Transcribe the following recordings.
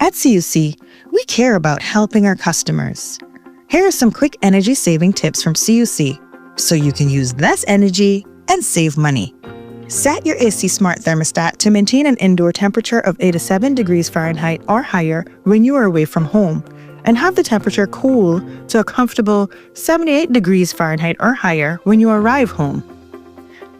At CUC, we care about helping our customers. Here are some quick energy-saving tips from CUC so you can use less energy and save money. Set your AC Smart thermostat to maintain an indoor temperature of 87 degrees Fahrenheit or higher when you are away from home, and have the temperature cool to a comfortable 78 degrees Fahrenheit or higher when you arrive home.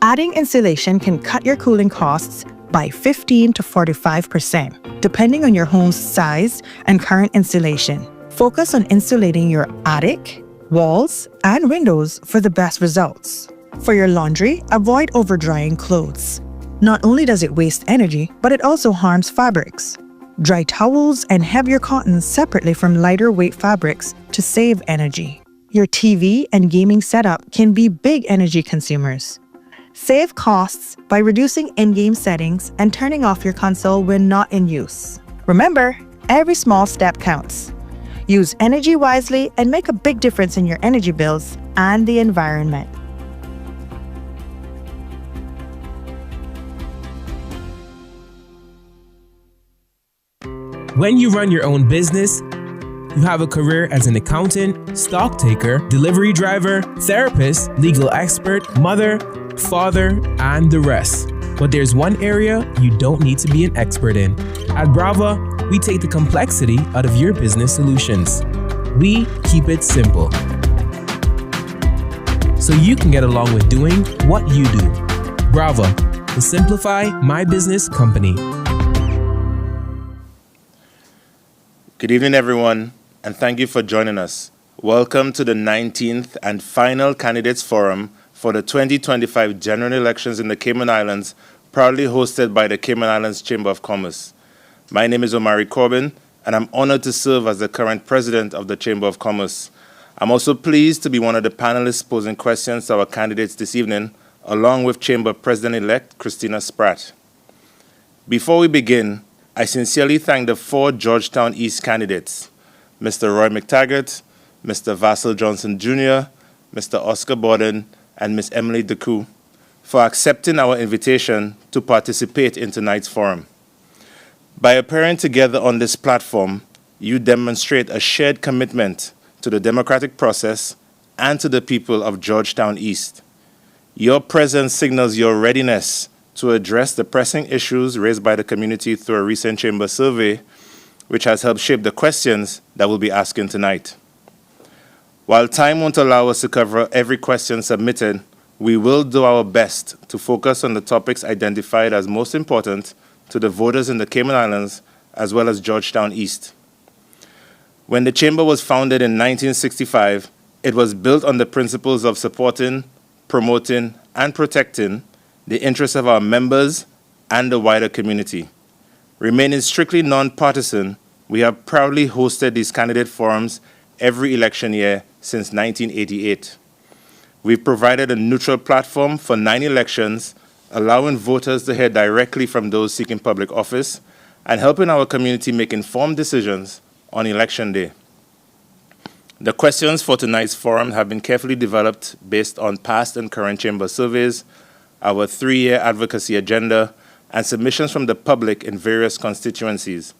Adding insulation can cut your cooling costs by 15 to 45%, depending on your home's size and current insulation. Focus on insulating your attic, walls, and windows for the best results. For your laundry, avoid over-drying clothes. Not only does it waste energy, but it also harms fabrics. Dry towels and heavier cottons separately from lighter weight fabrics to save energy. Your TV and gaming setup can be big energy consumers. Save costs by reducing in-game settings and turning off your console when not in use. Remember, every small step counts. Use energy wisely and make a big difference in your energy bills and the environment. When you run your own business, you have a career as an accountant, stock taker, delivery driver, therapist, legal expert, mother, father, and the rest. But there's one area you don't need to be an expert in. At Brava, we take the complexity out of your business solutions. We keep it simple, so you can get along with doing what you do. Brava, the Simplify My Business company. Good evening, everyone, and thank you for joining us. Welcome to the 19th and final Candidates Forum for the 2025 general elections in the Cayman Islands, proudly hosted by the Cayman Islands Chamber of Commerce. My name is Omari Corbin, and I'm honored to serve as the current president of the Chamber of Commerce. I'm also pleased to be one of the panelists posing questions to our candidates this evening, along with Chamber President-elect Christina Spratt. Before we begin, I sincerely thank the 4 Georgetown East candidates, Mr. Roy McTaggart, Mr. Vassal Johnson Jr., Mr. Oscar Borden, and Ms. Emily Decoux, for accepting our invitation to participate in tonight's forum. By appearing together on this platform, you demonstrate a shared commitment to the democratic process and to the people of Georgetown East. Your presence signals your readiness to address the pressing issues raised by the community through a recent chamber survey, which has helped shape the questions that we'll be asking tonight. While time won't allow us to cover every question submitted, we will do our best to focus on the topics identified as most important to the voters in the Cayman Islands, as well as Georgetown East. When the Chamber was founded in 1965, it was built on the principles of supporting, promoting, and protecting the interests of our members and the wider community. Remaining strictly non-partisan, we have proudly hosted these candidate forums every election year since 1988. We've provided a neutral platform for 9 elections, allowing voters to hear directly from those seeking public office and helping our community make informed decisions on Election Day. The questions for tonight's forum have been carefully developed based on past and current chamber surveys, our 3-year advocacy agenda, and submissions from the public in various constituencies.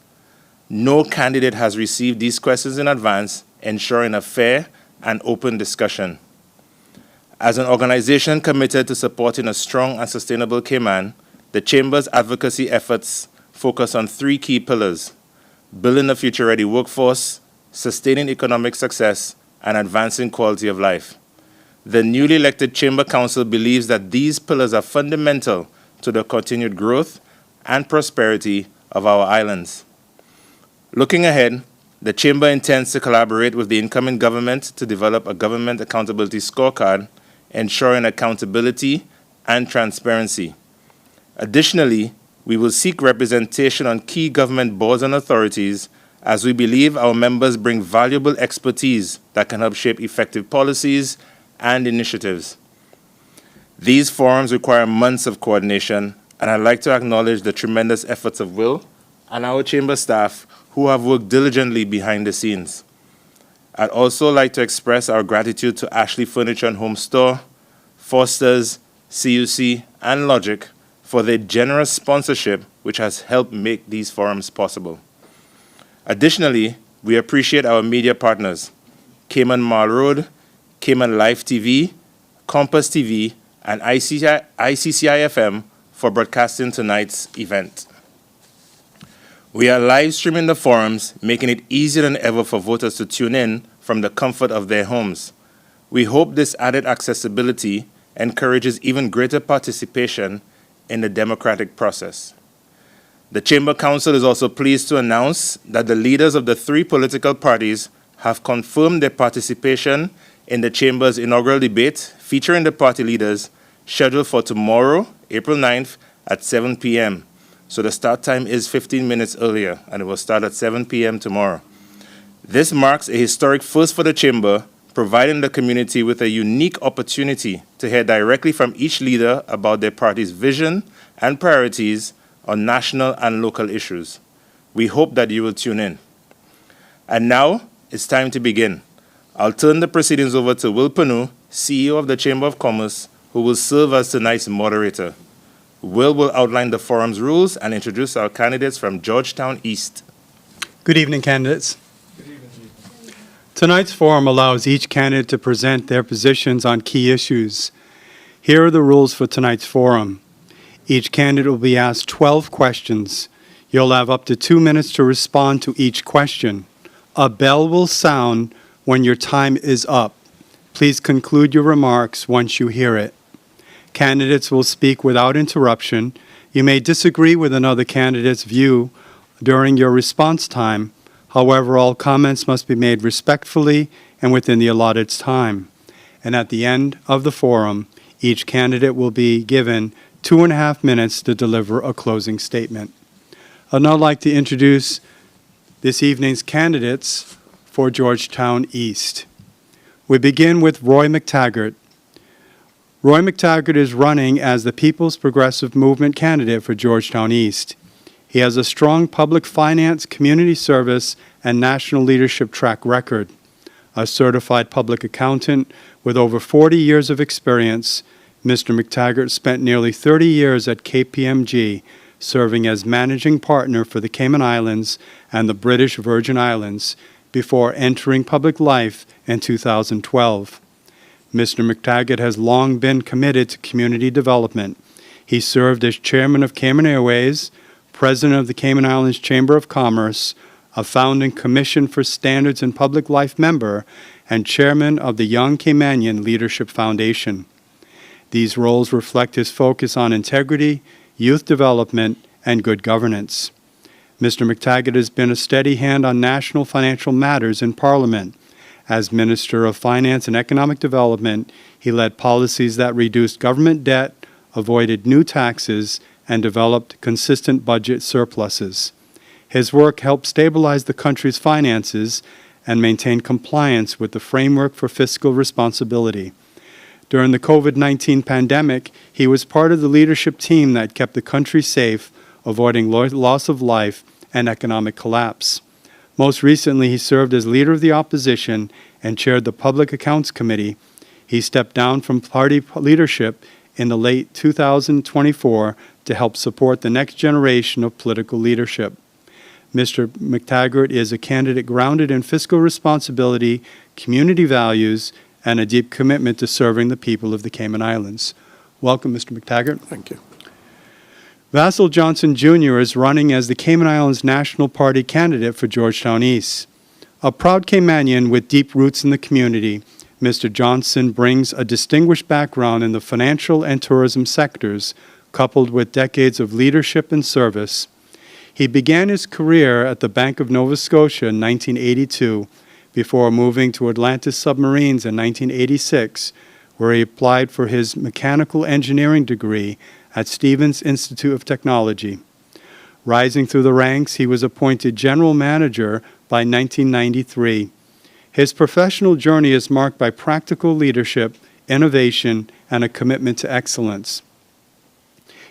No candidate has received these questions in advance, ensuring a fair and open discussion. As an organization committed to supporting a strong and sustainable Cayman, the Chamber's advocacy efforts focus on 3 key pillars: building a future-ready workforce, sustaining economic success, and advancing quality of life. The newly elected Chamber Council believes that these pillars are fundamental to the continued growth and prosperity of our islands. Looking ahead, the Chamber intends to collaborate with the incoming government to develop a government accountability scorecard, ensuring accountability and transparency. Additionally, we will seek representation on key government boards and authorities, as we believe our members bring valuable expertise that can help shape effective policies and initiatives. These forums require months of coordination, and I'd like to acknowledge the tremendous efforts of Will and our chamber staff who have worked diligently behind the scenes. I'd also like to express our gratitude to Ashley Furniture and Home Store, Foster's, CUC, and Logic for their generous sponsorship, which has helped make these forums possible. Additionally, we appreciate our media partners, Cayman Mall Road, Cayman Live TV, Compass TV, and ICCI-FM for broadcasting tonight's event. We are live streaming the forums, making it easier than ever for voters to tune in from the comfort of their homes. We hope this added accessibility encourages even greater participation in the democratic process. The Chamber Council is also pleased to announce that the leaders of the 3 political parties have confirmed their participation in the Chamber's inaugural debate featuring the party leaders scheduled for tomorrow, April 9th at 7 p.m. So the start time is 15 minutes earlier, and it will start at 7 p.m. tomorrow. This marks a historic first for the Chamber, providing the community with a unique opportunity to hear directly from each leader about their party's vision and priorities on national and local issues. We hope that you will tune in. And now, it's time to begin. I'll turn the proceedings over to Will Panu, CEO of the Chamber of Commerce, who will serve as tonight's moderator. Will outline the forum's rules and introduce our candidates from Georgetown East. Good evening, candidates. Tonight's forum allows each candidate to present their positions on key issues. Here are the rules for tonight's forum. Each candidate will be asked 12 questions. You'll have up to 2 minutes to respond to each question. A bell will sound when your time is up. Please conclude your remarks once you hear it. Candidates will speak without interruption. You may disagree with another candidate's view during your response time. However, all comments must be made respectfully and within the allotted time. And at the end of the forum, each candidate will be given 2.5 minutes to deliver a closing statement. I'd now like to introduce this evening's candidates for Georgetown East. We begin with Roy McTaggart. Roy McTaggart is running as the People's Progressive Movement candidate for Georgetown East. He has a strong public finance, community service, and national leadership track record. A certified public accountant with over 40 years of experience, Mr. McTaggart spent nearly 30 years at KPMG, serving as managing partner for the Cayman Islands and the British Virgin Islands before entering public life in 2012. Mr. McTaggart has long been committed to community development. He served as chairman of Cayman Airways, president of the Cayman Islands Chamber of Commerce, a founding Commission for Standards in Public Life member, and chairman of the Young Caymanian Leadership Foundation. These roles reflect his focus on integrity, youth development, and good governance. Mr. McTaggart has been a steady hand on national financial matters in Parliament. As Minister of Finance and Economic Development, he led policies that reduced government debt, avoided new taxes, and developed consistent budget surpluses. His work helped stabilize the country's finances and maintain compliance with the framework for fiscal responsibility. During the COVID-19 pandemic, he was part of the leadership team that kept the country safe, avoiding loss of life and economic collapse. Most recently, he served as leader of the opposition and chaired the Public Accounts Committee. He stepped down from party leadership in the late 2024 to help support the next generation of political leadership. Mr. McTaggart is a candidate grounded in fiscal responsibility, community values, and a deep commitment to serving the people of the Cayman Islands. Welcome, Mr. McTaggart. Thank you. Vassal Johnson Jr. is running as the Cayman Islands National Party candidate for Georgetown East. A proud Caymanian with deep roots in the community, Mr. Johnson brings a distinguished background in the financial and tourism sectors, coupled with decades of leadership and service. He began his career at the Bank of Nova Scotia in 1982, before moving to Atlantis Submarines in 1986, where he applied for his mechanical engineering degree at Stevens Institute of Technology. Rising through the ranks, he was appointed general manager by 1993. His professional journey is marked by practical leadership, innovation, and a commitment to excellence.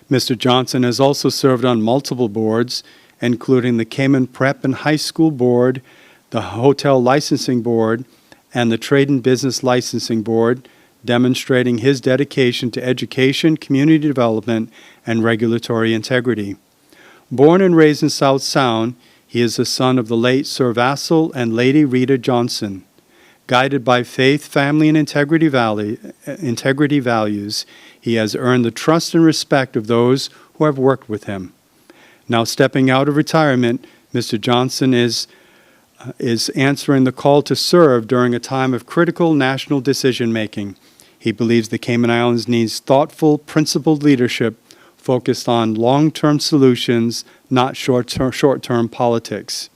Mr. Johnson has also served on multiple boards, including the Cayman Prep and High School Board, the Hotel Licensing Board, and the Trade and Business Licensing Board, demonstrating his dedication to education, community development, and regulatory integrity. Born and raised in South Sound, He is the son of the late Sir Vassal and Lady Rita Johnson. Guided by faith, family, and integrity values, he has earned the trust and respect of those who have worked with him. Now stepping out of retirement, Mr. Johnson is answering the call to serve during a time of critical national decision-making. He believes the Cayman Islands needs thoughtful, principled leadership focused on long-term solutions, not short-term politics.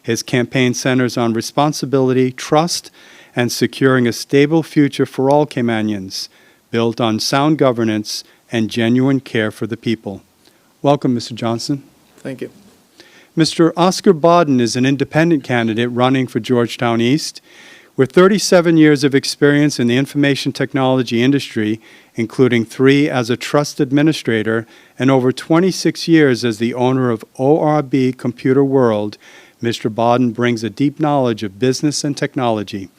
His campaign centers on responsibility, trust, and securing a stable future for all Caymanians, built on sound governance and genuine care for the people. Welcome, Mr. Johnson. Thank you. Mr. Oscar Bodden is an independent candidate running for Georgetown East. With 37 years of experience in the information technology industry, including 3 as a trust administrator and over 26 years as the owner of ORB Computer World, Mr. Bodden brings a deep knowledge of business and technology.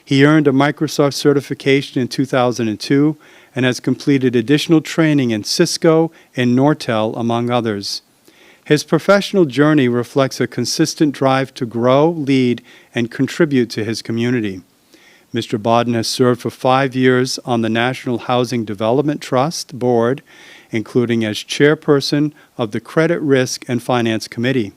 He earned a Microsoft certification in 2002 and has completed additional training in Cisco and Nortel, among others. His professional journey reflects a consistent drive to grow, lead, and contribute to his community. Mr. Bodden has served for 5 years on the National Housing Development Trust Board, including as chairperson of the Credit Risk and Finance Committee.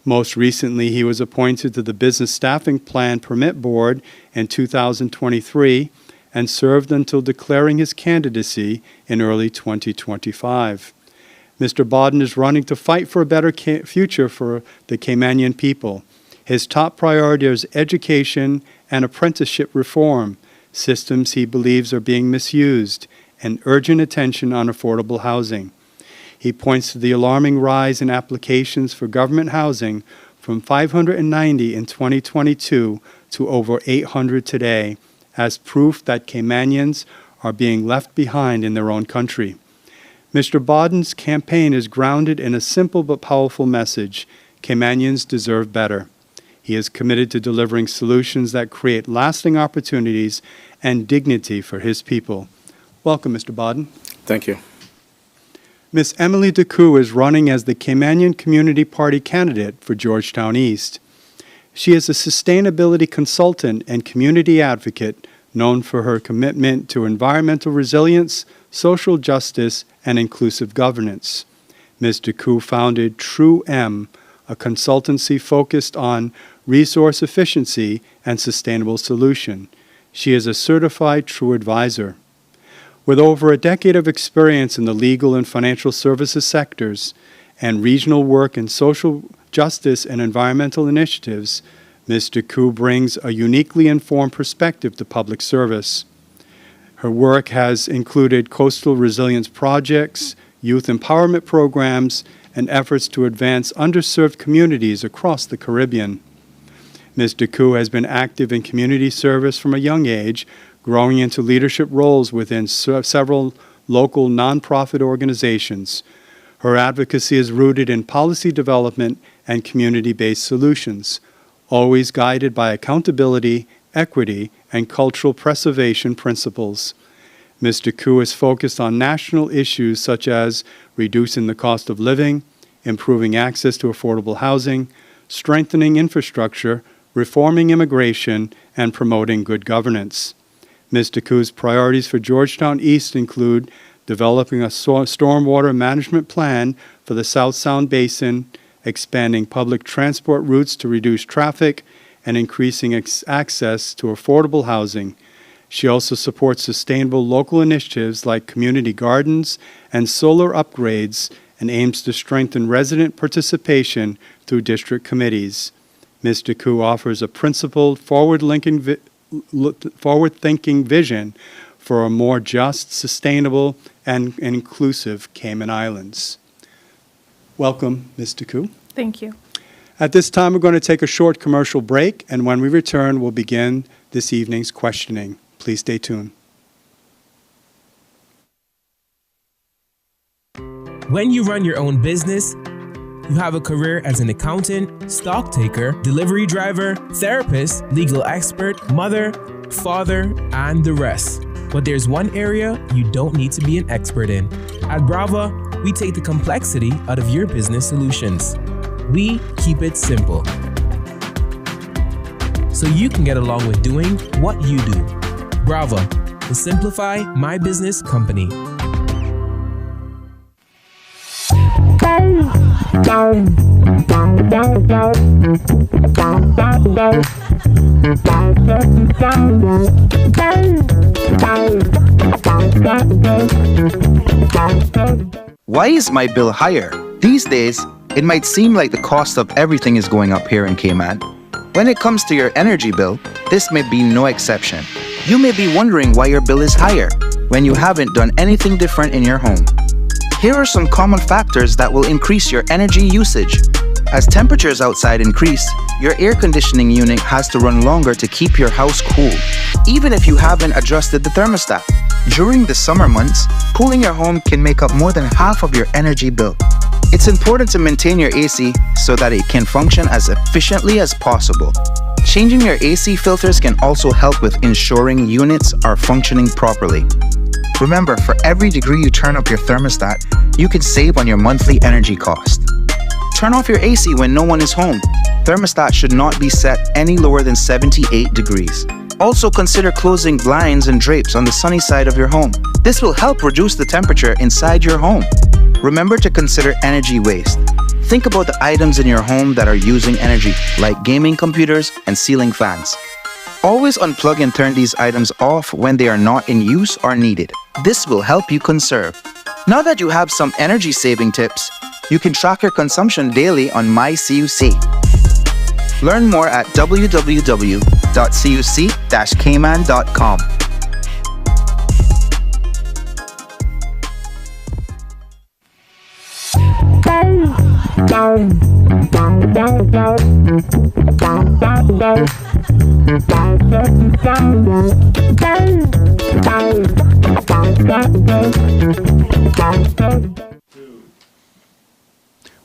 Most recently, he was appointed to the Business Staffing Plan Permit Board in 2023 and served until declaring his candidacy in early 2025. Mr. Bodden is running to fight for a better future for the Caymanian people. His top priority is education and apprenticeship reform, systems he believes are being misused, and urgent attention on affordable housing. He points to the alarming rise in applications for government housing from 590 in 2022 to over 800 today, as proof that Caymanians are being left behind in their own country. Mr. Bodden's campaign is grounded in a simple but powerful message: Caymanians deserve better. He is committed to delivering solutions that create lasting opportunities and dignity for his people. Welcome, Mr. Bodden. Thank you. Ms. Emily DeCou is running as the Caymanian Community Party candidate for Georgetown East. She is a sustainability consultant and community advocate known for her commitment to environmental resilience, social justice, and inclusive governance. Ms. DeCou founded True M, a consultancy focused on resource efficiency and sustainable solution. She is a certified True Advisor. With over a decade of experience in the legal and financial services sectors and regional work in social justice and environmental initiatives, Ms. DeCou brings a uniquely informed perspective to public service. Her work has included coastal resilience projects, youth empowerment programs, and efforts to advance underserved communities across the Caribbean. Ms. DeCou has been active in community service from a young age, growing into leadership roles within several local nonprofit organizations. Her advocacy is rooted in policy development and community-based solutions, always guided by accountability, equity, and cultural preservation principles. Ms. DeCou is focused on national issues such as reducing the cost of living, improving access to affordable housing, strengthening infrastructure, reforming immigration, and promoting good governance. Ms. DeCou's priorities for Georgetown East include developing a stormwater management plan for the South Sound Basin, expanding public transport routes to reduce traffic, and increasing access to affordable housing. She also supports sustainable local initiatives like community gardens and solar upgrades and aims to strengthen resident participation through district committees. Ms. DeCou offers a principled, forward-thinking vision for a more just, sustainable, and inclusive Cayman Islands. Welcome, Ms. DeCou. Thank you. At this time, we're going to take a short commercial break, and when we return, we'll begin this evening's questioning. Please stay tuned. When you run your own business, you have a career as an accountant, stock taker, delivery driver, therapist, legal expert, mother, father, and the rest. But there's one area you don't need to be an expert in. At Brava, we take the complexity out of your business solutions. We keep it simple, so you can get along with doing what you do. Bravo, the Simplify My Business company. Why is my bill higher? These days, it might seem like the cost of everything is going up here in Cayman. When it comes to your energy bill, this may be no exception. You may be wondering why your bill is higher when you haven't done anything different in your home. Here are some common factors that will increase your energy usage. As temperatures outside increase, your air conditioning unit has to run longer to keep your house cool, even if you haven't adjusted the thermostat. During the summer months, cooling your home can make up more than half of your energy bill. It's important to maintain your AC so that it can function as efficiently as possible. Changing your AC filters can also help with ensuring units are functioning properly. Remember, for every degree you turn up your thermostat, you can save on your monthly energy cost. Turn off your AC when no one is home. Thermostat should not be set any lower than 78 degrees. Also consider closing blinds and drapes on the sunny side of your home. This will help reduce the temperature inside your home. Remember to consider energy waste. Think about the items in your home that are using energy, like gaming computers and ceiling fans. Always unplug and turn these items off when they are not in use or needed. This will help you conserve. Now that you have some energy saving tips, you can track your consumption daily on MyCUC. Learn more at www.cuc-cayman.com.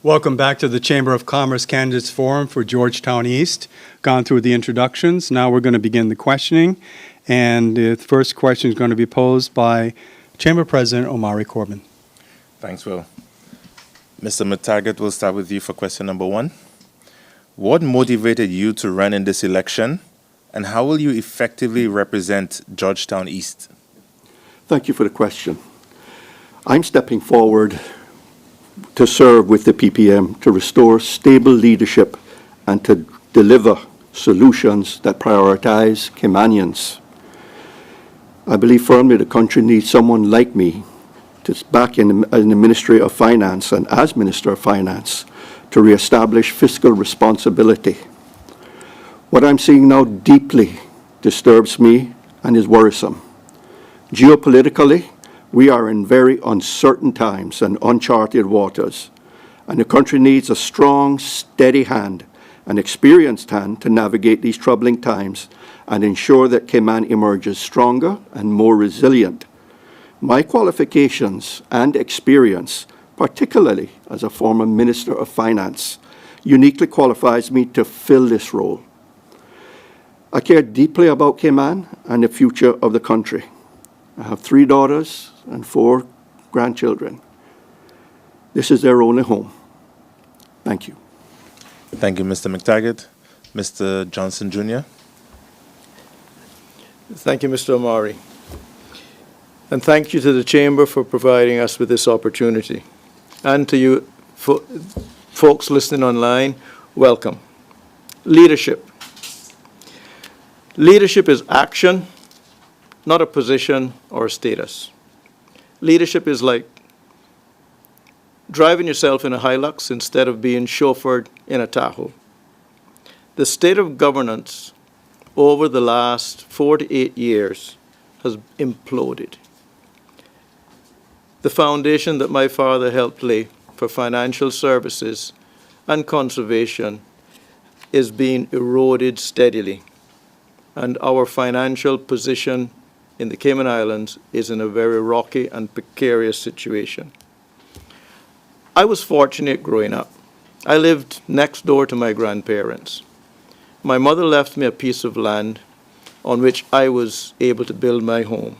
Welcome back to the Chamber of Commerce Candidates Forum for Georgetown East. Gone through the introductions. Now we're going to begin the questioning. And the first question is going to be posed by Chamber President Omari Corbin. Thanks, Will. Mr. McTaggart, we'll start with you for question number 1. What motivated you to run in this election, and how will you effectively represent Georgetown East? Thank you for the question. I'm stepping forward to serve with the PPM to restore stable leadership and to deliver solutions that prioritize Caymanians. I believe firmly the country needs someone like me to back in the Ministry of Finance and as Minister of Finance to reestablish fiscal responsibility. What I'm seeing now deeply disturbs me and is worrisome. Geopolitically, we are in very uncertain times and uncharted waters, and the country needs a strong, steady hand, an experienced hand to navigate these troubling times and ensure that Cayman emerges stronger and more resilient. My qualifications and experience, particularly as a former Minister of Finance, uniquely qualifies me to fill this role. I care deeply about Cayman and the future of the country. I have 3 daughters and 4 grandchildren. This is their only home. Thank you. Thank you, Mr. McTaggart. Mr. Johnson, Jr. Thank you, Mr. Omari. And thank you to the Chamber for providing us with this opportunity. And to you folks listening online, welcome. Leadership. Leadership is action, not a position or a status. Leadership is like driving yourself in a Hilux instead of being chauffeured in a Tahoe. The state of governance over the last 4 to 8 years has imploded. The foundation that my father helped lay for financial services and conservation is being eroded steadily, and our financial position in the Cayman Islands is in a very rocky and precarious situation. I was fortunate growing up. I lived next door to my grandparents. My mother left me a piece of land on which I was able to build my home.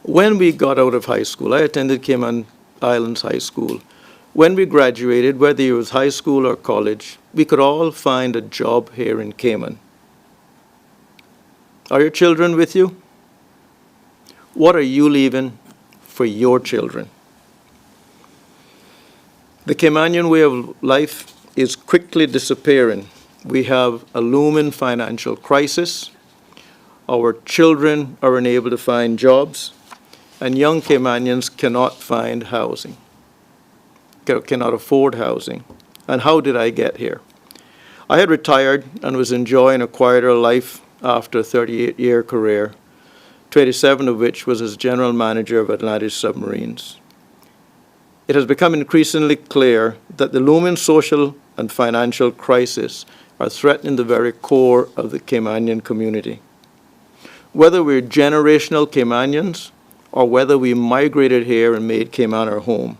When we got out of high school, I attended Cayman Islands High School, When we graduated, whether it was high school or college, we could all find a job here in Cayman. Are your children with you? What are you leaving for your children? The Caymanian way of life is quickly disappearing. We have a looming financial crisis. Our children are unable to find jobs, and young Caymanians cannot find housing, cannot afford housing. And how did I get here? I had retired and was enjoying a quieter life after a 38-year career, 27 of which was as general manager of Atlantic Submarines. It has become increasingly clear that the looming social and financial crisis are threatening the very core of the Caymanian community. Whether we're generational Caymanians or whether we migrated here and made Cayman our home,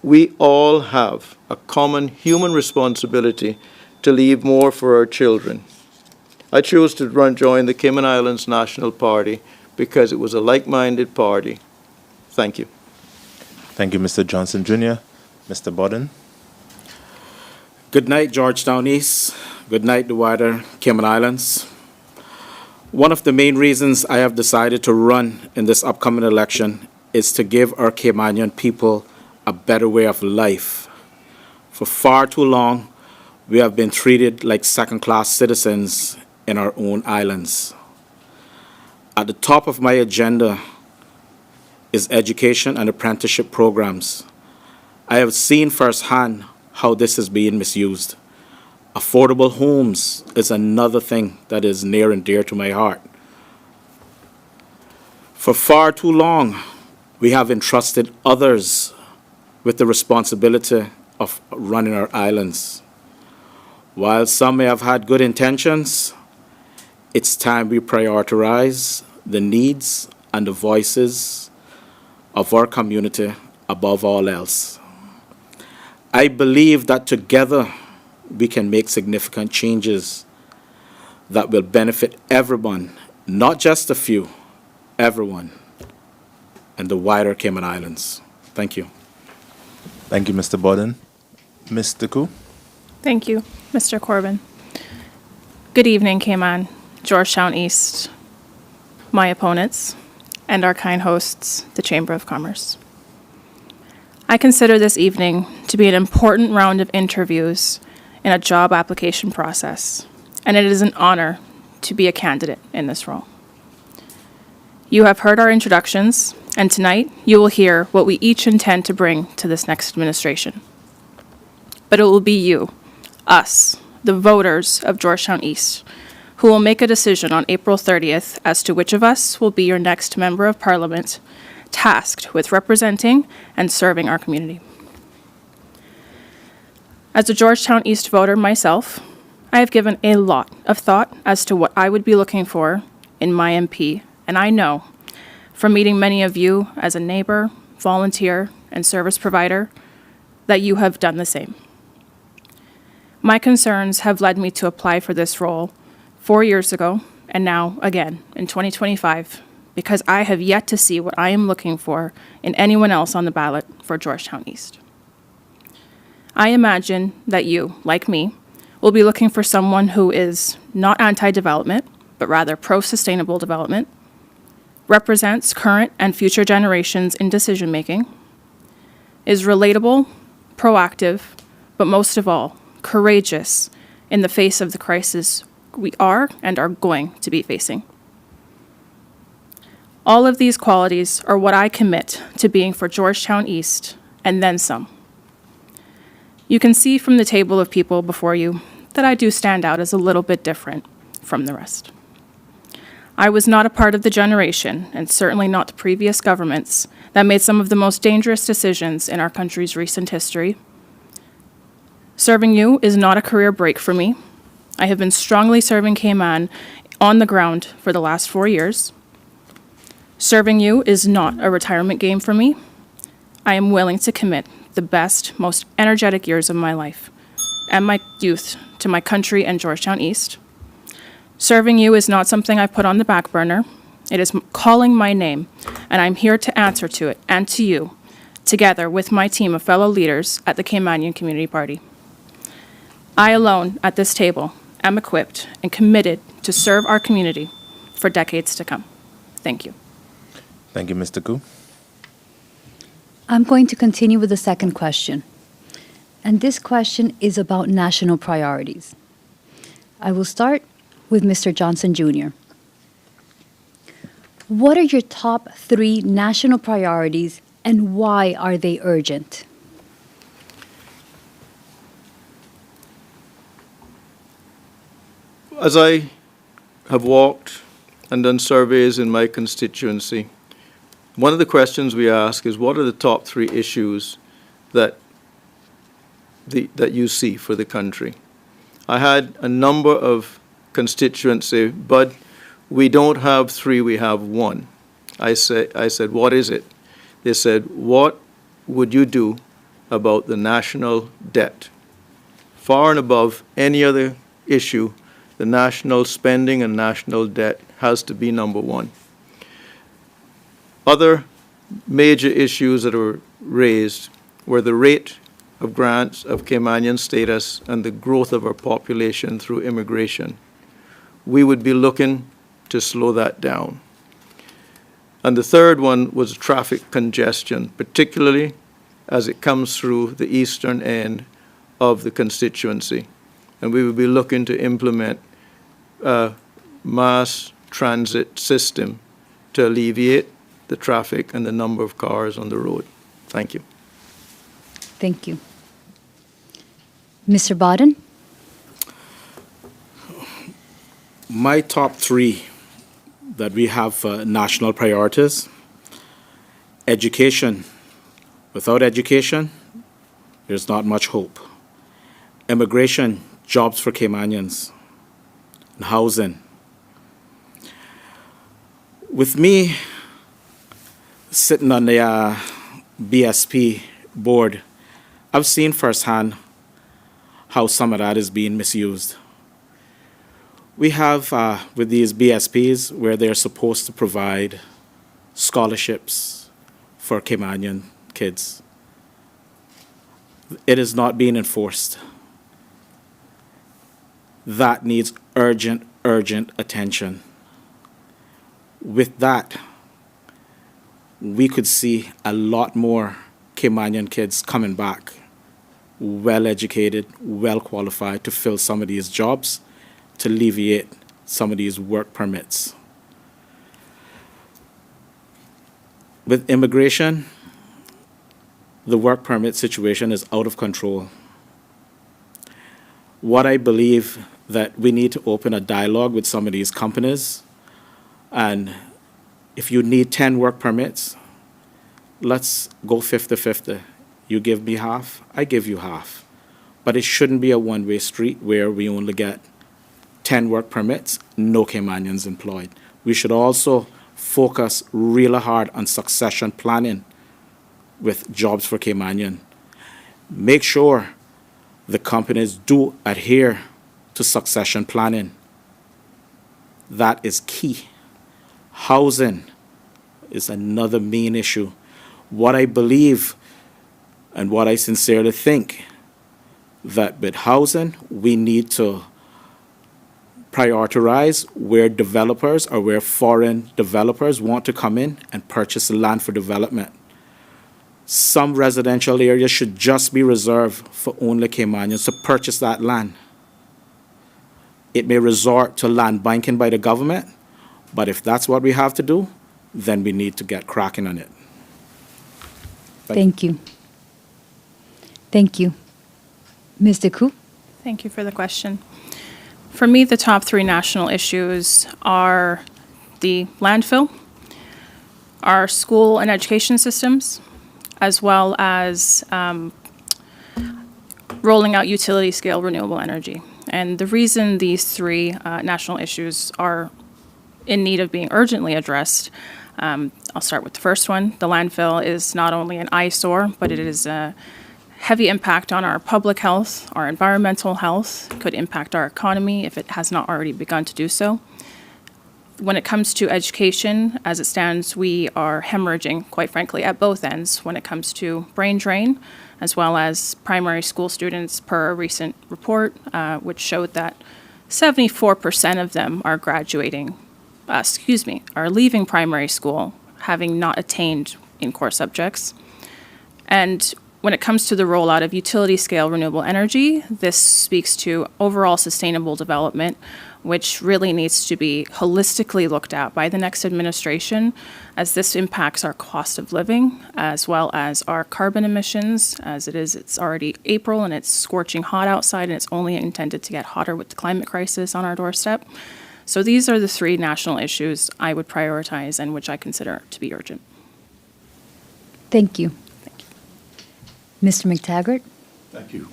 we all have a common human responsibility to leave more for our children. I chose to join the Cayman Islands National Party because it was a like-minded party. Thank you. Thank you, Mr. Johnson Jr. Mr. Bodden. Good night, Georgetown East. Good night, the wider Cayman Islands. One of the main reasons I have decided to run in this upcoming election is to give our Caymanian people a better way of life. For far too long, we have been treated like second-class citizens in our own islands. At the top of my agenda is education and apprenticeship programs. I have seen firsthand how this is being misused. Affordable homes is another thing that is near and dear to my heart. For far too long, we have entrusted others with the responsibility of running our islands. While some may have had good intentions, it's time we prioritize the needs and the voices of our community above all else. I believe that together we can make significant changes that will benefit everyone, not just a few, everyone, and the wider Cayman Islands. Thank you. Thank you, Mr. Bodden. Ms. Deku. Thank you, Mr. Corbin. Good evening, Cayman, Georgetown East, my opponents, and our kind hosts, the Chamber of Commerce. I consider this evening to be an important round of interviews in a job application process, and it is an honor to be a candidate in this role. You have heard our introductions, and tonight you will hear what we each intend to bring to this next administration. But it will be you, us, the voters of Georgetown East, who will make a decision on April 30th as to which of us will be your next member of parliament tasked with representing and serving our community. As a Georgetown East voter myself, I have given a lot of thought as to what I would be looking for in my MP, and I know from meeting many of you as a neighbor, volunteer, and service provider that you have done the same. My concerns have led me to apply for this role 4 years ago, and now again in 2025, because I have yet to see what I am looking for in anyone else on the ballot for Georgetown East. I imagine that you, like me, will be looking for someone who is not anti-development, but rather pro-sustainable development, represents current and future generations in decision-making, is relatable, proactive, but most of all, courageous in the face of the crisis we are and are going to be facing. All of these qualities are what I commit to being for Georgetown East, and then some. You can see from the table of people before you that I do stand out as a little bit different from the rest. I was not a part of the generation, and certainly not the previous governments, that made some of the most dangerous decisions in our country's recent history. Serving you is not a career break for me. I have been strongly serving Cayman on the ground for the last 4 years. Serving you is not a retirement game for me. I am willing to commit the best, most energetic years of my life and my youth to my country and Georgetown East. Serving you is not something I put on the back burner. It is calling my name, and I'm here to answer to it and to you together with my team of fellow leaders at the Caymanian Community Party. I alone at this table am equipped and committed to serve our community for decades to come. Thank you. Thank you, Mr. Koo. I'm going to continue with the second question. And this question is about national priorities. I will start with Mr. Johnson Jr. What are your top 3 national priorities and why are they urgent? As I have walked and done surveys in my constituency, one of the questions we ask is, what are the top 3 issues that you see for the country? I had a number of constituents say, but we don't have 3, we have 1. I said, what is it? They said, what would you do about the national debt? Far and above any other issue, the national spending and national debt has to be number 1. Other major issues that were raised were the rate of grants of Caymanian status and the growth of our population through immigration. We would be looking to slow that down. And the third one was traffic congestion, particularly as it comes through the eastern end of the constituency. And we would be looking to implement a mass transit system to alleviate the traffic and the number of cars on the road. Thank you. Thank you. Mr. Bodden? My top 3 that we have national priorities: education. Without education, there's not much hope. Immigration, jobs for Caymanians, and housing. With me sitting on the BSP board, I've seen firsthand how some of that is being misused. We have, with these BSPs, where they're supposed to provide scholarships for Caymanian kids. It is not being enforced. That needs urgent attention. With that, we could see a lot more Caymanian kids coming back, well-educated, well-qualified to fill some of these jobs, to alleviate some of these work permits. With immigration, the work permit situation is out of control. What I believe that we need to open a dialogue with some of these companies, and if you need 10 work permits, let's go 50-50. You give me half, I give you half. But it shouldn't be a one-way street where we only get 10 work permits, no Caymanians employed. We should also focus really hard on succession planning with jobs for Caymanian. Make sure the companies do adhere to succession planning. That is key. Housing is another main issue. What I believe and what I sincerely think, that with housing, we need to prioritize where developers or where foreign developers want to come in and purchase land for development. Some residential areas should just be reserved for only Caymanians to purchase that land. It may resort to land banking by the government, but if that's what we have to do, then we need to get cracking on it. Thank you. Thank you. Mr. Koo? Thank you for the question. For me, the top 3 national issues are the landfill, our school and education systems, as well as rolling out utility-scale renewable energy. And the reason these 3 national issues are in need of being urgently addressed, I'll start with the first one. The landfill is not only an eyesore, but it is a heavy impact on our public health, our environmental health, could impact our economy if it has not already begun to do so. When it comes to education, as it stands, we are hemorrhaging, quite frankly, at both ends when it comes to brain drain, as well as primary school students, per a recent report, which showed that 74% of them are are leaving primary school having not attained in core subjects. And when it comes to the rollout of utility-scale renewable energy, this speaks to overall sustainable development, which really needs to be holistically looked at by the next administration, as this impacts our cost of living, as well as our carbon emissions, as it's already April and it's scorching hot outside, and it's only intended to get hotter with the climate crisis on our doorstep. So these are the three national issues I would prioritize and which I consider to be urgent. Thank you. Mr. McTaggart? Thank you.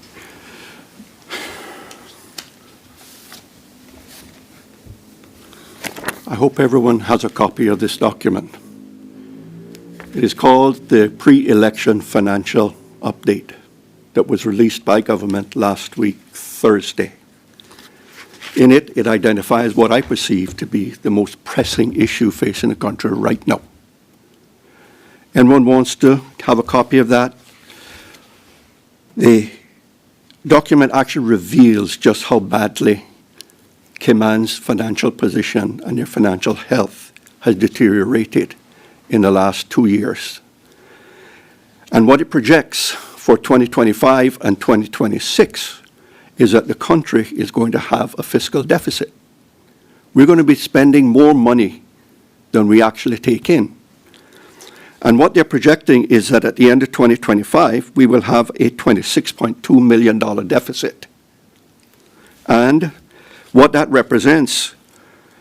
I hope everyone has a copy of this document. It is called the Pre-Election Financial Update that was released by government last week, Thursday. In it, it identifies what I perceive to be the most pressing issue facing the country right now. Anyone wants to have a copy of that? The document actually reveals just how badly Cayman's financial position and their financial health has deteriorated in the last 2 years. And what it projects for 2025 and 2026 is that the country is going to have a fiscal deficit. We're going to be spending more money than we actually take in. And what they're projecting is that at the end of 2025, we will have a $26.2 million deficit. And what that represents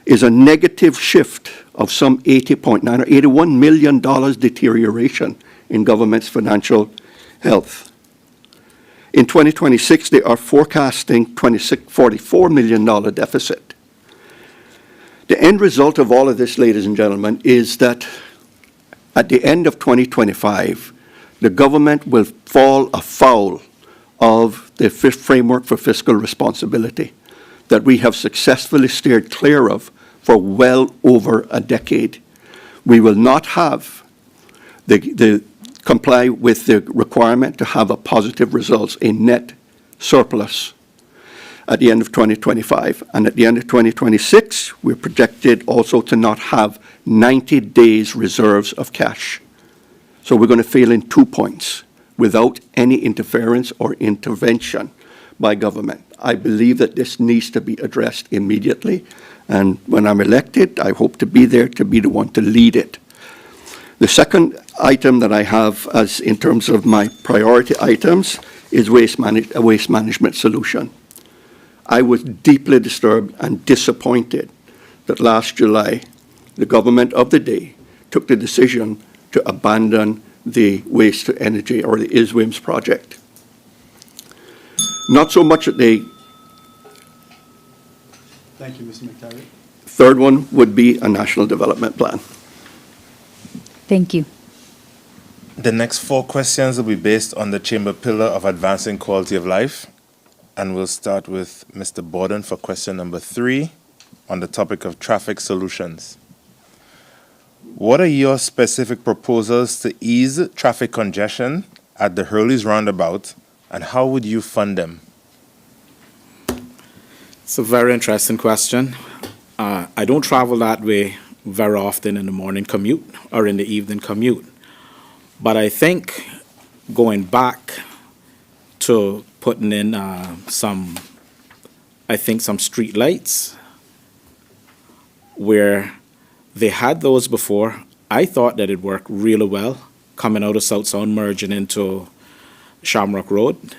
is a negative shift of some $80.9 or $81 million deterioration in government's financial health. In 2026, they are forecasting $44 million deficit. The end result of all of this, ladies and gentlemen, is that at the end of 2025, the government will fall afoul of the framework for fiscal responsibility that we have successfully steered clear of for well over a decade. We will not have comply with the requirement to have a positive results, a net surplus at the end of 2025. And at the end of 2026, we're projected also to not have 90 days reserves of cash. So we're going to fail in 2 points without any interference or intervention by government. I believe that this needs to be addressed immediately. And when I'm elected, I hope to be there to be the one to lead it. The second item that I have as in terms of my priority items is a waste management solution. I was deeply disturbed and disappointed that last July, the government of the day took the decision to abandon the waste to energy or the ISWIMS project. Not so much that they... Thank you, Mr. McTaggart. Third one would be a national development plan. Thank you. The next 4 questions will be based on the Chamber pillar of advancing quality of life. And we'll start with Mr. Borden for question number 3 on the topic of traffic solutions. What are your specific proposals to ease traffic congestion at the Hurley's roundabout, and how would you fund them? It's a very interesting question. I don't travel that way very often in the morning commute or in the evening commute. But I think going back to putting in some street lights where they had those before, I thought that it worked really well coming out of South Sound, merging into Shamrock Road.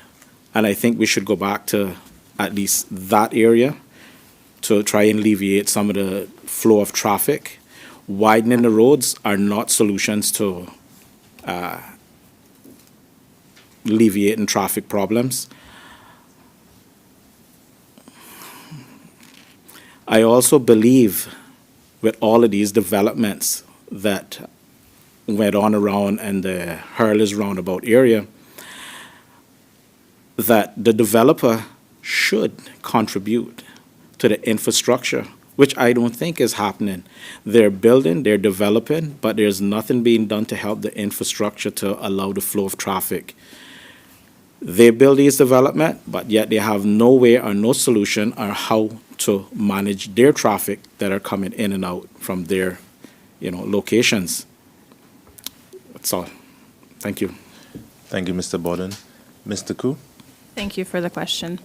And I think we should go back to at least that area to try and alleviate some of the flow of traffic. Widening the roads are not solutions to alleviating traffic problems. I also believe with all of these developments that went on around in the Hurley's roundabout area, that the developer should contribute to the infrastructure which I don't think is happening. They're building, they're developing, but there's nothing being done to help the infrastructure to allow the flow of traffic. They build these development, but yet they have no way or no solution or how to manage their traffic that are coming in and out from their, locations. That's all. Thank you. Thank you, Mr. Borden. Mr. Koo? Thank you for the question.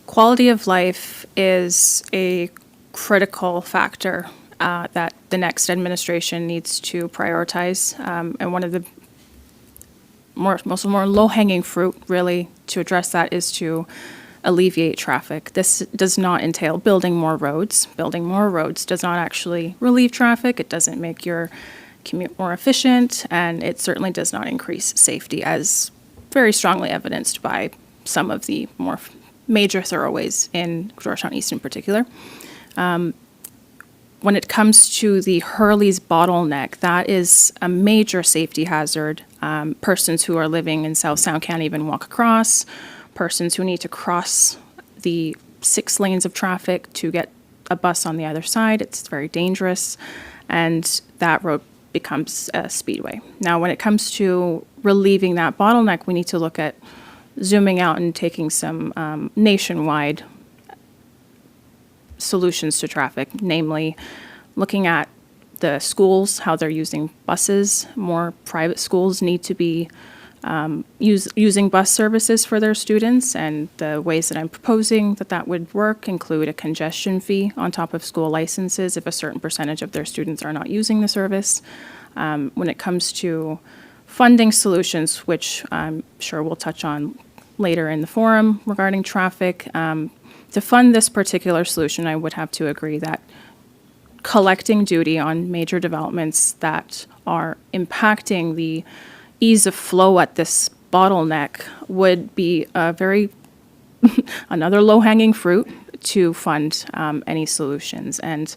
Quality of life is a critical factor that the next administration needs to prioritize. And one of the most low-hanging fruit, really, to address that is to alleviate traffic. This does not entail building more roads. Building more roads does not actually relieve traffic. It doesn't make your commute more efficient, and it certainly does not increase safety, as very strongly evidenced by some of the more major thoroughways in Georgetown East in particular. When it comes to the Hurley's bottleneck, that is a major safety hazard. Persons who are living in South Sound can't even walk across. Persons who need to cross the 6 lanes of traffic to get a bus on the other side, it's very dangerous. And that road becomes a speedway. Now, when it comes to relieving that bottleneck, we need to look at zooming out and taking some nationwide solutions to traffic, namely looking at the schools, how they're using buses. More private schools need to be using bus services for their students, and the ways that I'm proposing that would work include a congestion fee on top of school licenses if a certain percentage of their students are not using the service. When it comes to funding solutions, which I'm sure we'll touch on later in the forum regarding traffic, to fund this particular solution, I would have to agree that collecting duty on major developments that are impacting the ease of flow at this bottleneck would be a very another low-hanging fruit to fund any solutions. And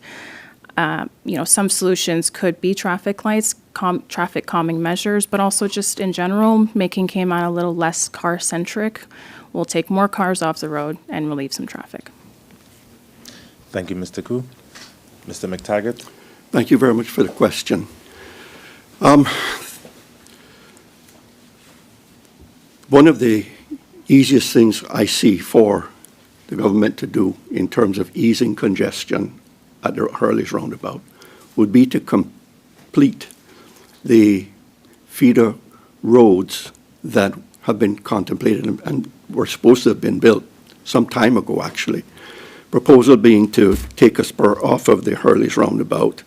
some solutions could be traffic lights, traffic calming measures, but also just in general making Cayman a little less car-centric will take more cars off the road and relieve some traffic. Thank you, Mr. Koo. Mr. McTaggart? Thank you very much for the question. One of the easiest things I see for the government to do in terms of easing congestion at the Hurley's roundabout would be to complete the feeder roads that have been contemplated and were supposed to have been built some time ago, actually. Proposal being to take a spur off of the Hurley's roundabout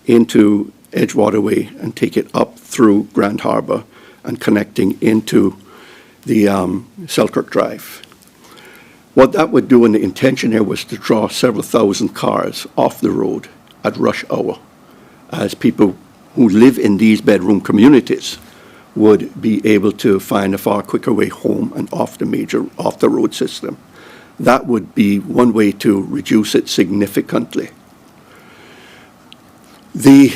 into Edgewater Way and take it up through Grand Harbor and connecting into the Selkirk Drive. What that would do, and the intention here was to draw several thousand cars off the road at rush hour, as people who live in these bedroom communities would be able to find a far quicker way home and off the road system. That would be one way to reduce it significantly. The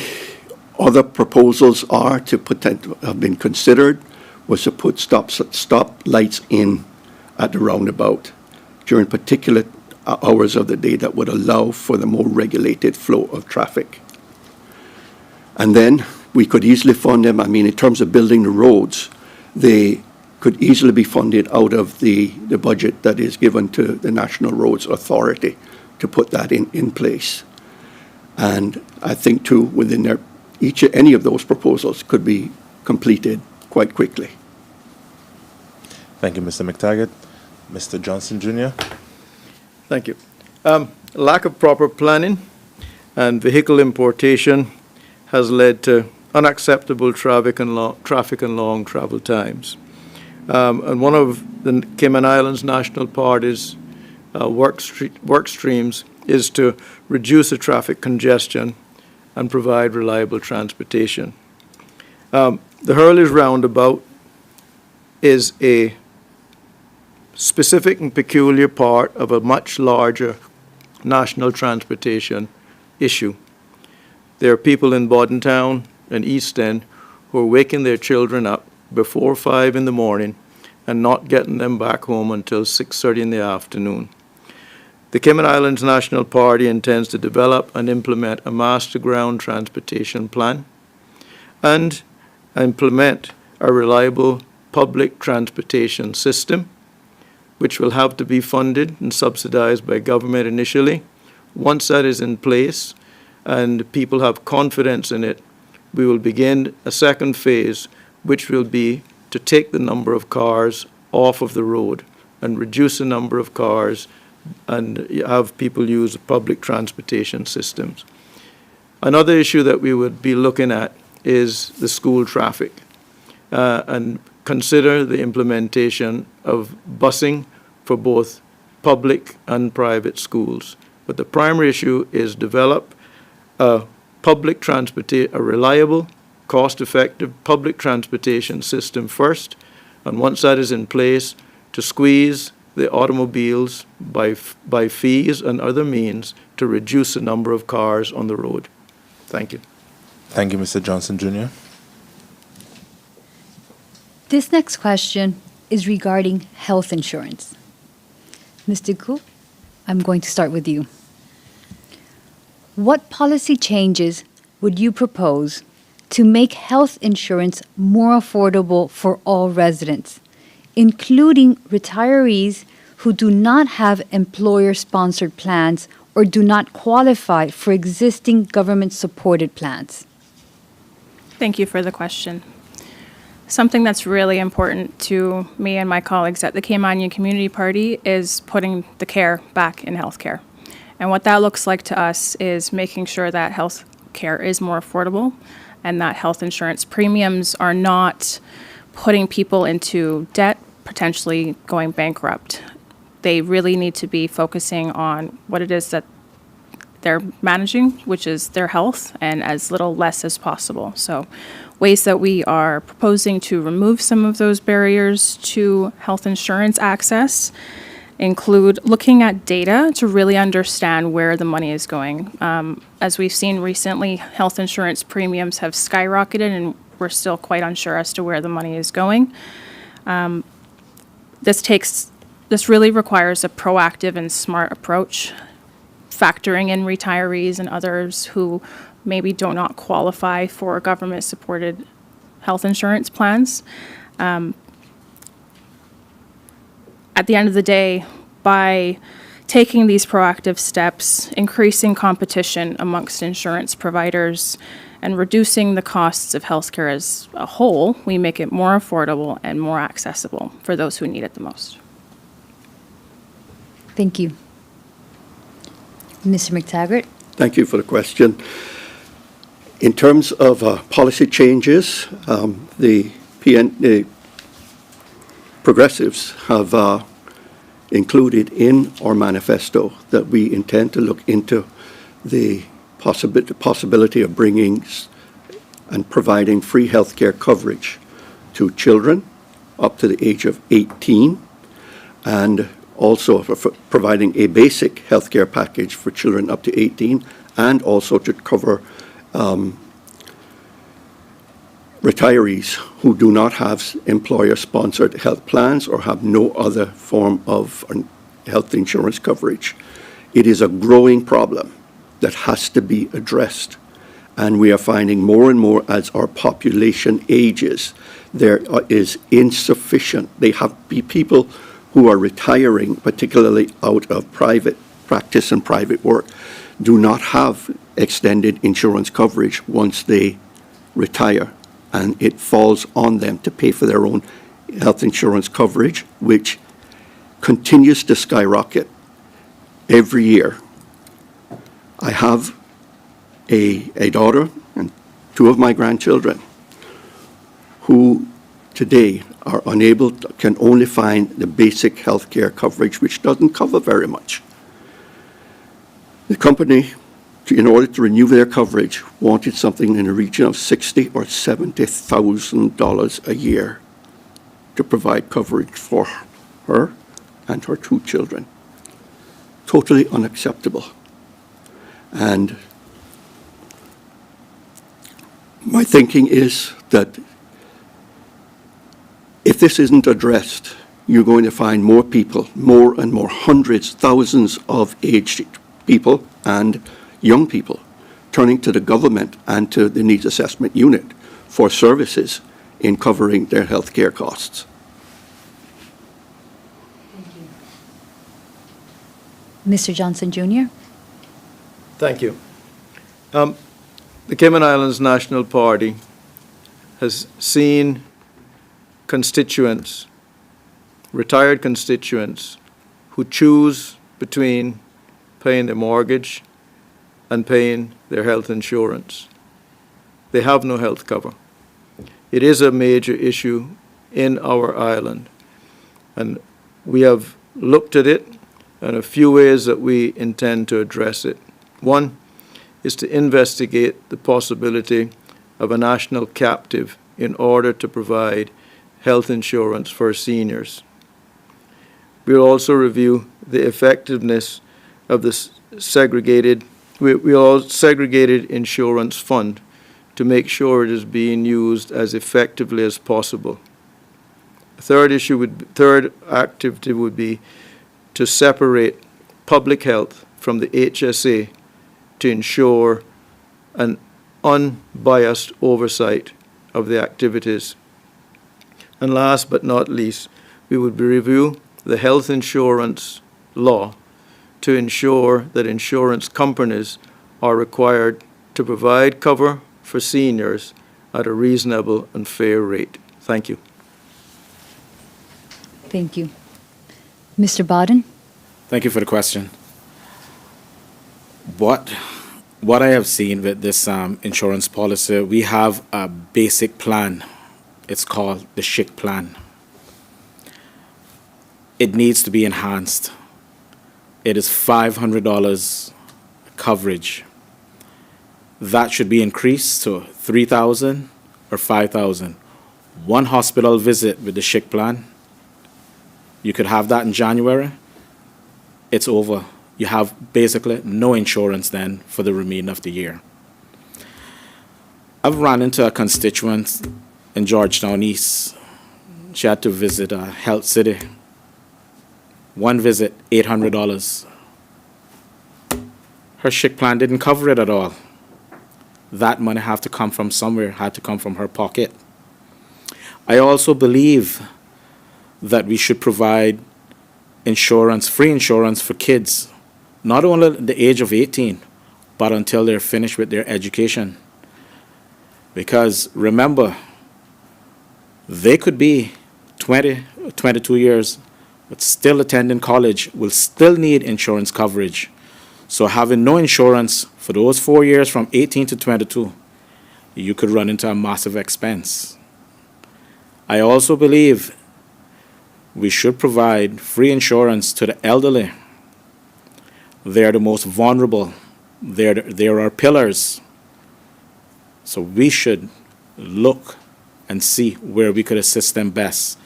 other proposals have been considered was to put stop lights in at the roundabout during particular hours of the day that would allow for the more regulated flow of traffic. And then we could easily fund them. I mean, in terms of building the roads, they could easily be funded out of the budget that is given to the National Roads Authority to put that in place. And I think, too, within there, any of those proposals could be completed quite quickly. Thank you, Mr. McTaggart. Mr. Johnson, Jr. Thank you. Lack of proper planning and vehicle importation has led to unacceptable traffic and long travel times. And one of the Cayman Islands National Party's work streams is to reduce the traffic congestion and provide reliable transportation. The Hurley's roundabout is a specific and peculiar part of a much larger national transportation issue. There are people in Bordentown and East End who are waking their children up before 5 in the morning and not getting them back home until 6:30 in the afternoon. The Cayman Islands National Party intends to develop and implement a master ground transportation plan and implement a reliable public transportation system, which will have to be funded and subsidized by government initially. Once that is in place and people have confidence in it, we will begin a second phase, which will be to take the number of cars off of the road and reduce the number of cars and have people use public transportation systems. Another issue that we would be looking at is the school traffic and consider the implementation of busing for both public and private schools. But the primary issue is develop a reliable, cost-effective public transportation system first, and once that is in place, to squeeze the automobiles by fees and other means to reduce the number of cars on the road. Thank you. Thank you, Mr. Johnson Jr. This next question is regarding health insurance. Mr. Ku, I'm going to start with you. What policy changes would you propose to make health insurance more affordable for all residents, including retirees who do not have employer-sponsored plans or do not qualify for existing government-supported plans? Thank you for the question. Something that's really important to me and my colleagues at the Cayman Community Party is putting the care back in healthcare. And what that looks like to us is making sure that health care is more affordable and that health insurance premiums are not putting people into debt, potentially going bankrupt. They really need to be focusing on what it is that they're managing, which is their health, and as little less as possible. So ways that we are proposing to remove some of those barriers to health insurance access include looking at data to really understand where the money is going. As we've seen recently, health insurance premiums have skyrocketed and we're still quite unsure as to where the money is going. This really requires a proactive and smart approach, factoring in retirees and others who maybe do not qualify for government-supported health insurance plans. At the end of the day, by taking these proactive steps, increasing competition amongst insurance providers, and reducing the costs of healthcare as a whole, we make it more affordable and more accessible for those who need it the most. Thank you. Mr. McTaggart? Thank you for the question. In terms of policy changes, the Progressives have included in our manifesto that we intend to look into the possibility of bringing and providing free health care coverage to children up to the age of 18, and also for providing a basic health care package for children up to 18, and also to cover retirees who do not have employer-sponsored health plans or have no other form of health insurance coverage. It is a growing problem that has to be addressed, and we are finding more and more as our population ages, there is insufficient. They have people who are retiring, particularly out of private practice and private work, do not have extended insurance coverage once they retire, and it falls on them to pay for their own health insurance coverage, which continues to skyrocket every year. I have a daughter and two of my grandchildren who today are unable, can only find the basic health care coverage, which doesn't cover very much. The company, in order to renew their coverage, wanted something in the region of $60,000 or $70,000 a year to provide coverage for her and her two children. Totally unacceptable. And my thinking is that if this isn't addressed, you're going to find more people, more and more hundreds, thousands of aged people and young people turning to the government and to the Needs Assessment Unit for services in covering their health care costs. Mr. Johnson Jr. Thank you. The Cayman Islands National Party has seen constituents, retired constituents, who choose between paying their mortgage and paying their health insurance. They have no health cover. It is a major issue in our island, and we have looked at it in a few ways that we intend to address it. One is to investigate the possibility of a national captive in order to provide health insurance for seniors. We'll also review the effectiveness of the segregated insurance fund to make sure it is being used as effectively as possible. Third activity would be to separate public health from the HSA to ensure an unbiased oversight of the activities. And last but not least, we would review the health insurance law to ensure that insurance companies are required to provide cover for seniors at a reasonable and fair rate. Thank you. Thank you. Mr. Bodden? Thank you for the question. What I have seen with this insurance policy, we have a basic plan. It's called the SHIC plan. It needs to be enhanced. It is $500 coverage. That should be increased to $3,000 or $5,000. One hospital visit with the SHIC plan, you could have that in January. It's over. You have basically no insurance then for the remainder of the year. I've run into a constituent in Georgetown East. She had to visit a health city. One visit, $800. Her SHIC plan didn't cover it at all. That money had to come from somewhere, had to come from her pocket. I also believe that we should provide insurance, free insurance for kids, not only at the age of 18, but until they're finished with their education. Because remember, they could be 20, 22 years, but still attending college, will still need insurance coverage. So having no insurance for those 4 years from 18 to 22, you could run into a massive expense. I also believe we should provide free insurance to the elderly. They're the most vulnerable. They're our pillars. So we should look and see where we could assist them best.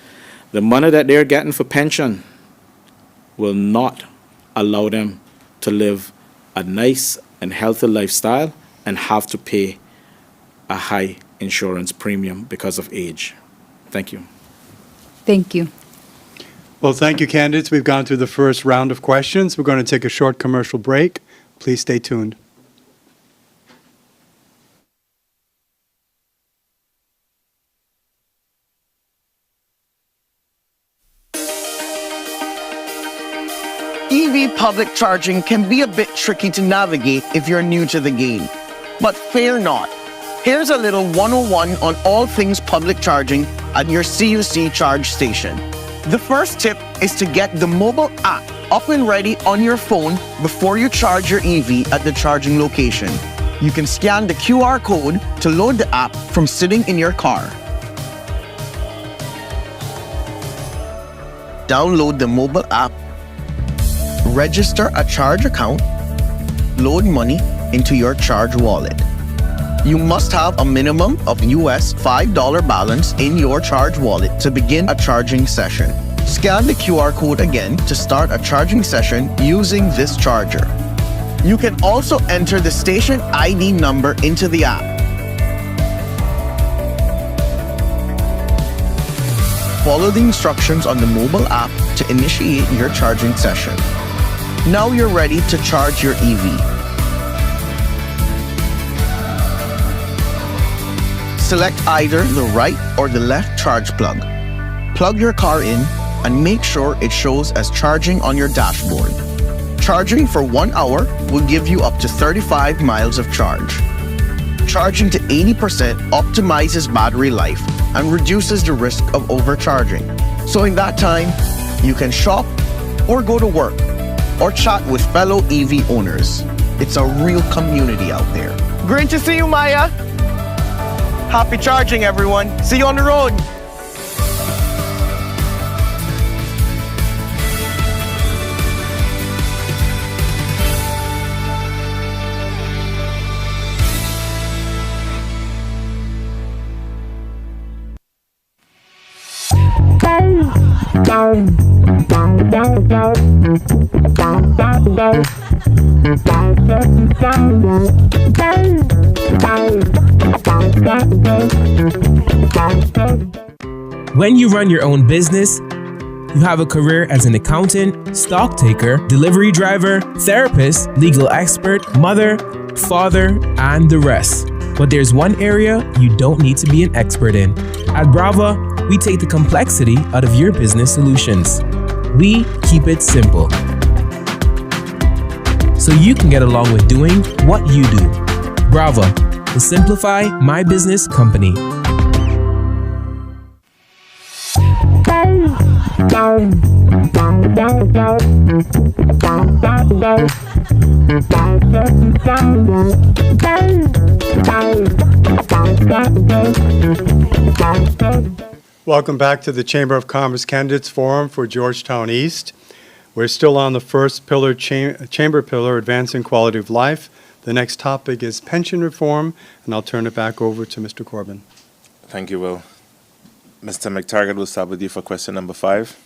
The money that they're getting for pension will not allow them to live a nice and healthy lifestyle and have to pay a high insurance premium because of age. Thank you. Thank you. Well, thank you, candidates. We've gone through the first round of questions. We're going to take a short commercial break. Please stay tuned. EV public charging can be a bit tricky to navigate if you're new to the game. But fear not. Here's a little 101 on all things public charging at your CUC charge station. The first tip is to get the mobile app up and ready on your phone before you charge your EV at the charging location. You can scan the QR code to load the app from sitting in your car. Download the mobile app, register a charge account, load money into your charge wallet. You must have a minimum of US $5 balance in your charge wallet to begin a charging session. Scan the QR code again to start a charging session using this charger. You can also enter the station ID number into the app. Follow the instructions on the mobile app to initiate your charging session. Now you're ready to charge your EV. Select either the right or the left charge plug. Plug your car in and make sure it shows as charging on your dashboard. Charging for 1 hour will give you up to 35 miles of charge. Charging to 80% optimizes battery life and reduces the risk of overcharging. So in that time, you can shop or go to work or chat with fellow EV owners. It's a real community out there. Great to see you, Maya. Happy charging, everyone. See you on the road. When you run your own business, you have a career as an accountant, stock taker, delivery driver, therapist, legal expert, mother, father, and the rest. But there's one area you don't need to be an expert in. At Brava, we take the complexity out of your business solutions. We keep it simple, so you can get along with doing what you do. Brava, the Simplify My Business company. Welcome back to the Chamber of Commerce Candidates Forum for Georgetown East. We're still on the first pillar, chamber pillar, advancing quality of life. The next topic is pension reform, and I'll turn it back over to Mr. Corbin. Thank you, Will. Mr. McTaggart, we'll start with you for question number 5.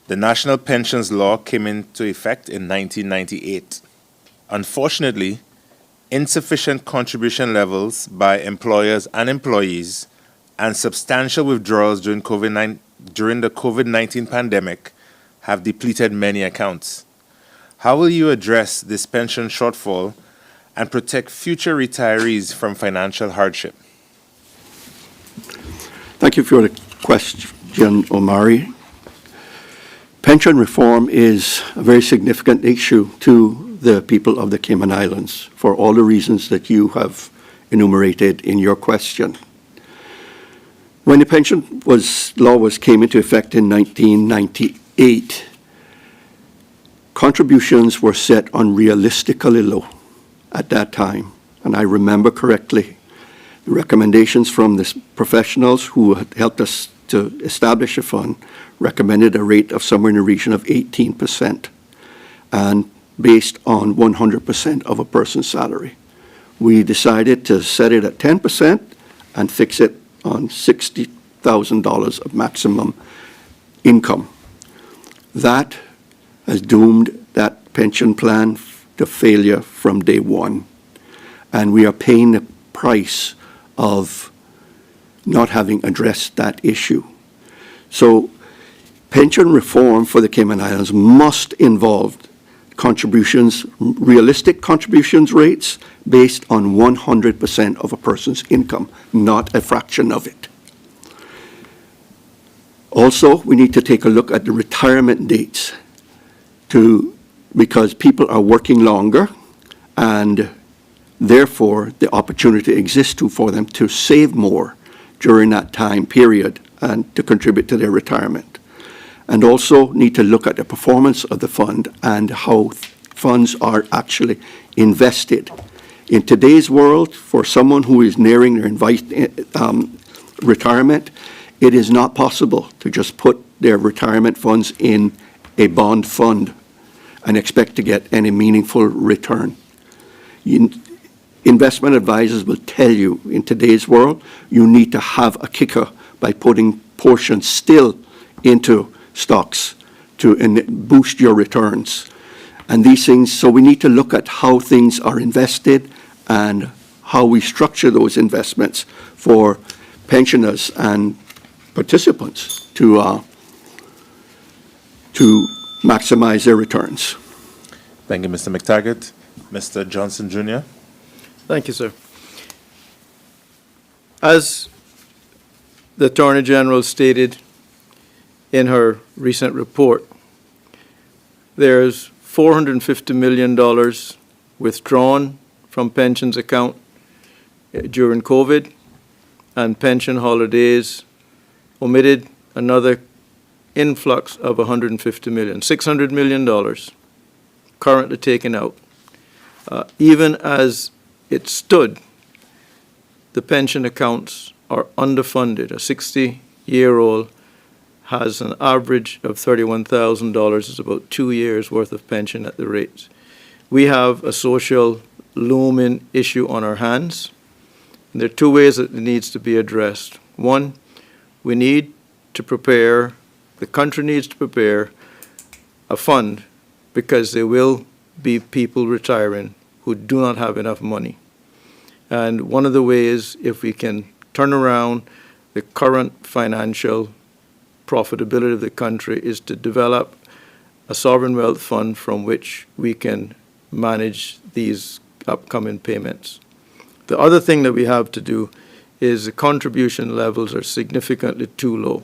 The National Pensions Law came into effect in 1998. Unfortunately, insufficient contribution levels by employers and employees and substantial withdrawals during the COVID-19 pandemic have depleted many accounts. How will you address this pension shortfall and protect future retirees from financial hardship? Thank you for the question, Omari. Pension reform is a very significant issue to the people of the Cayman Islands for all the reasons that you have enumerated in your question. When the pension law came into effect in 1998, contributions were set unrealistically low at that time. And I remember correctly, the recommendations from the professionals who had helped us to establish a fund recommended a rate of somewhere in the region of 18%, and based on 100% of a person's salary. We decided to set it at 10% and fix it on $60,000 of maximum income. That has doomed that pension plan to failure from day one. And we are paying the price of not having addressed that issue. So pension reform for the Cayman Islands must involve contributions, realistic contributions rates based on 100% of a person's income, not a fraction of it. Also, we need to take a look at the retirement dates because people are working longer, and therefore the opportunity exists for them to save more during that time period and to contribute to their retirement. And also need to look at the performance of the fund and how funds are actually invested. In today's world, for someone who is nearing their retirement, it is not possible to just put their retirement funds in a bond fund and expect to get any meaningful return. Investment advisors will tell you in today's world, you need to have a kicker by putting portions still into stocks to boost your returns. And these things, so we need to look at how things are invested and how we structure those investments for pensioners and participants to maximize their returns. Thank you, Mr. McTaggart. Mr. Johnson Jr. Thank you, sir. As the Attorney General stated in her recent report, there's $450 million withdrawn from pensions account during COVID, and pension holidays omitted another influx of $150 million, $600 million currently taken out. Even as it stood, the pension accounts are underfunded. A 60-year-old has an average of $31,000. It's about 2 years' worth of pension at the rates. We have a social looming issue on our hands. And there are two ways that it needs to be addressed. One, we need to prepare, the country needs to prepare a fund, because there will be people retiring who do not have enough money. And one of the ways, if we can turn around the current financial profitability of the country, is to develop a sovereign wealth fund from which we can manage these upcoming payments. The other thing that we have to do is the contribution levels are significantly too low,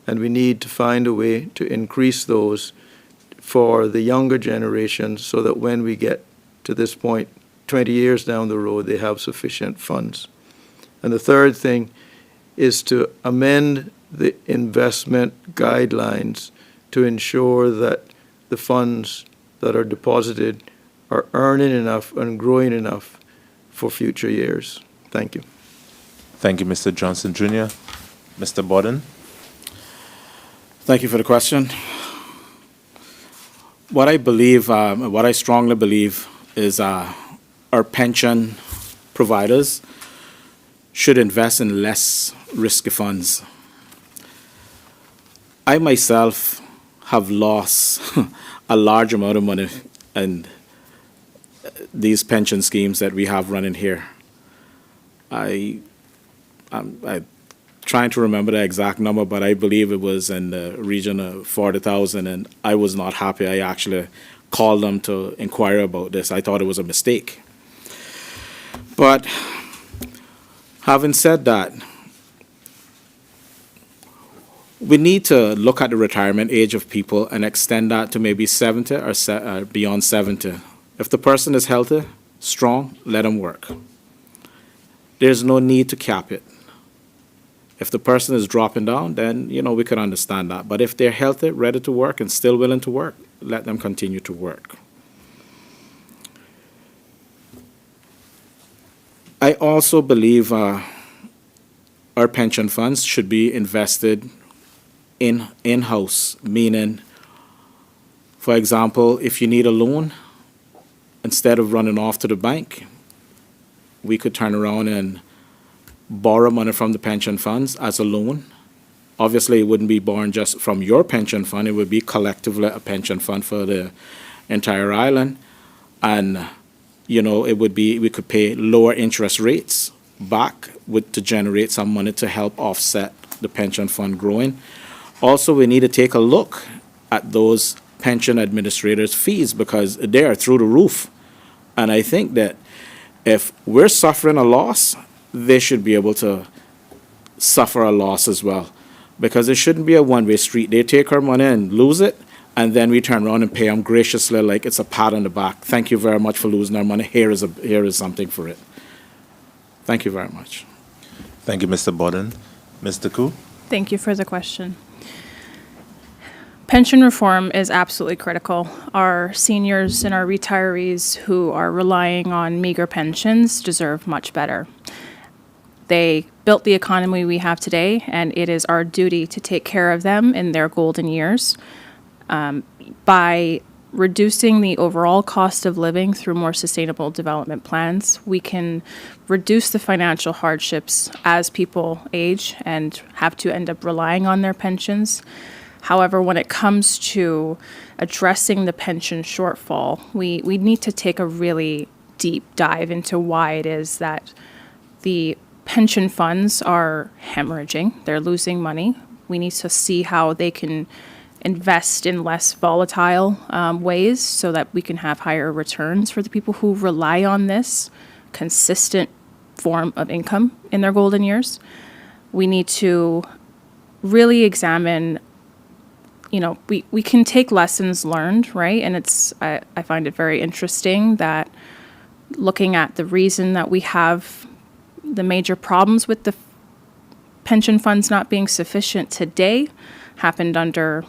and we need to find a way to increase those for the younger generation, so that when we get to this point 20 years down the road, they have sufficient funds. And the third thing is to amend the investment guidelines to ensure that the funds that are deposited are earning enough and growing enough for future years. Thank you. Thank you, Mr. Johnson Jr. Mr. Borden. Thank you for the question. What I believe, what I strongly believe is our pension providers should invest in less risky funds. I myself have lost a large amount of money in these pension schemes that we have running here. I'm trying to remember the exact number, but I believe it was in the region of 40,000, and I was not happy. I actually called them to inquire about this. I thought it was a mistake. But having said that, we need to look at the retirement age of people and extend that to maybe 70 or beyond 70. If the person is healthy, strong, let them work. There's no need to cap it. If the person is dropping down, then, we could understand that. But if they're healthy, ready to work, and still willing to work, let them continue to work. I also believe our pension funds should be invested in-house, meaning, for example, if you need a loan, instead of running off to the bank, we could turn around and borrow money from the pension funds as a loan. Obviously, it wouldn't be borrowed just from your pension fund. It would be collectively a pension fund for the entire island. And, it would be, we could pay lower interest rates back to generate some money to help offset the pension fund growing. Also, we need to take a look at those pension administrators' fees, because they are through the roof. And I think that if we're suffering a loss, they should be able to suffer a loss as well, because it shouldn't be a one-way street. They take our money and lose it, and then we turn around and pay them graciously like it's a pat on the back. Thank you very much for losing our money. Here is something for it. Thank you very much. Thank you, Mr. Borden. Mr. Koo? Thank you for the question. Pension reform is absolutely critical. Our seniors and our retirees who are relying on meager pensions deserve much better. They built the economy we have today, and it is our duty to take care of them in their golden years. By reducing the overall cost of living through more sustainable development plans, we can reduce the financial hardships as people age and have to end up relying on their pensions. However, when it comes to addressing the pension shortfall, we need to take a really deep dive into why it is that the pension funds are hemorrhaging. They're losing money. We need to see how they can invest in less volatile ways so that we can have higher returns for the people who rely on this consistent form of income in their golden years. We need to really examine, we can take lessons learned, right? And I find it very interesting that looking at the reason that we have the major problems with the pension funds not being sufficient today happened under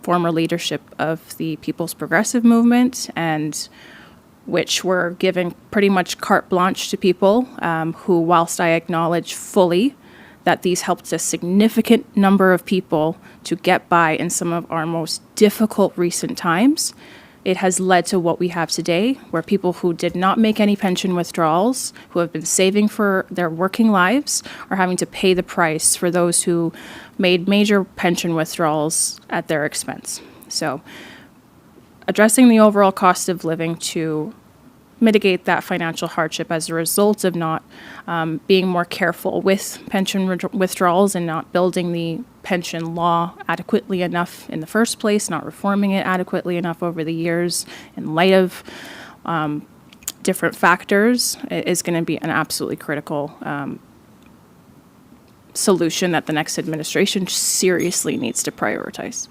former leadership of the People's Progressive Movement, and which were given pretty much carte blanche to people who, whilst I acknowledge fully that these helped a significant number of people to get by in some of our most difficult recent times, it has led to what we have today, where people who did not make any pension withdrawals, who have been saving for their working lives, are having to pay the price for those who made major pension withdrawals at their expense. So addressing the overall cost of living to mitigate that financial hardship as a result of not being more careful with pension withdrawals and not building the pension law adequately enough in the first place, not reforming it adequately enough over the years in light of different factors, is going to be an absolutely critical solution that the next administration seriously needs to prioritize.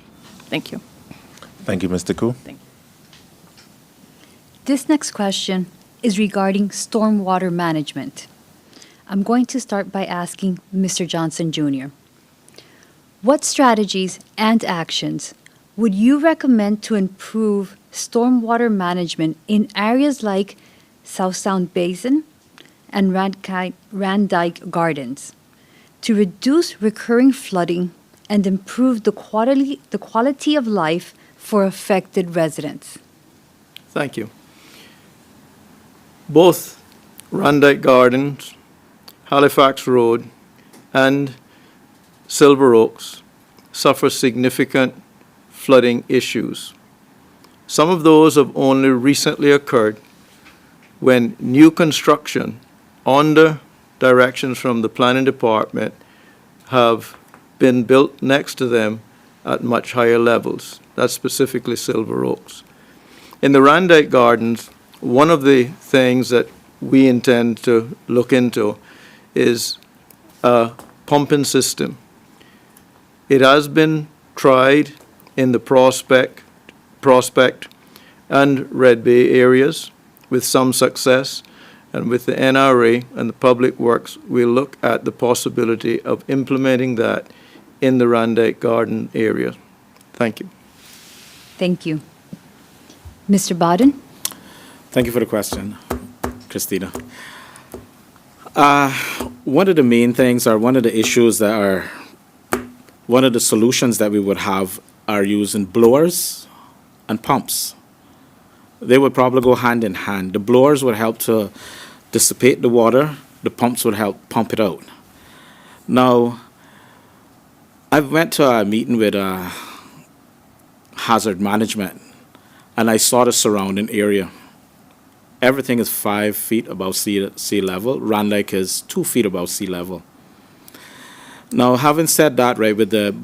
Thank you. Thank you, Mr. Koo. Thank you. This next question is regarding stormwater management. I'm going to start by asking Mr. Johnson Jr. What strategies and actions would you recommend to improve stormwater management in areas like South Sound Basin and Randike Gardens to reduce recurring flooding and improve the quality of life for affected residents? Thank you. Both Randike Gardens, Halifax Road, and Silver Oaks suffer significant flooding issues. Some of those have only recently occurred when new construction under directions from the planning department have been built next to them at much higher levels. That's specifically Silver Oaks. In the Randike Gardens, one of the things that we intend to look into is a pumping system. It has been tried in the Prospect and Red Bay areas with some success, and with the NRA and the Public Works, we'll look at the possibility of implementing that in the Randike Garden area. Thank you. Thank you. Mr. Bodden? Thank you for the question, Christina. One of the main things, or one of the issues that are, one of the solutions that we would have are using blowers and pumps. They would probably go hand in hand. The blowers would help to dissipate the water. The pumps would help pump it out. Now, I went to a meeting with hazard management, and I saw the surrounding area. Everything is 5 feet above sea level. Randike is 2 feet above sea level. Now, having said that, right, with the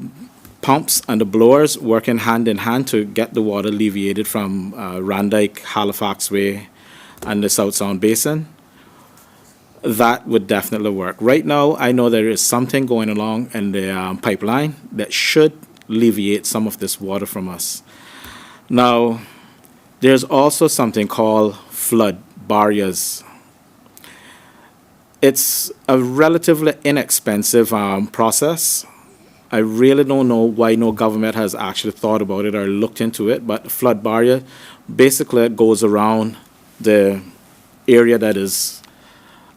pumps and the blowers working hand in hand to get the water alleviated from Randike, Halifax Way, and the South Sound Basin, that would definitely work. Right now, I know there is something going along in the pipeline that should alleviate some of this water from us. Now, there's also something called flood barriers. It's a relatively inexpensive process. I really don't know why no government has actually thought about it or looked into it, but flood barrier basically goes around the area that is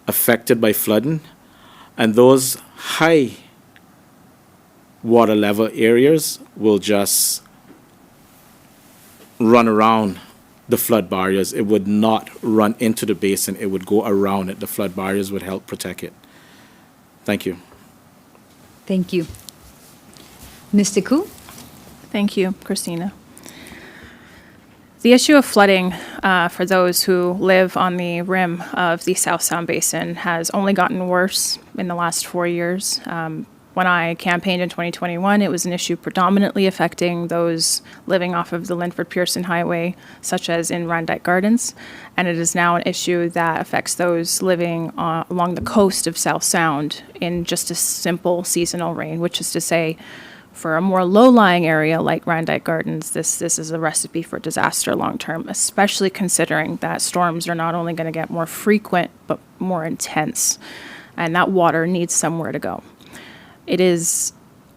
affected by flooding, and those high water level areas will just run around the flood barriers. It would not run into the basin. It would go around it. The flood barriers would help protect it. Thank you. Thank you. Mr. Koo? Thank you, Christina. The issue of flooding for those who live on the rim of the South Sound Basin has only gotten worse in the last 4 years. When I campaigned in 2021, it was an issue predominantly affecting those living off of the Linford-Pearson Highway, such as in Randike Gardens, and it is now an issue that affects those living along the coast of South Sound in just a simple seasonal rain, which is to say, for a more low-lying area like Randike Gardens, this is a recipe for disaster long-term, especially considering that storms are not only going to get more frequent, but more intense, and that water needs somewhere to go. It is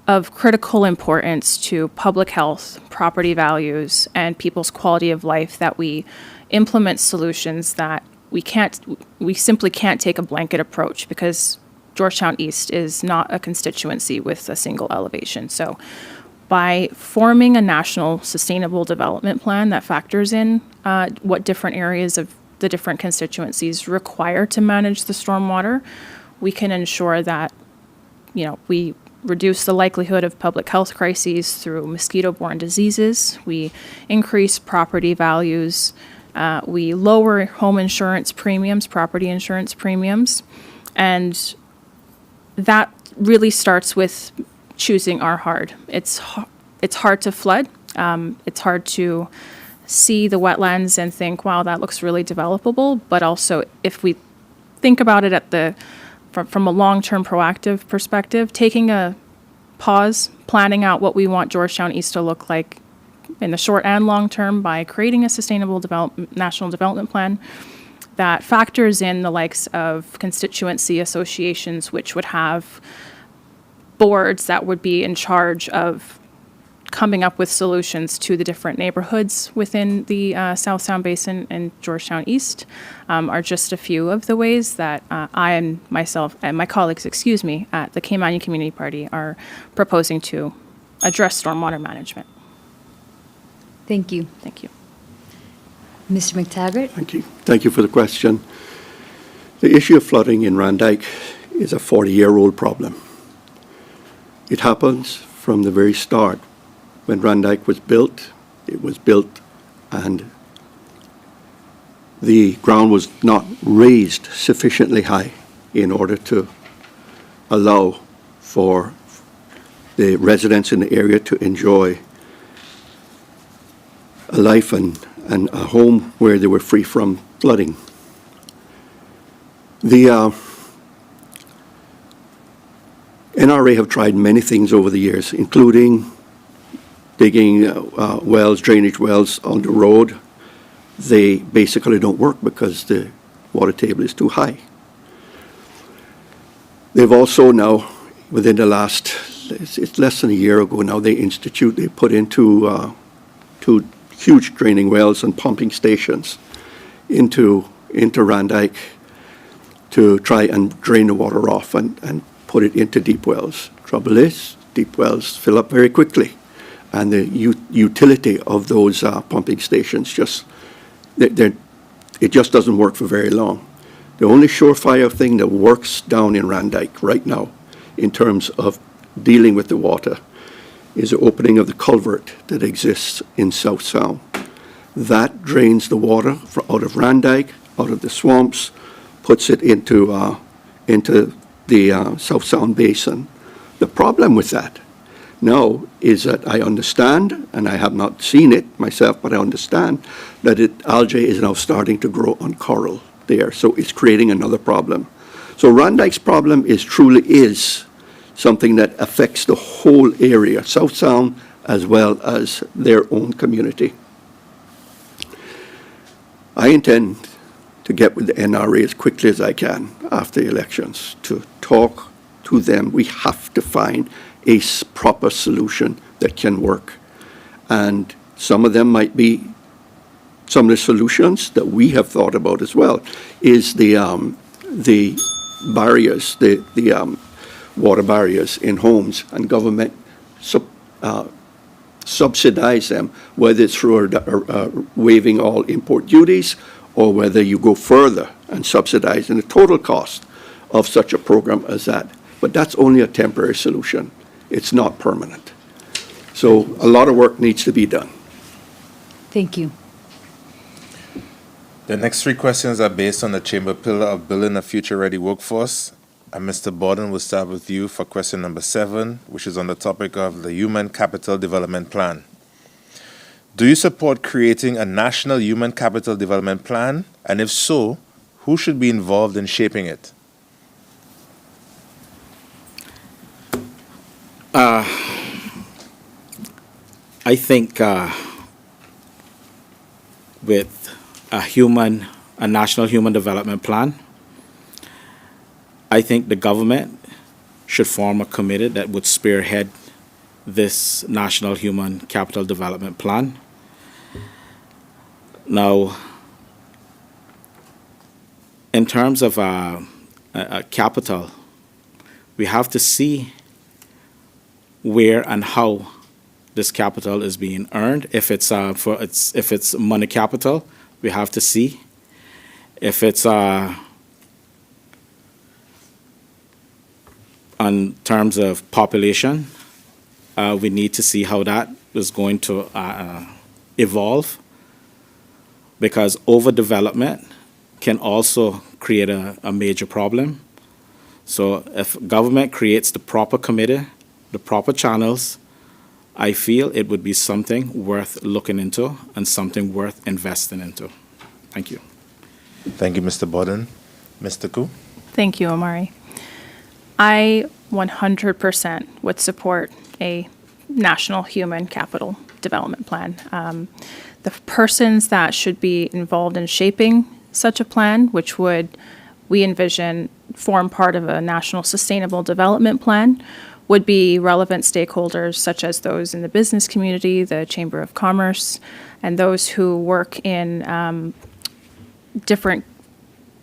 of critical importance to public health, property values, and people's quality of life that we implement solutions that we simply can't take a blanket approach, because Georgetown East is not a constituency with a single elevation. So by forming a national sustainable development plan that factors in what different areas of the different constituencies require to manage the stormwater, we can ensure that, you know, we reduce the likelihood of public health crises through mosquito-borne diseases, we increase property values, we lower home insurance premiums, property insurance premiums, and that really starts with choosing our hard. It's hard to flood. It's hard to see the wetlands and think, wow, that looks really developable. But also, if we think about it from a long-term proactive perspective, taking a pause, planning out what we want Georgetown East to look like in the short and long term by creating a sustainable national development plan that factors in the likes of constituency associations, which would have boards that would be in charge of coming up with solutions to the different neighborhoods within the South Sound Basin and Georgetown East, are just a few of the ways that I and myself and my colleagues, at the Cayman Community Party are proposing to address stormwater management. Thank you. Thank you. Mr. McTaggart? Thank you. Thank you for the question. The issue of flooding in Randike is a 40-year-old problem. It happens from the very start. When Randike was built, it was built and the ground was not raised sufficiently high in order to allow for the residents in the area to enjoy a life and a home where they were free from flooding. The NRA have tried many things over the years, including digging wells, drainage wells on the road. They basically don't work because the water table is too high. They've also now, within the last, it's less than a year ago now, they put into two huge draining wells and pumping stations into Randike to try and drain the water off and put it into deep wells. Trouble is, deep wells fill up very quickly, and the utility of those pumping stations it just doesn't work for very long. The only surefire thing that works down in Randike right now in terms of dealing with the water is the opening of the culvert that exists in South Sound. That drains the water out of Randike, out of the swamps, puts it into the South Sound Basin. The problem with that now is that I understand, and I have not seen it myself, but I understand that algae is now starting to grow on coral there, so it's creating another problem. So Randike's problem truly is something that affects the whole area, South Sound as well as their own community. I intend to get with the NRA as quickly as I can after the elections to talk to them. We have to find a proper solution that can work. And some of them might be, some of the solutions that we have thought about as well is the barriers, the water barriers in homes, and government subsidize them, whether it's through waiving all import duties or whether you go further and subsidize in the total cost of such a program as that. But that's only a temporary solution. It's not permanent. So a lot of work needs to be done. Thank you. The next three questions are based on the Chamber pillar of building a future-ready workforce. And Mr. Borden, will start with you for question number 7, which is on the topic of the Human Capital Development Plan. Do you support creating a national human capital development plan? And if so, who should be involved in shaping it? I think with a national human development plan, I think the government should form a committee that would spearhead this national human capital development plan. Now, in terms of capital, we have to see where and how this capital is being earned. If it's money capital, we have to see. If it's on terms of population, we need to see how that is going to evolve, because overdevelopment can also create a major problem. So if government creates the proper committee, the proper channels, I feel it would be something worth looking into and something worth investing into. Thank you. Thank you, Mr. Borden. Mr. Koo? Thank you, Omari. I 100% would support a national human capital development plan. The persons that should be involved in shaping such a plan, which would, we envision, form part of a national sustainable development plan, would be relevant stakeholders such as those in the business community, the Chamber of Commerce, and those who work in different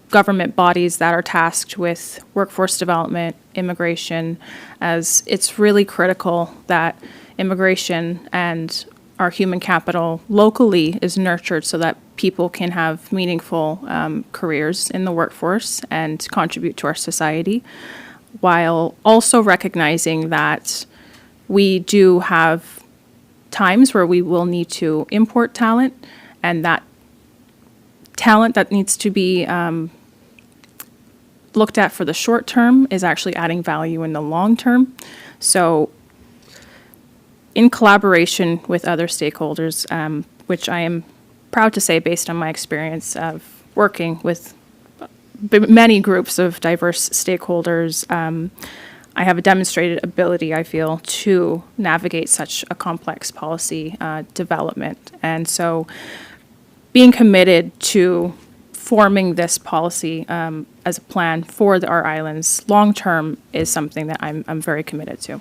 government bodies that are tasked with workforce development, immigration, as it's really critical that immigration and our human capital locally is nurtured so that people can have meaningful careers in the workforce and contribute to our society, while also recognizing that we do have times where we will need to import talent, and that talent that needs to be looked at for the short term is actually adding value in the long term. So in collaboration with other stakeholders, which I am proud to say based on my experience of working with many groups of diverse stakeholders, I have a demonstrated ability, I feel, to navigate such a complex policy development. And so being committed to forming this policy as a plan for our islands long-term is something that I'm very committed to.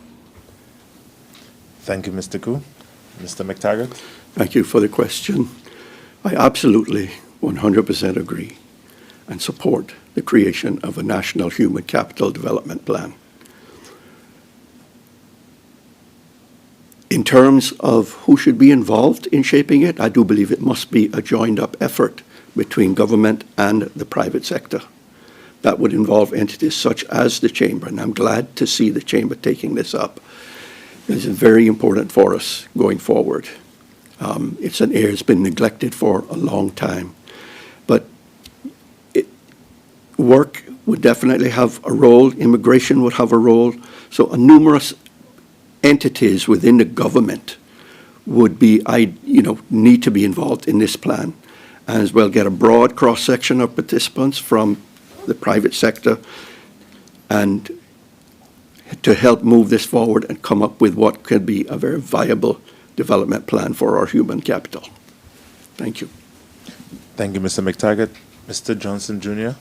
Thank you, Mr. Koo. Mr. McTaggart? Thank you for the question. I absolutely 100% agree and support the creation of a national human capital development plan. In terms of who should be involved in shaping it, I do believe it must be a joined-up effort between government and the private sector. That would involve entities such as the Chamber, and I'm glad to see the Chamber taking this up. This is very important for us going forward. It's an area that's been neglected for a long time. But work would definitely have a role, immigration would have a role, so numerous entities within the government would be, need to be involved in this plan, and as well get a broad cross-section of participants from the private sector, and to help move this forward and come up with what could be a very viable development plan for our human capital. Thank you. Thank you, Mr. McTaggart. Mr. Johnson, Jr.?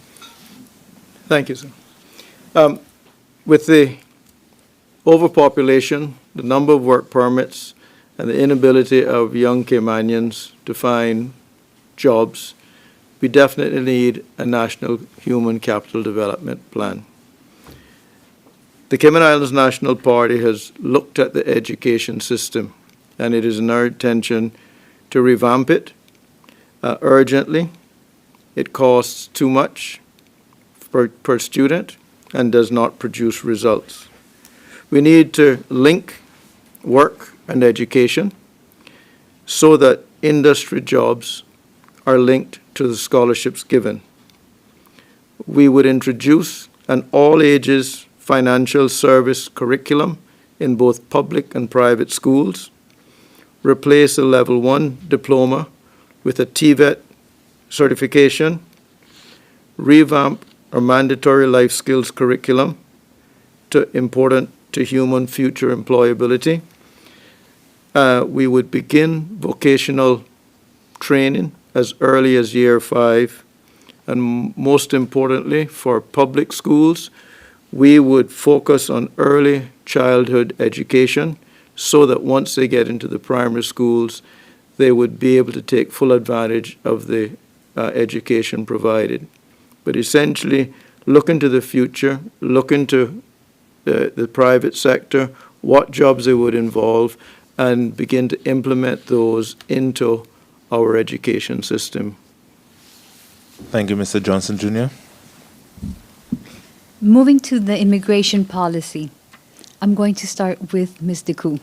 Thank you, sir. With the overpopulation, the number of work permits, and the inability of young Caymanians to find jobs, we definitely need a national human capital development plan. The Cayman Islands National Party has looked at the education system, and it is in our intention to revamp it urgently. It costs too much per student and does not produce results. We need to link work and education so that industry jobs are linked to the scholarships given. We would introduce an all-ages financial service curriculum in both public and private schools, replace a Level 1 diploma with a TVET certification, revamp our mandatory life skills curriculum important to human future employability. We would begin vocational training as early as year 5. And most importantly, for public schools, we would focus on early childhood education so that once they get into the primary schools, they would be able to take full advantage of the education provided. But essentially, look into the future, look into the private sector, what jobs they would involve, and begin to implement those into our education system. Thank you, Mr. Johnson Jr. Moving to the immigration policy, I'm going to start with Ms. DeCoux.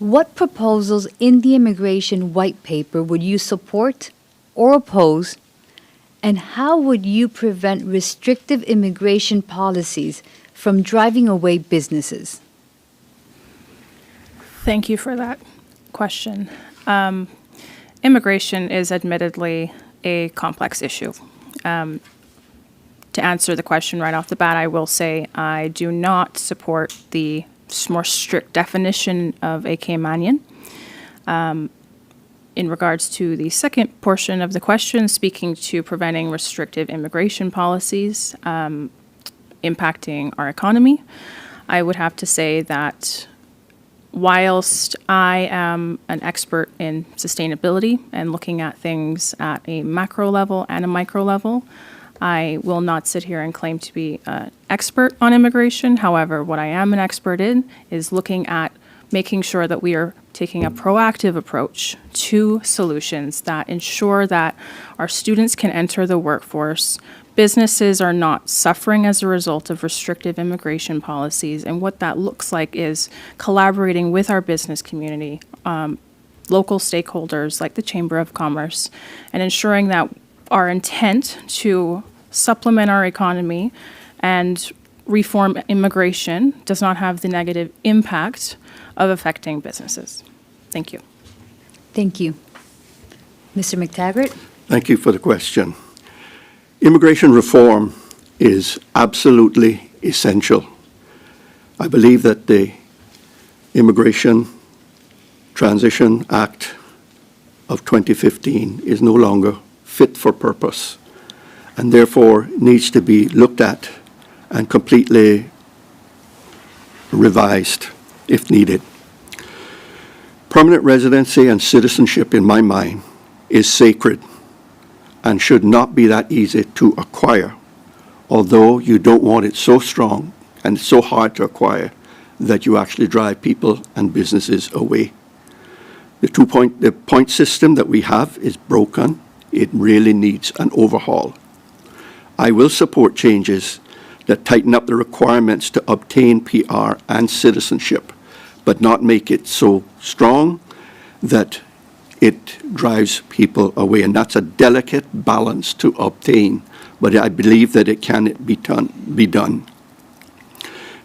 What proposals in the immigration white paper would you support or oppose, and how would you prevent restrictive immigration policies from driving away businesses? Thank you for that question. Immigration is admittedly a complex issue. To answer the question right off the bat, I will say I do not support the more strict definition of a Caymanian. In regards to the second portion of the question, speaking to preventing restrictive immigration policies impacting our economy, I would have to say that whilst I am an expert in sustainability and looking at things at a macro level and a micro level, I will not sit here and claim to be an expert on immigration. However, what I am an expert in is looking at making sure that we are taking a proactive approach to solutions that ensure that our students can enter the workforce, businesses are not suffering as a result of restrictive immigration policies, and what that looks like is collaborating with our business community, local stakeholders like the Chamber of Commerce, and ensuring that our intent to supplement our economy and reform immigration does not have the negative impact of affecting businesses. Thank you. Thank you. Mr. McTaggart? Thank you for the question. Immigration reform is absolutely essential. I believe that the Immigration Transition Act of 2015 is no longer fit for purpose and therefore needs to be looked at and completely revised if needed. Permanent residency and citizenship, in my mind, is sacred and should not be that easy to acquire, although you don't want it so strong and so hard to acquire that you actually drive people and businesses away. The point system that we have is broken. It really needs an overhaul. I will support changes that tighten up the requirements to obtain PR and citizenship, but not make it so strong that it drives people away. And that's a delicate balance to obtain, but I believe that it can be done.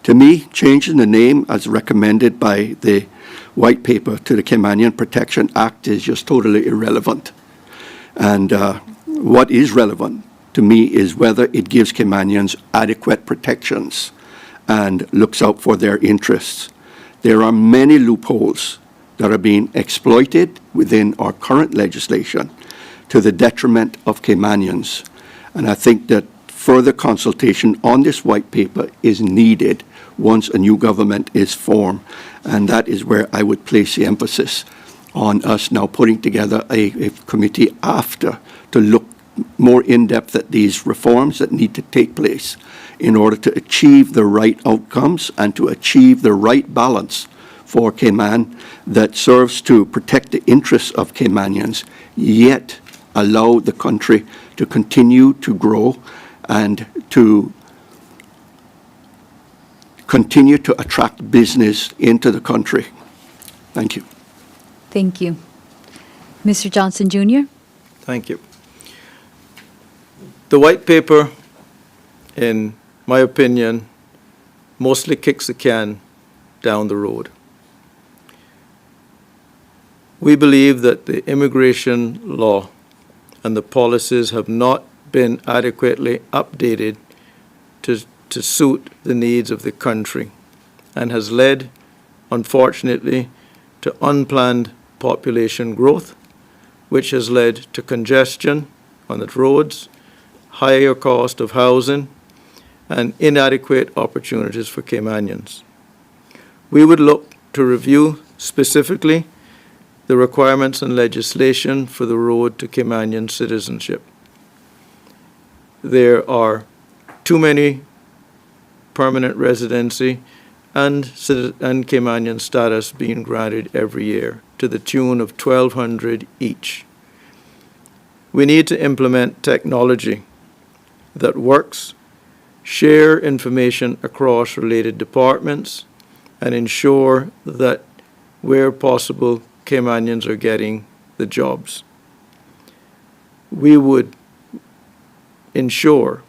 To me, changing the name as recommended by the white paper to the Caymanian Protection Act is just totally irrelevant. And what is relevant to me is whether it gives Caymanians adequate protections and looks out for their interests. There are many loopholes that are being exploited within our current legislation to the detriment of Caymanians. And I think that further consultation on this white paper is needed once a new government is formed. And that is where I would place the emphasis on us now putting together a committee after to look more in-depth at these reforms that need to take place in order to achieve the right outcomes and to achieve the right balance for Cayman that serves to protect the interests of Caymanians, yet allow the country to continue to grow and to continue to attract business into the country. Thank you. Thank you. Mr. Johnson Jr.? Thank you. The white paper, in my opinion, mostly kicks the can down the road. We believe that the immigration law and the policies have not been adequately updated to suit the needs of the country, and has led, unfortunately, to unplanned population growth, which has led to congestion on the roads, higher cost of housing, and inadequate opportunities for Caymanians. We would look to review specifically the requirements and legislation for the road to Caymanian citizenship. There are too many permanent residency and Caymanian status being granted every year to the tune of 1,200 each. We need to implement technology that works, share information across related departments, and ensure that where possible, Caymanians are getting the jobs. We would ensure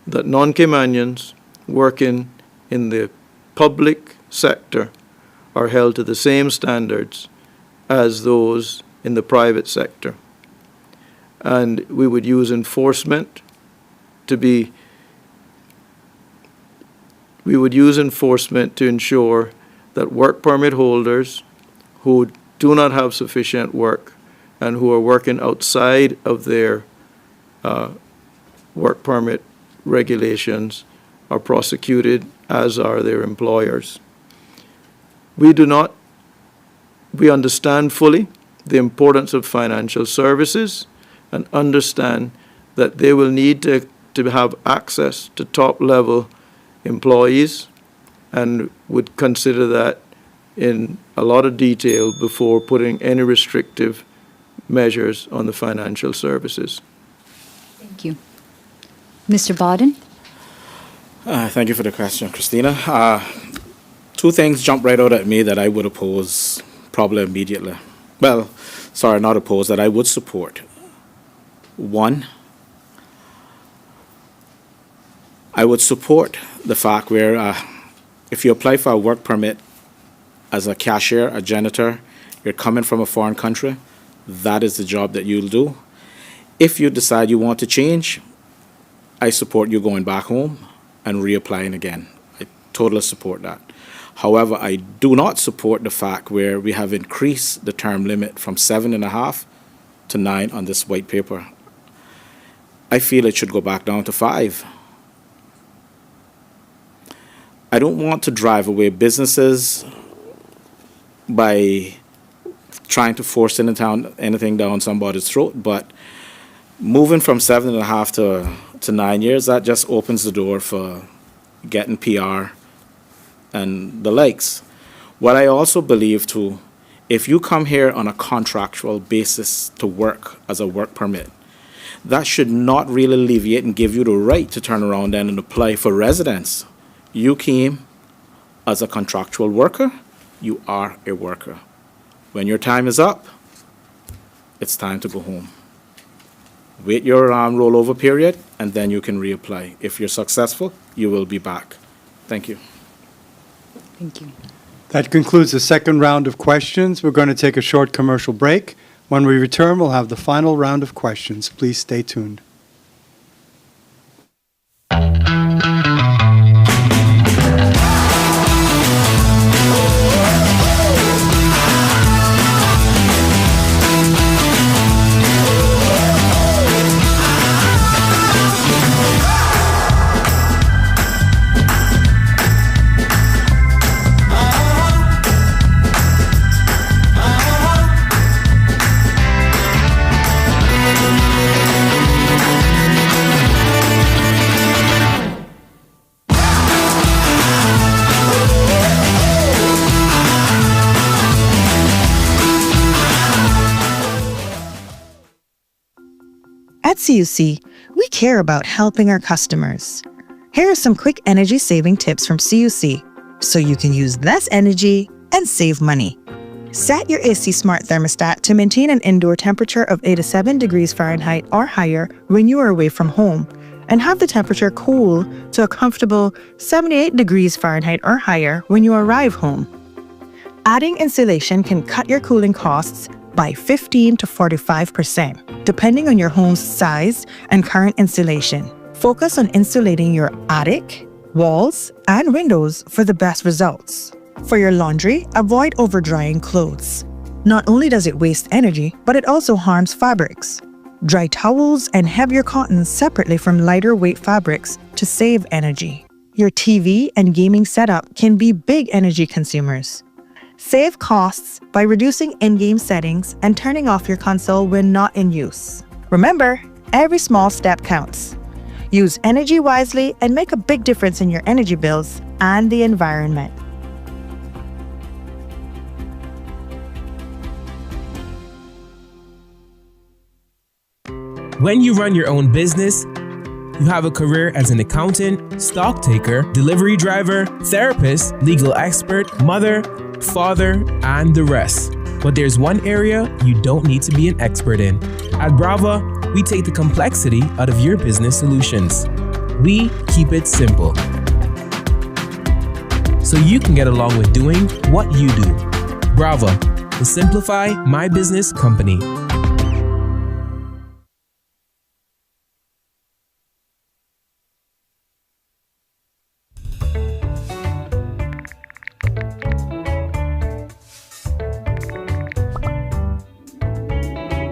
that non-Caymanians working in the public sector are held to the same standards as those in the private sector. And we would use enforcement to ensure that work permit holders who do not have sufficient work and who are working outside of their work permit regulations are prosecuted, as are their employers. We understand fully the importance of financial services and understand that they will need to have access to top-level employees, and would consider that in a lot of detail before putting any restrictive measures on the financial services. Thank you. Mr. Bodden? Thank you for the question, Christina. Two things jump right out at me that I would oppose probably immediately. Well, sorry, not oppose, that I would support. One, I would support the fact where if you apply for a work permit as a cashier, a janitor, you're coming from a foreign country, that is the job that you'll do. If you decide you want to change, I support you going back home and reapplying again. I totally support that. However, I do not support the fact where we have increased the term limit from 7.5 to 9 on this white paper. I feel it should go back down to 5. I don't want to drive away businesses by trying to force anything down somebody's throat, but moving from 7.5 to 9 years, that just opens the door for getting PR and the likes. What I also believe too, if you come here on a contractual basis to work as a work permit, that should not really alleviate and give you the right to turn around then and apply for residence. You came as a contractual worker, you are a worker. When your time is up, it's time to go home. Wait your rollover period, and then you can reapply. If you're successful, you will be back. Thank you. Thank you. That concludes the second round of questions. We're going to take a short commercial break. When we return, we'll have the final round of questions. Please stay tuned. At CUC, we care about helping our customers. Here are some quick energy saving tips from CUC so you can use less energy and save money. Set your AC Smart thermostat to maintain an indoor temperature of 87 degrees Fahrenheit or higher when you are away from home, and have the temperature cool to a comfortable 78 degrees Fahrenheit or higher when you arrive home. Adding insulation can cut your cooling costs by 15 to 45%, depending on your home's size and current insulation. Focus on insulating your attic, walls, and windows for the best results. For your laundry, avoid over-drying clothes. Not only does it waste energy, but it also harms fabrics. Dry towels and heavier cottons separately from lighter weight fabrics to save energy. Your TV and gaming setup can be big energy consumers. Save costs by reducing in-game settings and turning off your console when not in use. Remember, every small step counts. Use energy wisely and make a big difference in your energy bills and the environment. When you run your own business, you have a career as an accountant, stock taker, delivery driver, therapist, legal expert, mother, father, and the rest. But there's one area you don't need to be an expert in. At Brava, we take the complexity out of your business solutions. We keep it simple, so you can get along with doing what you do. Brava, the Simplify My Business company.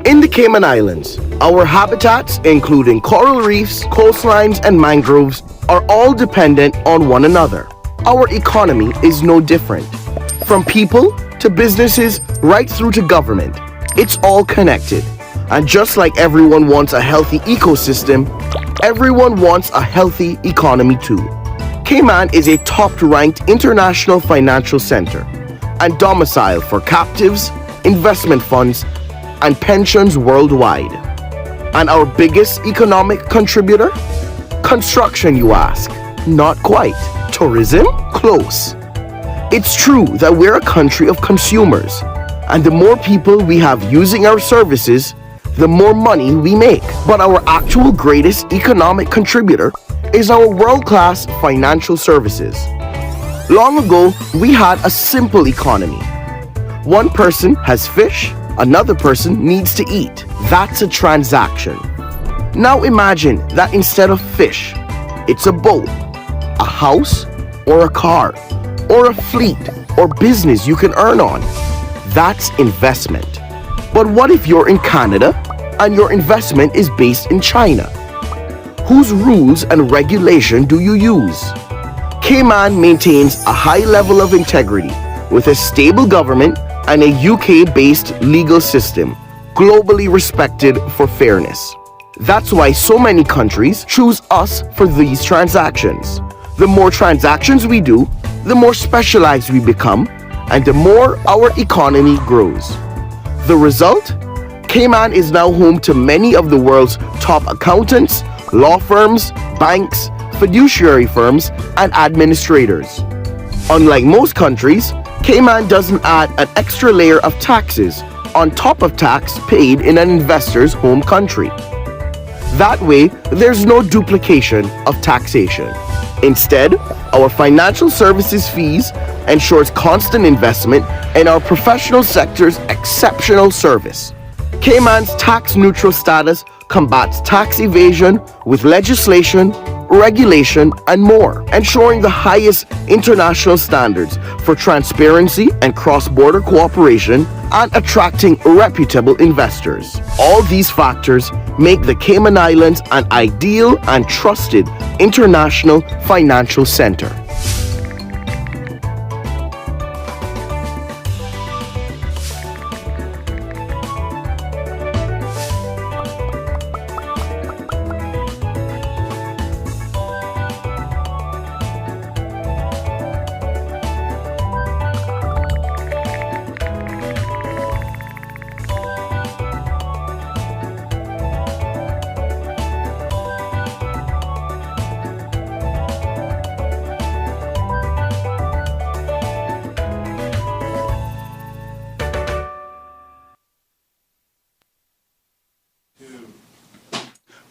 In the Cayman Islands, our habitats, including coral reefs, coastlines, and mangroves, are all dependent on one another. Our economy is no different. From people to businesses, right through to government, it's all connected. And just like everyone wants a healthy ecosystem, everyone wants a healthy economy too. Cayman is a top-ranked international financial center and domicile for captives, investment funds, and pensions worldwide. And our biggest economic contributor? Construction, you ask? Not quite. Tourism? Close. It's true that we're a country of consumers, and the more people we have using our services, the more money we make. But our actual greatest economic contributor is our world-class financial services. Long ago, we had a simple economy. One person has fish, another person needs to eat. That's a transaction. Now imagine that instead of fish, it's a boat, a house, or a car, or a fleet, or business you can earn on. That's investment. But what if you're in Canada and your investment is based in China? Whose rules and regulation do you use? Cayman maintains a high level of integrity with a stable government and a UK-based legal system, globally respected for fairness. That's why so many countries choose us for these transactions. The more transactions we do, the more specialized we become, and the more our economy grows. The result? Cayman is now home to many of the world's top accountants, law firms, banks, fiduciary firms, and administrators. Unlike most countries, Cayman doesn't add an extra layer of taxes on top of tax paid in an investor's home country. That way, there's no duplication of taxation. Instead, our financial services fees ensures constant investment in our professional sector's exceptional service. Cayman's tax-neutral status combats tax evasion with legislation, regulation, and more, ensuring the highest international standards for transparency and cross-border cooperation and attracting reputable investors. All these factors make the Cayman Islands an ideal and trusted international financial center.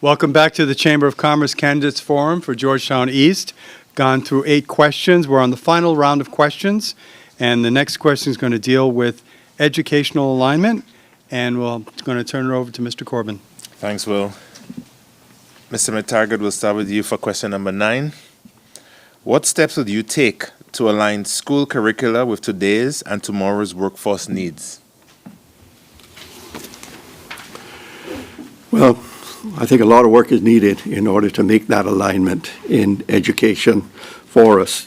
Welcome back to the Chamber of Commerce Candidates Forum for Georgetown East. Gone through 8 questions. We're on the final round of questions, and the next question is going to deal with educational alignment, and we're going to turn it over to Mr. Corbin. Thanks, Will. Mr. McTaggart, we'll start with you for question number 9. What steps would you take to align school curricula with today's and tomorrow's workforce needs? Well, I think a lot of work is needed in order to make that alignment in education for us.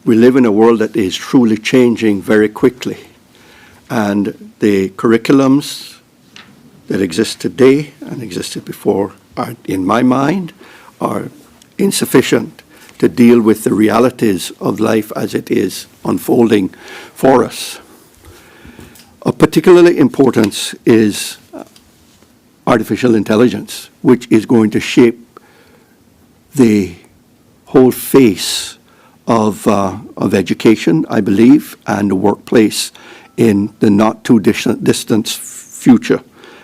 We live in a world that is truly changing very quickly, and the curriculums that exist today and existed before are, in my mind, are insufficient to deal with the realities of life as it is unfolding for us. Of particular importance is artificial intelligence, which is going to shape the whole face of education, I believe, and the workplace in the not too distant future.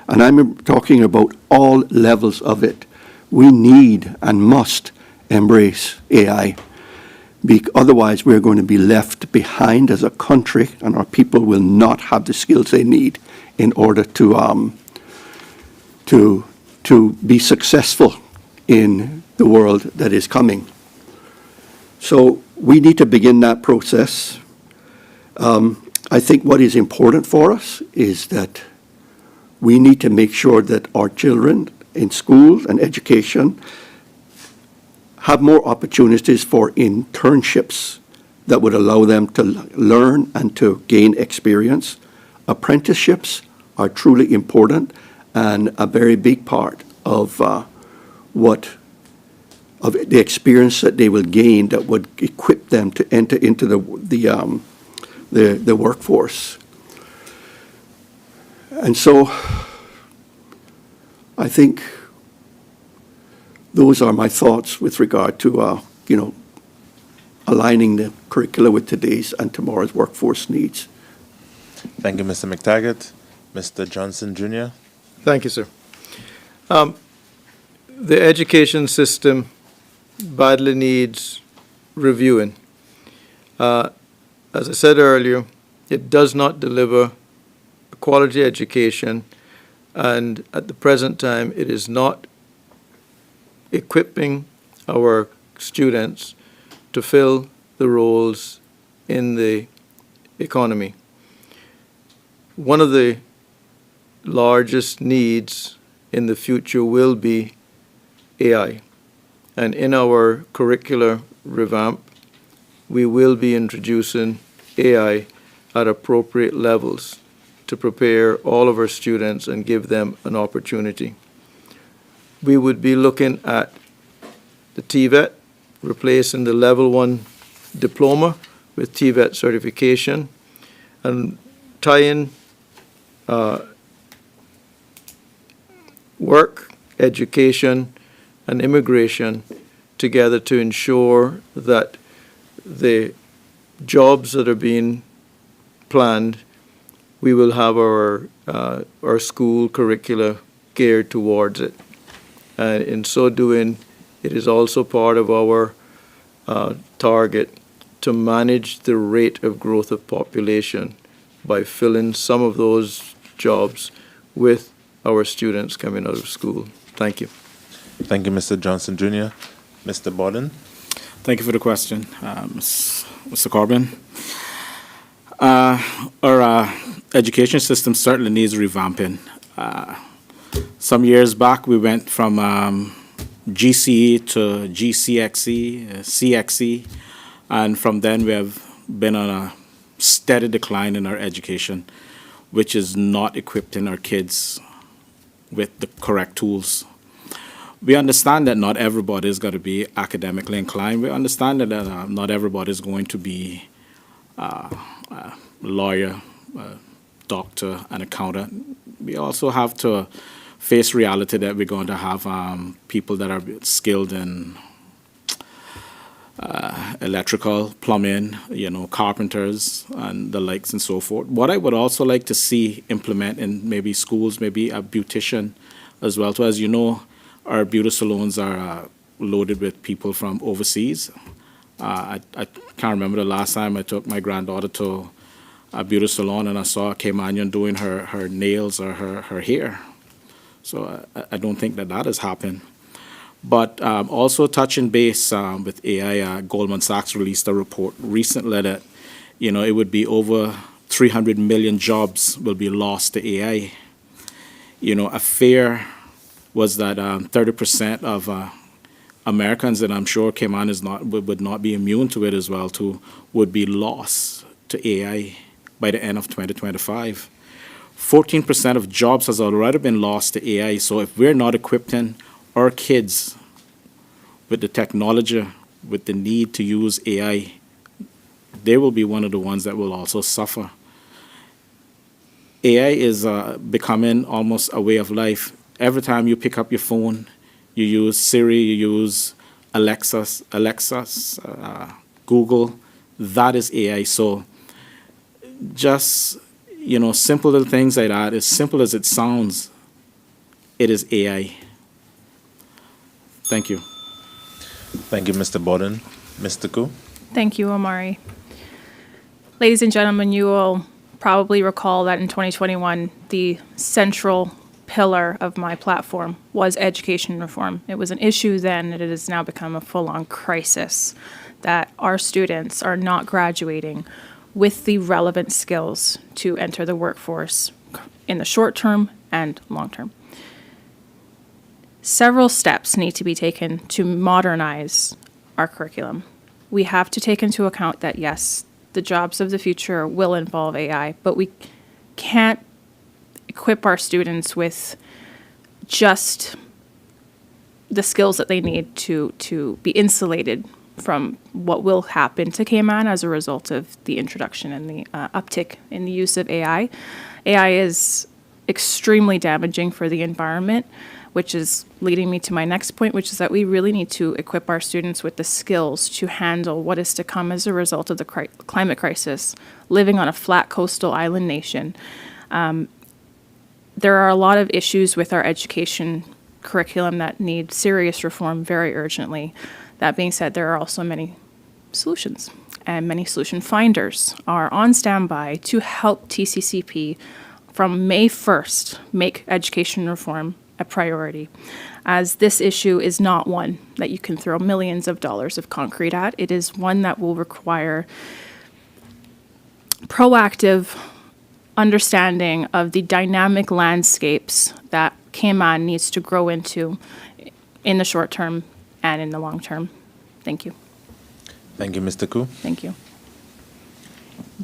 And I'm talking about all levels of it. We need and must embrace AI. Otherwise, we're going to be left behind as a country, and our people will not have the skills they need in order to be successful in the world that is coming. So we need to begin that process. I think what is important for us is that we need to make sure that our children in school and education have more opportunities for internships that would allow them to learn and to gain experience. Apprenticeships are truly important and a very big part of the experience that they will gain that would equip them to enter into the workforce. And so I think those are my thoughts with regard to aligning the curricula with today's and tomorrow's workforce needs. Thank you, Mr. McTaggart. Mr. Johnson, Jr. Thank you, sir. The education system badly needs reviewing. As I said earlier, it does not deliver a quality education, and at the present time, it is not equipping our students to fill the roles in the economy. One of the largest needs in the future will be AI. And in our curricular revamp, we will be introducing AI at appropriate levels to prepare all of our students and give them an opportunity. We would be looking at the TVET, replacing the Level 1 diploma with TVET certification, and tying work, education, and immigration together to ensure that the jobs that are being planned, we will have our school curricula geared towards it. And in so doing, it is also part of our target to manage the rate of growth of population by filling some of those jobs with our students coming out of school. Thank you. Thank you, Mr. Johnson, Jr. Mr. Borden. Thank you for the question, Mr. Corbin. Our education system certainly needs revamping. Some years back, we went from GCE to GCXE, CXE, and from then we have been on a steady decline in our education, which is not equipping our kids with the correct tools. We understand that not everybody is going to be academically inclined. We understand that not everybody is going to be a lawyer, a doctor, an accountant. We also have to face reality that we're going to have people that are skilled in electrical, plumbing, carpenters, and the likes and so forth. What I would also like to see implement in maybe schools, maybe a beautician as well. So as you know, our beauty salons are loaded with people from overseas. I can't remember the last time I took my granddaughter to a beauty salon and I saw a Caymanian doing her nails or her hair. So I don't think that has happened. But also touching base with AI, Goldman Sachs released a report recently that, it would be over 300 million jobs will be lost to AI. A fear was that 30% of Americans, and I'm sure Cayman would not be immune to it as well, would be lost to AI by the end of 2025. 14% of jobs has already been lost to AI. So if we're not equipping our kids with the technology, with the need to use AI, they will be one of the ones that will also suffer. AI is becoming almost a way of life. Every time you pick up your phone, you use Siri, you use Alexa, Google. That is AI. So just, simple little things like that, as simple as it sounds, it is AI. Thank you. Thank you, Mr. Borden. Mr. Koo? Thank you, Omari. Ladies and gentlemen, you will probably recall that in 2021, the central pillar of my platform was education reform. It was an issue then, and it has now become a full-on crisis that our students are not graduating with the relevant skills to enter the workforce in the short term and long term. Several steps need to be taken to modernize our curriculum. We have to take into account that, yes, the jobs of the future will involve AI, but we can't equip our students with just the skills that they need to be insulated from what will happen to Cayman as a result of the introduction and the uptick in the use of AI. AI is extremely damaging for the environment, which is leading me to my next point, which is that we really need to equip our students with the skills to handle what is to come as a result of the climate crisis, living on a flat coastal island nation. There are a lot of issues with our education curriculum that need serious reform very urgently. That being said, there are also many solutions, and many solution finders are on standby to help TCCP from May 1st make education reform a priority, as this issue is not one that you can throw millions of dollars of concrete at. It is one that will require proactive understanding of the dynamic landscapes that Cayman needs to grow into in the short term and in the long term. Thank you. Thank you, Mr. Koo. Thank you.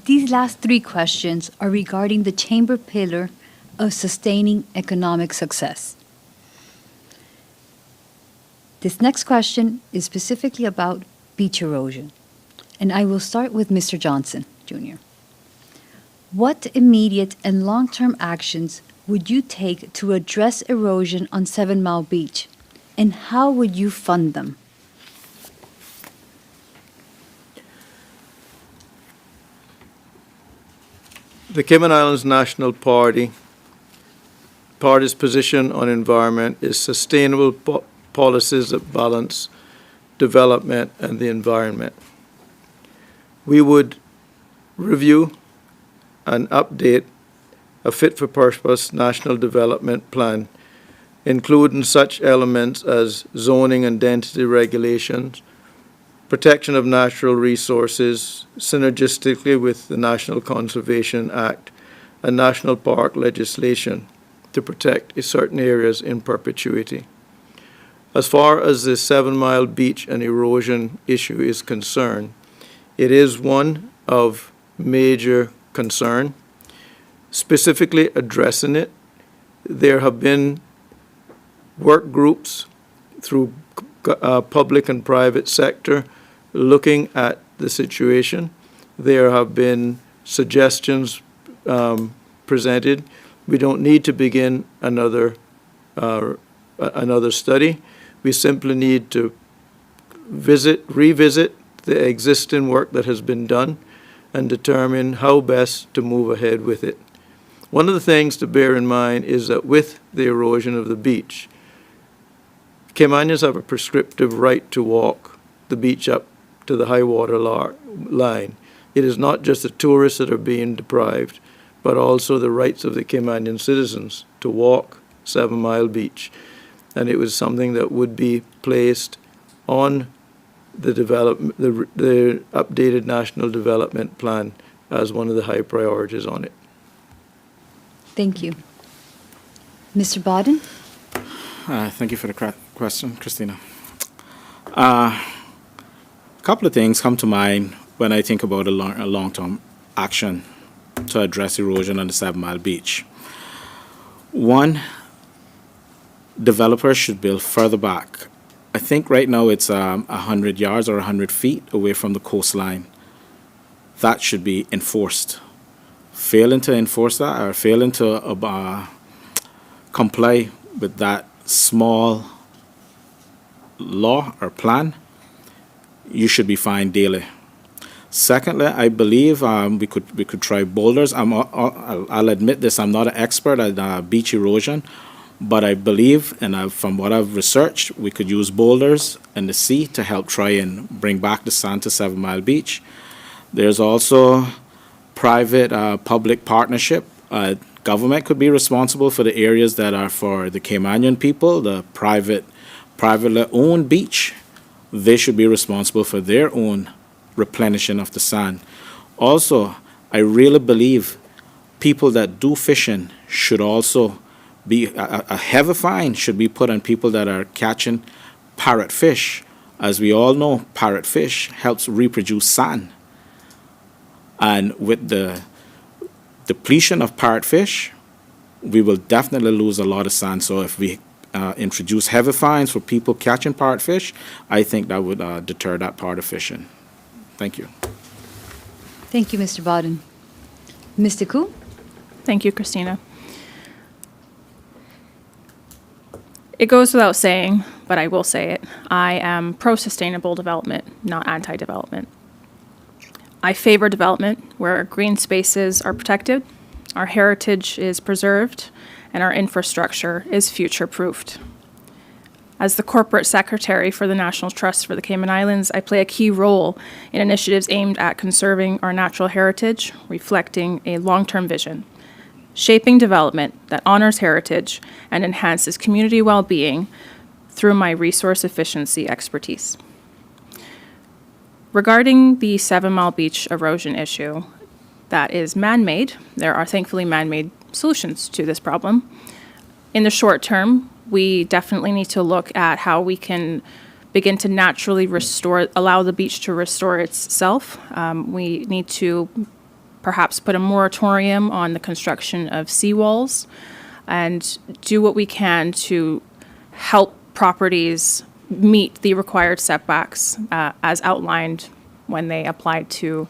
These last three questions are regarding the Chamber pillar of sustaining economic success. This next question is specifically about beach erosion, and I will start with Mr. Johnson, Jr. What immediate and long-term actions would you take to address erosion on 7 Mile Beach, and how would you fund them? The Cayman Islands National Party's position on environment is sustainable policies that balance development and the environment. We would review and update a fit-for-purpose national development plan, including such elements as zoning and density regulations, protection of natural resources synergistically with the National Conservation Act and national park legislation to protect certain areas in perpetuity. As far as the 7 Mile Beach and erosion issue is concerned, it is one of major concern. Specifically addressing it, there have been work groups through public and private sector looking at the situation. There have been suggestions presented. We don't need to begin another study. We simply need to revisit the existing work that has been done and determine how best to move ahead with it. One of the things to bear in mind is that with the erosion of the beach, Caymanians have a prescriptive right to walk the beach up to the high water line. It is not just the tourists that are being deprived, but also the rights of the Caymanian citizens to walk 7 Mile Beach. And it was something that would be placed on the updated National Development Plan as one of the high priorities on it. Thank you. Mr. Bodden? Thank you for the question, Christina. A couple of things come to mind when I think about a long-term action to address erosion on the 7 Mile Beach. One, developers should build further back. I think right now it's 100 yards or 100 feet away from the coastline. That should be enforced. Failing to enforce that or failing to comply with that small law or plan, you should be fined daily. Secondly, I believe we could try boulders. I'll admit this, I'm not an expert at beach erosion, but I believe, and from what I've researched, we could use boulders in the sea to help try and bring back the sand to 7 Mile Beach. There's also private-public partnership. Government could be responsible for the areas that are for the Caymanian people, the privately owned beach. They should be responsible for their own replenishing of the sand. Also, I really believe people that do fishing should also be, a heavy fine should be put on people that are catching parrotfish. As we all know, parrotfish helps reproduce sand. And with the depletion of parrotfish, we will definitely lose a lot of sand. So if we introduce heavy fines for people catching parrotfish, I think that would deter that part of fishing. Thank you. Thank you, Mr. Bodden. Mr. Koo? Thank you, Christina. It goes without saying, but I will say it. I am pro-sustainable development, not anti-development. I favor development where our green spaces are protected, our heritage is preserved, and our infrastructure is future-proofed. As the corporate secretary for the National Trust for the Cayman Islands, I play a key role in initiatives aimed at conserving our natural heritage, reflecting a long-term vision, shaping development that honors heritage and enhances community well-being through my resource efficiency expertise. Regarding the 7 Mile Beach erosion issue that is man-made, there are thankfully man-made solutions to this problem. In the short term, we definitely need to look at how we can begin to naturally allow the beach to restore itself. We need to perhaps put a moratorium on the construction of seawalls and do what we can to help properties meet the required setbacks as outlined when they applied to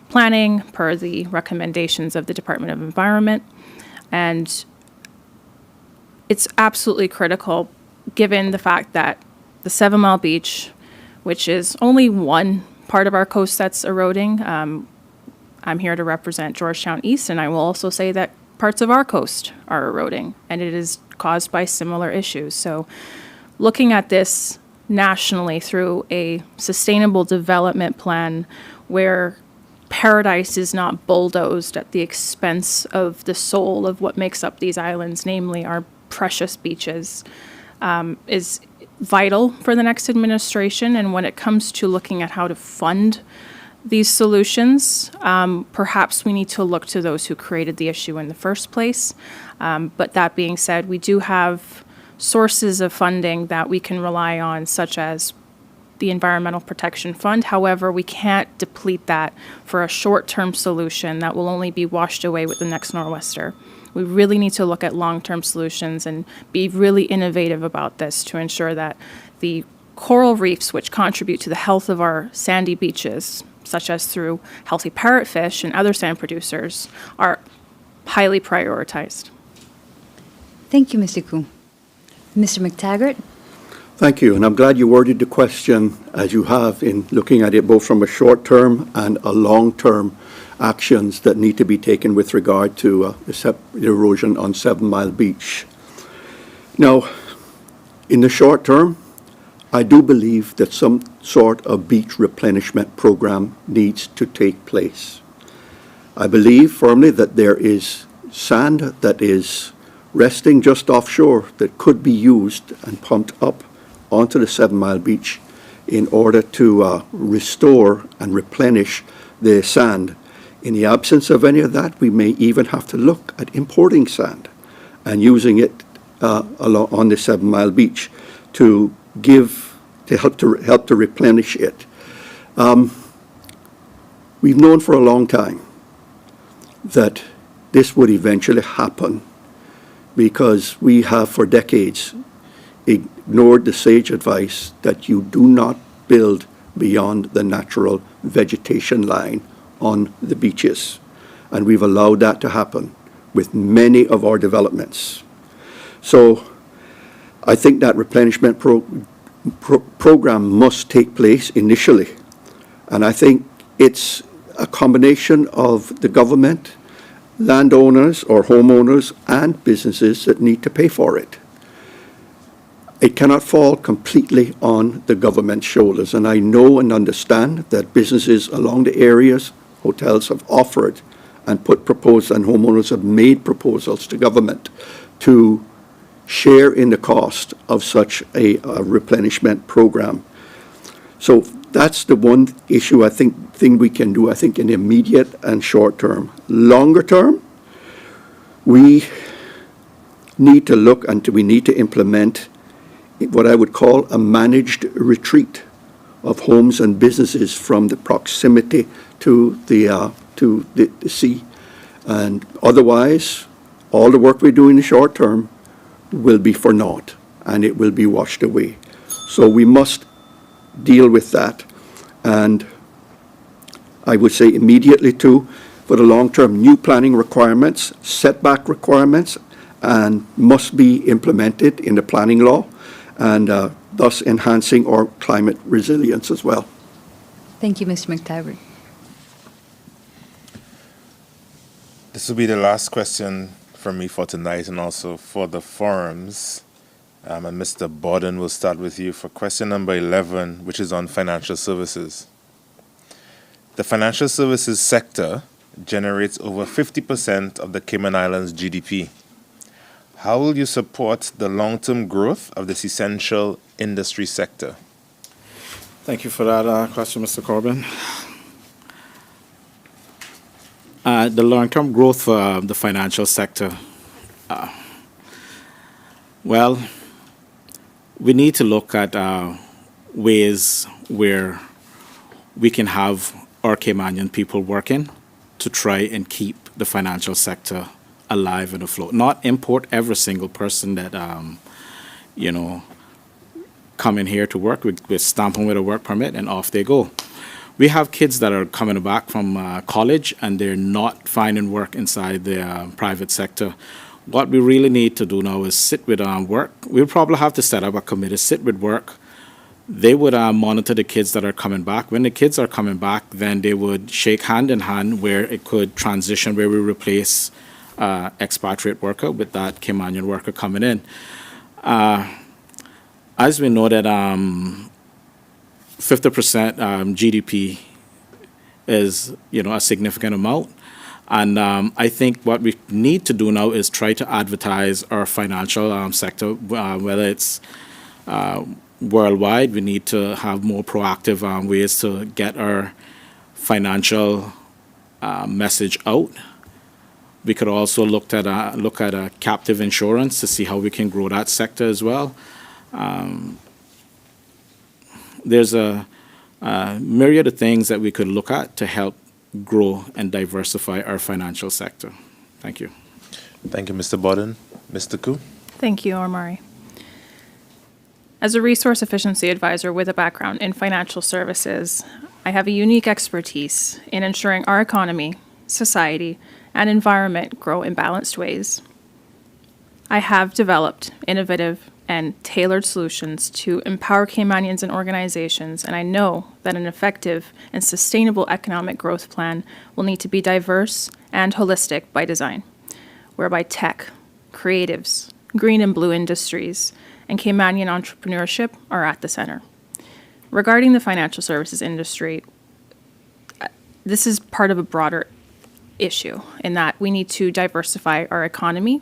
planning per the recommendations of the Department of Environment. And it's absolutely critical given the fact that the 7 Mile Beach, which is only one part of our coast that's eroding, I'm here to represent Georgetown East, and I will also say that parts of our coast are eroding, and it is caused by similar issues. So looking at this nationally through a sustainable development plan where paradise is not bulldozed at the expense of the soul of what makes up these islands, namely our precious beaches, is vital for the next administration. And when it comes to looking at how to fund these solutions, perhaps we need to look to those who created the issue in the first place. But that being said, we do have sources of funding that we can rely on, such as the Environmental Protection Fund. However, we can't deplete that for a short-term solution that will only be washed away with the next nor'wester. We really need to look at long-term solutions and be really innovative about this to ensure that the coral reefs, which contribute to the health of our sandy beaches, such as through healthy parrotfish and other sand producers, are highly prioritized. Thank you, Mr. Koo. Mr. McTaggart? Thank you, and I'm glad you worded the question as you have in looking at it both from a short-term and a long-term actions that need to be taken with regard to the erosion on 7 Mile Beach. Now, in the short term, I do believe that some sort of beach replenishment program needs to take place. I believe firmly that there is sand that is resting just offshore that could be used and pumped up onto the 7 Mile Beach in order to restore and replenish the sand. In the absence of any of that, we may even have to look at importing sand and using it on the 7 Mile Beach to help to replenish it. We've known for a long time that this would eventually happen because we have for decades ignored the sage advice that you do not build beyond the natural vegetation line on the beaches. And we've allowed that to happen with many of our developments. So I think that replenishment program must take place initially. And I think it's a combination of the government, landowners or homeowners, and businesses that need to pay for it. It cannot fall completely on the government's shoulders. And I know and understand that businesses along the areas, hotels have offered and put proposals, and homeowners have made proposals to government to share in the cost of such a replenishment program. So that's the one issue thing we can do, I think, in the immediate and short term. Longer term, we need to look and we need to implement what I would call a managed retreat of homes and businesses from the proximity to the sea. And otherwise, all the work we do in the short term will be for naught, and it will be washed away. So we must deal with that. And I would say immediately too, for the long term, new planning requirements, setback requirements, and must be implemented in the planning law, and thus enhancing our climate resilience as well. Thank you, Mr. McTaggart. This will be the last question from me for tonight and also for the forums. And Mr. Borden, will start with you for question number 11, which is on financial services. The financial services sector generates over 50% of the Cayman Islands GDP. How will you support the long-term growth of this essential industry sector? Thank you for that question, Mr. Corbin. The long-term growth for the financial sector, well, we need to look at ways where we can have our Caymanian people working to try and keep the financial sector alive and afloat. Not import every single person that, come in here to work. We stamp them with a work permit and off they go. We have kids that are coming back from college and they're not finding work inside the private sector. What we really need to do now is sit with work. We'll probably have to set up a committee, sit with work. They would monitor the kids that are coming back. When the kids are coming back, then they would shake hand in hand where it could transition, where we replace expatriate worker with that Caymanian worker coming in. As we know that 50% GDP is, a significant amount. And I think what we need to do now is try to advertise our financial sector, whether it's worldwide. We need to have more proactive ways to get our financial message out. We could also look at a captive insurance to see how we can grow that sector as well. There's a myriad of things that we could look at to help grow and diversify our financial sector. Thank you. Thank you, Mr. Borden. Mr. Koo? Thank you, Omari. As a resource efficiency advisor with a background in financial services, I have a unique expertise in ensuring our economy, society, and environment grow in balanced ways. I have developed innovative and tailored solutions to empower Caymanians and organizations, and I know that an effective and sustainable economic growth plan will need to be diverse and holistic by design, whereby tech, creatives, green and blue industries, and Caymanian entrepreneurship are at the center. Regarding the financial services industry, this is part of a broader issue in that we need to diversify our economy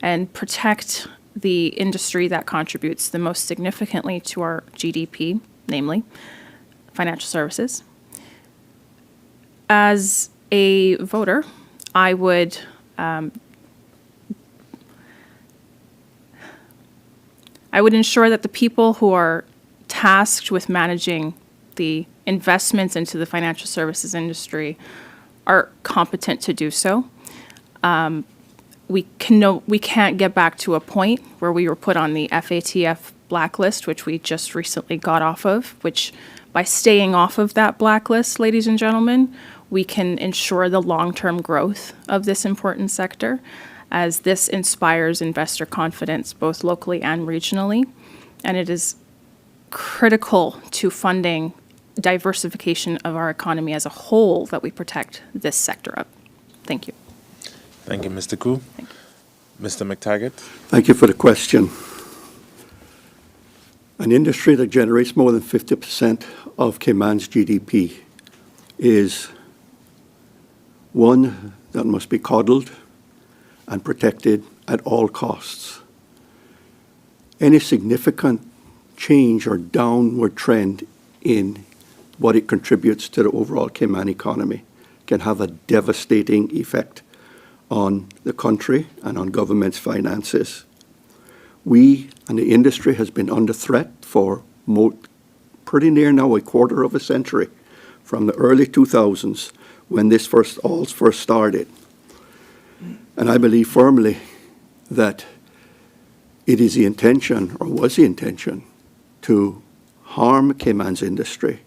and protect the industry that contributes the most significantly to our GDP, namely financial services. As a voter, I would ensure that the people who are tasked with managing the investments into the financial services industry are competent to do so. We can't get back to a point where we were put on the FATF blacklist, which we just recently got off of, which by staying off of that blacklist, ladies and gentlemen, we can ensure the long-term growth of this important sector, as this inspires investor confidence both locally and regionally. And it is critical to funding diversification of our economy as a whole that we protect this sector of. Thank you. Thank you, Mr. Koo. Mr. McTaggart. Thank you for the question. An industry that generates more than 50% of Cayman's GDP is one that must be coddled and protected at all costs. Any significant change or downward trend in what it contributes to the overall Cayman economy can have a devastating effect on the country and on government's finances. We and the industry has been under threat for pretty near now a quarter of a century, from the early 2000s when this first started. And I believe firmly that it is the intention, or was the intention, to harm Cayman's industry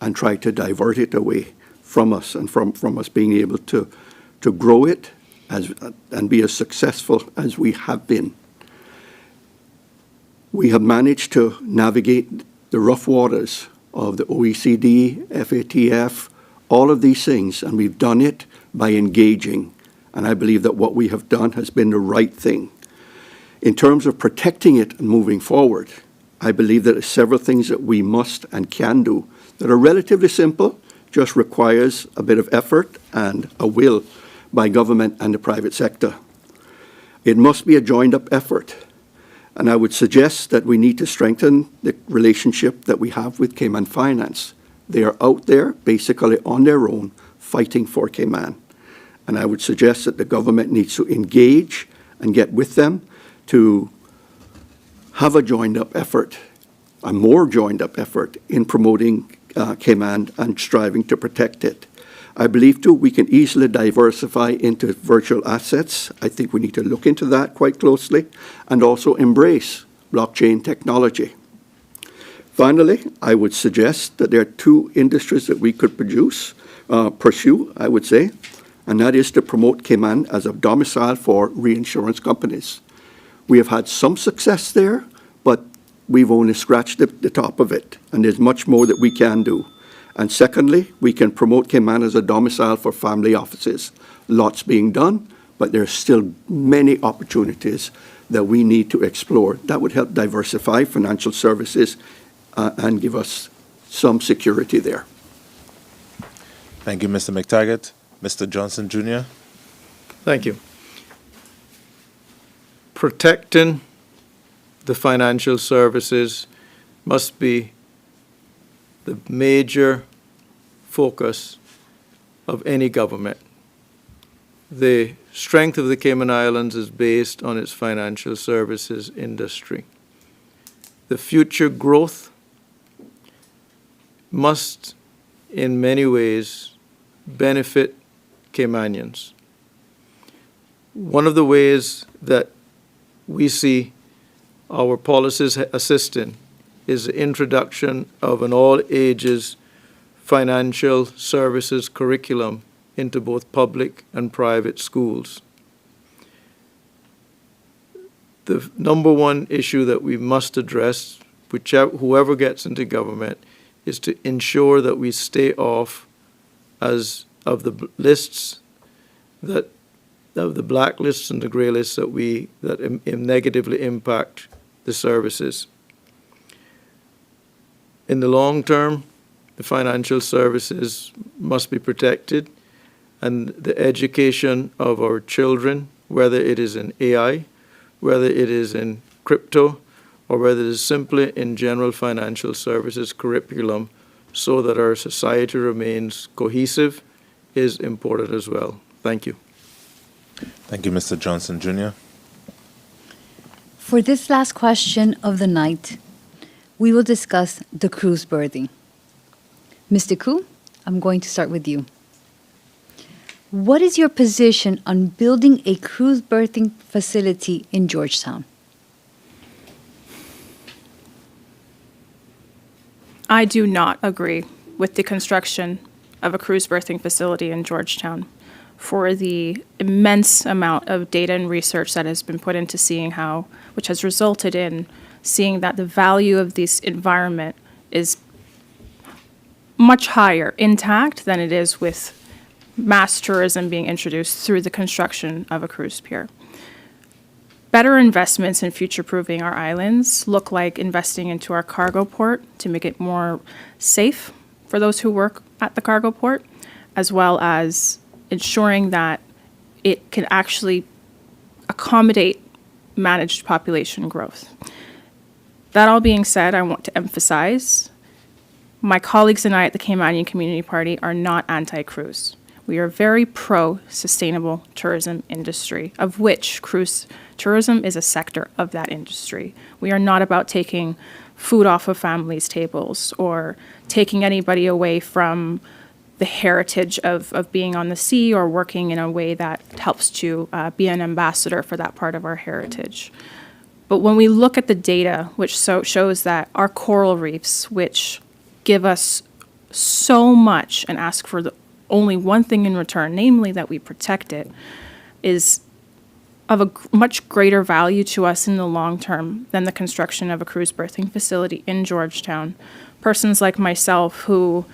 and try to divert it away from us and from us being able to grow it and be as successful as we have been. We have managed to navigate the rough waters of the OECD, FATF, all of these things, and we've done it by engaging. And I believe that what we have done has been the right thing. In terms of protecting it and moving forward, I believe that there are several things that we must and can do that are relatively simple, just requires a bit of effort and a will by government and the private sector. It must be a joined-up effort. And I would suggest that we need to strengthen the relationship that we have with Cayman Finance. They are out there, basically on their own, fighting for Cayman. And I would suggest that the government needs to engage and get with them to have a joined-up effort, a more joined-up effort in promoting Cayman and striving to protect it. I believe, too, we can easily diversify into virtual assets. I think we need to look into that quite closely and also embrace blockchain technology. Finally, I would suggest that there are two industries that we could pursue, I would say, and that is to promote Cayman as a domicile for reinsurance companies. We have had some success there, but we've only scratched the top of it, and there's much more that we can do. And secondly, we can promote Cayman as a domicile for family offices. Lots being done, but there's still many opportunities that we need to explore. That would help diversify financial services and give us some security there. Thank you, Mr. McTaggart. Mr. Johnson, Jr. Thank you. Protecting the financial services must be the major focus of any government. The strength of the Cayman Islands is based on its financial services industry. The future growth must, in many ways, benefit Caymanians. One of the ways that we see our policies assisting is the introduction of an all-ages financial services curriculum into both public and private schools. The number one issue that we must address, whoever gets into government, is to ensure that we stay off of the lists of the black lists and the gray lists that negatively impact the services. In the long term, the financial services must be protected, and the education of our children, whether it is in AI, whether it is in crypto, or whether it is simply in general financial services curriculum, so that our society remains cohesive, is important as well. Thank you. Thank you, Mr. Johnson Jr. For this last question of the night, we will discuss the cruise berthing. Mr. Koo, I'm going to start with you. What is your position on building a cruise berthing facility in Georgetown? I do not agree with the construction of a cruise berthing facility in Georgetown for the immense amount of data and research that has been put into seeing how, which has resulted in seeing that the value of this environment is much higher intact than it is with mass tourism being introduced through the construction of a cruise pier. Better investments in future-proofing our islands look like investing into our cargo port to make it more safe for those who work at the cargo port, as well as ensuring that it can actually accommodate managed population growth. That all being said, I want to emphasize my colleagues and I at the Caymanian Community Party are not anti-cruise. We are very pro-sustainable tourism industry, of which cruise tourism is a sector of that industry. We are not about taking food off of families' tables or taking anybody away from the heritage of being on the sea or working in a way that helps to be an ambassador for that part of our heritage. But when we look at the data, which shows that our coral reefs, which give us so much and ask for only one thing in return, namely that we protect it, is of a much greater value to us in the long term than the construction of a cruise berthing facility in Georgetown. Persons like myself who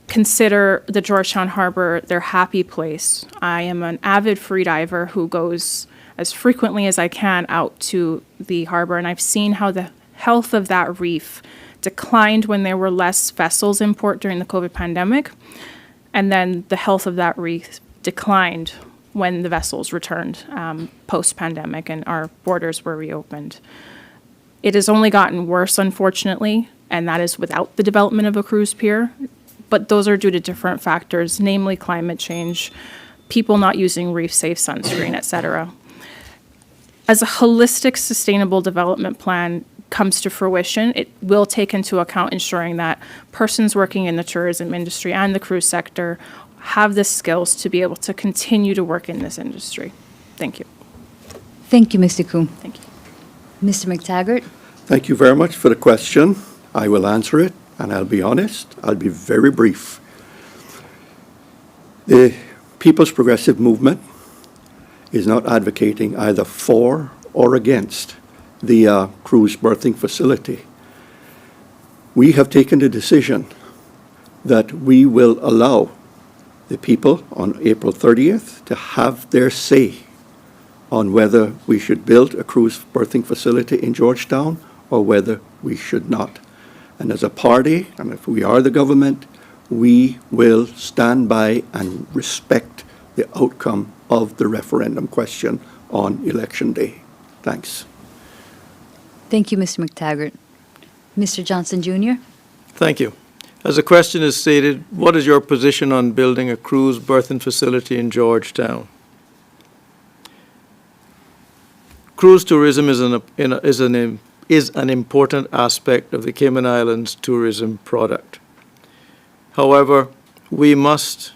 consider the Georgetown Harbor their happy place. I am an avid freediver who goes as frequently as I can out to the harbor, and I've seen how the health of that reef declined when there were less vessels in port during the COVID pandemic, and then the health of that reef declined when the vessels returned post-pandemic and our borders were reopened. It has only gotten worse, unfortunately, and that is without the development of a cruise pier, but those are due to different factors, namely climate change, people not using reef-safe sunscreen, et cetera. As a holistic, sustainable development plan comes to fruition, it will take into account ensuring that persons working in the tourism industry and the cruise sector have the skills to be able to continue to work in this industry. Thank you. Thank you, Mr. Koo. Thank you. Mr. McTaggart? Thank you very much for the question. I will answer it, and I'll be honest. I'll be very brief. The People's Progressive Movement is not advocating either for or against the cruise berthing facility. We have taken the decision that we will allow the people on April 30th to have their say on whether we should build a cruise berthing facility in Georgetown or whether we should not. And as a party, and if we are the government, we will stand by and respect the outcome of the referendum question on Election Day. Thanks. Thank you, Mr. McTaggart. Mr. Johnson Jr.? Thank you. As the question is stated, what is your position on building a cruise berthing facility in Georgetown? Cruise tourism is an important aspect of the Cayman Islands tourism product. However, we must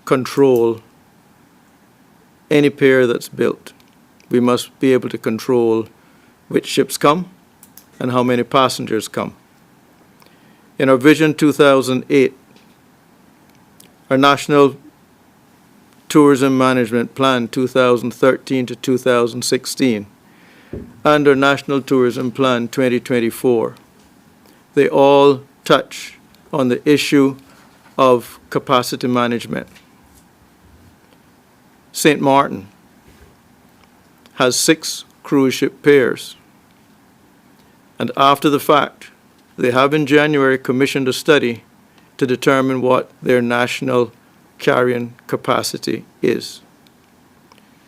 control any pier that's built. We must be able to control which ships come and how many passengers come. In our Vision 2008, our National Tourism Management Plan 2013 to 2016, and our National Tourism Plan 2024, they all touch on the issue of capacity management. St. Martin has 6 cruise ship piers. And after the fact, they have in January commissioned a study to determine what their national carrying capacity is.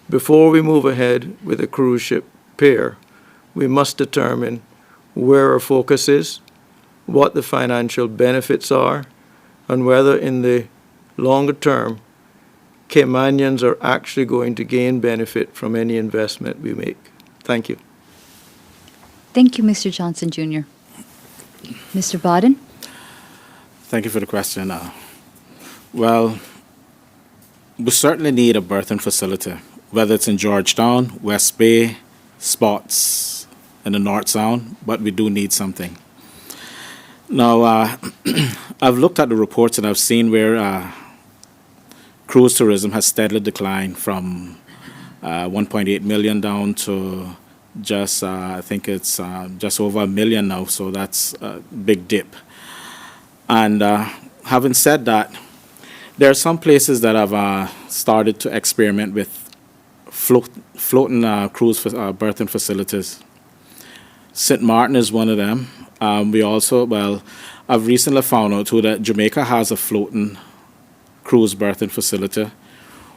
Before we move ahead with a cruise ship pair, we must determine where our focus is, what the financial benefits are, and whether in the longer term, Caymanians are actually going to gain benefit from any investment we make. Thank you. Thank you, Mr. Johnson Jr. Mr. Bodden? Thank you for the question. Well, we certainly need a berthing facility, whether it's in Georgetown, West Bay, spots in the North Sound, but we do need something. Now, I've looked at the reports and I've seen where cruise tourism has steadily declined from 1.8 million down to just, I think it's just over 1 million now, so that's a big dip. And having said that, there are some places that have started to experiment with floating cruise berthing facilities. St. Martin is one of them. We also, well, I've recently found out too that Jamaica has a floating cruise berthing facility,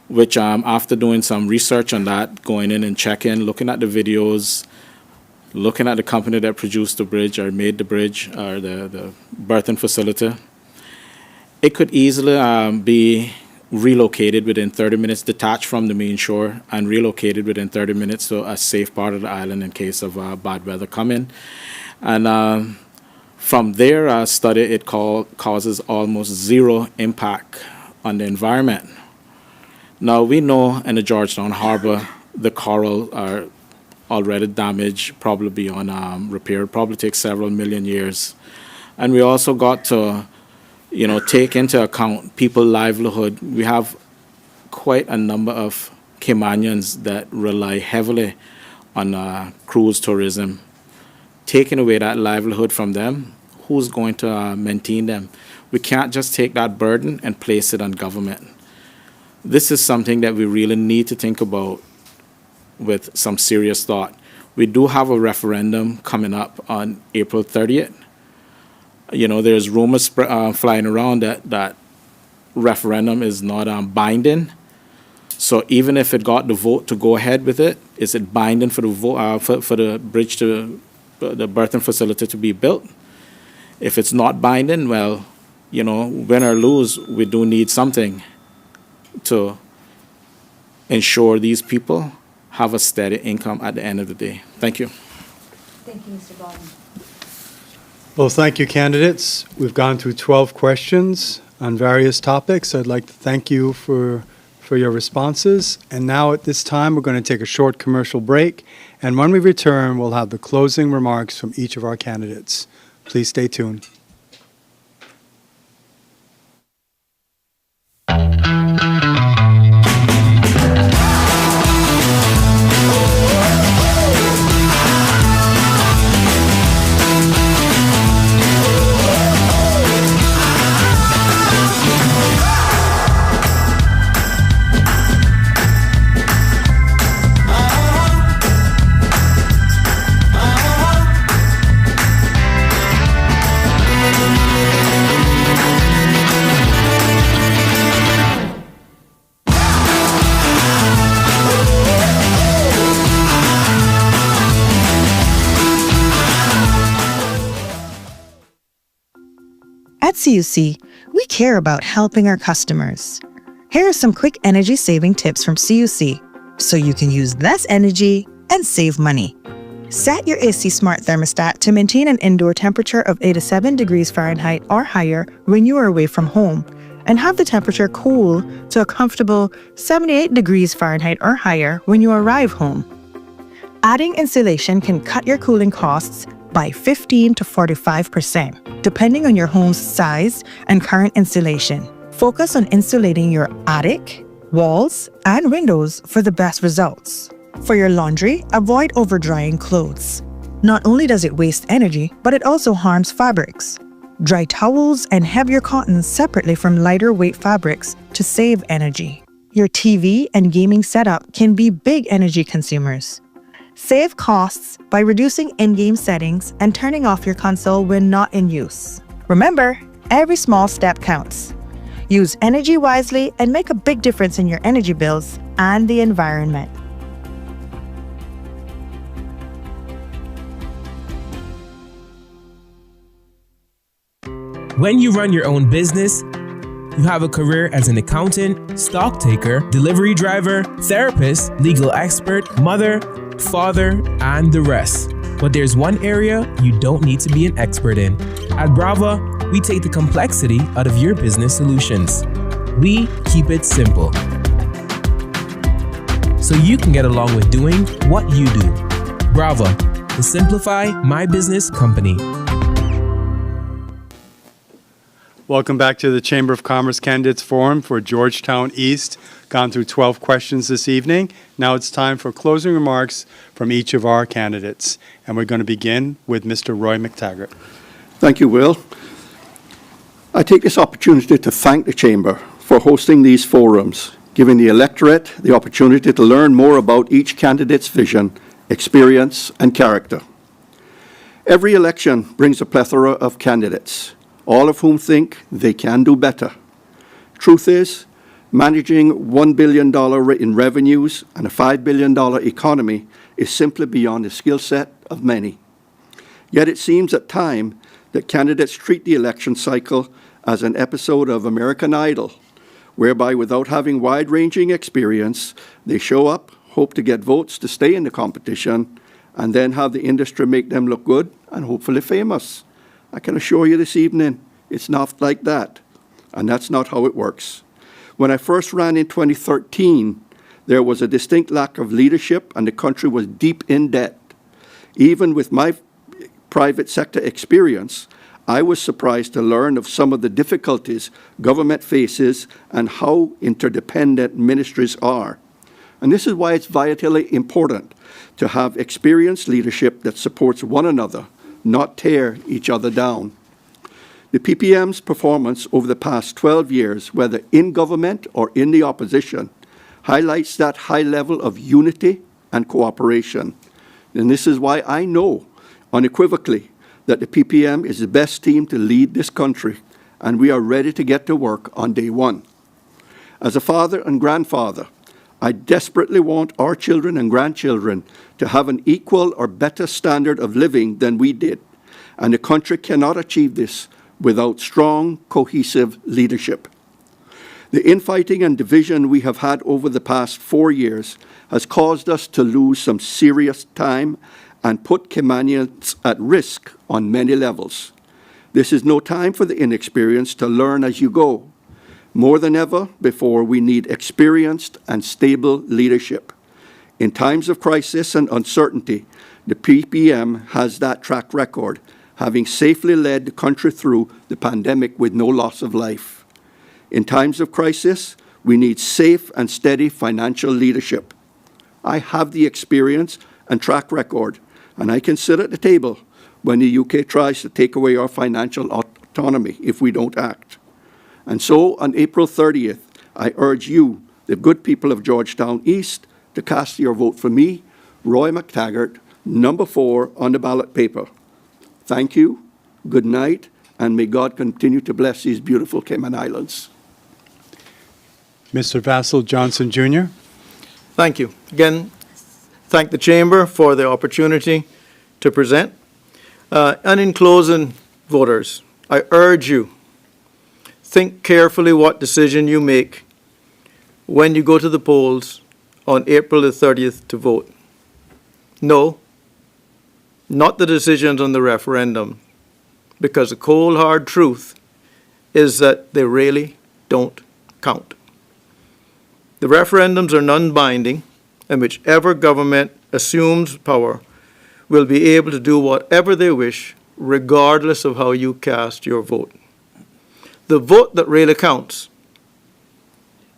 which after doing some research on that, going in and checking, looking at the videos, looking at the company that produced the bridge or made the bridge or the berthing facility, it could easily be relocated within 30 minutes, detached from the main shore and relocated within 30 minutes to a safe part of the island in case of bad weather coming. And from their study, it causes almost zero impact on the environment. Now, we know in the Georgetown Harbor, the coral are already damaged, probably beyond repair. It probably takes several million years. And we also got to, take into account people's livelihood. We have quite a number of Caymanians that rely heavily on cruise tourism. Taking away that livelihood from them, who's going to maintain them? We can't just take that burden and place it on government. This is something that we really need to think about with some serious thought. We do have a referendum coming up on April 30th. There's rumors flying around that referendum is not binding. So even if it got the vote to go ahead with it, is it binding for the vote for the bridge to the berthing facility to be built? If it's not binding, well, win or lose, we do need something to ensure these people have a steady income at the end of the day. Thank you. Thank you, Mr. Bodden. Well, thank you, candidates. We've gone through 12 questions on various topics. I'd like to thank you for your responses. And now at this time, we're going to take a short commercial break. And when we return, we'll have the closing remarks from each of our candidates. Please stay tuned. At CUC, we care about helping our customers. Here are some quick energy saving tips from CUC so you can use less energy and save money. Set your AC Smart thermostat to maintain an indoor temperature of 87 degrees Fahrenheit or higher when you are away from home, and have the temperature cool to a comfortable 78 degrees Fahrenheit or higher when you arrive home. Adding insulation can cut your cooling costs by 15 to 45%, depending on your home's size and current insulation. Focus on insulating your attic, walls, and windows for the best results. For your laundry, avoid over-drying clothes. Not only does it waste energy, but it also harms fabrics. Dry towels and heavier cottons separately from lighter weight fabrics to save energy. Your TV and gaming setup can be big energy consumers. Save costs by reducing in-game settings and turning off your console when not in use. Remember, every small step counts. Use energy wisely and make a big difference in your energy bills and the environment. When you run your own business, you have a career as an accountant, stock taker, delivery driver, therapist, legal expert, mother, father, and the rest. But there's one area you don't need to be an expert in. At Brava, we take the complexity out of your business solutions. We keep it simple, so you can get along with doing what you do. Brava, the Simplify My Business company. Welcome back to the Chamber of Commerce Candidates Forum for Georgetown East. Gone through 12 questions this evening. Now it's time for closing remarks from each of our candidates. And we're going to begin with Mr. Roy McTaggart. Thank you, Will. I take this opportunity to thank the Chamber for hosting these forums, giving the electorate the opportunity to learn more about each candidate's vision, experience, and character. Every election brings a plethora of candidates, all of whom think they can do better. Truth is, managing $1 billion in revenues and a $5 billion economy is simply beyond the skill set of many. Yet it seems at times that candidates treat the election cycle as an episode of American Idol, whereby without having wide-ranging experience, they show up, hope to get votes to stay in the competition, and then have the industry make them look good and hopefully famous. I can assure you this evening, it's not like that, and that's not how it works. When I first ran in 2013, there was a distinct lack of leadership and the country was deep in debt. Even with my private sector experience, I was surprised to learn of some of the difficulties government faces and how interdependent ministries are. And this is why it's vitally important to have experienced leadership that supports one another, not tear each other down. The PPM's performance over the past 12 years, whether in government or in the opposition, highlights that high level of unity and cooperation. And this is why I know unequivocally that the PPM is the best team to lead this country, and we are ready to get to work on day one. As a father and grandfather, I desperately want our children and grandchildren to have an equal or better standard of living than we did, and the country cannot achieve this without strong, cohesive leadership. The infighting and division we have had over the past 4 years has caused us to lose some serious time and put Caymanians at risk on many levels. This is no time for the inexperienced to learn as you go. More than ever before, we need experienced and stable leadership. In times of crisis and uncertainty, the PPM has that track record, having safely led the country through the pandemic with no loss of life. In times of crisis, we need safe and steady financial leadership. I have the experience and track record, and I can sit at the table when the UK tries to take away our financial autonomy if we don't act. And so, on April 30th, I urge you, the good people of Georgetown East, to cast your vote for me, Roy McTaggart, number 4 on the ballot paper. Thank you, good night, and may God continue to bless these beautiful Cayman Islands. Mr. Vassal Johnson, Jr. Thank you. Again, thank the Chamber for the opportunity to present. And in closing, voters, I urge you, think carefully what decision you make when you go to the polls on April the 30th to vote. No, not the decisions on the referendum, because the cold hard truth is that they really don't count. The referendums are non-binding, and whichever government assumes power will be able to do whatever they wish, regardless of how you cast your vote. The vote that really counts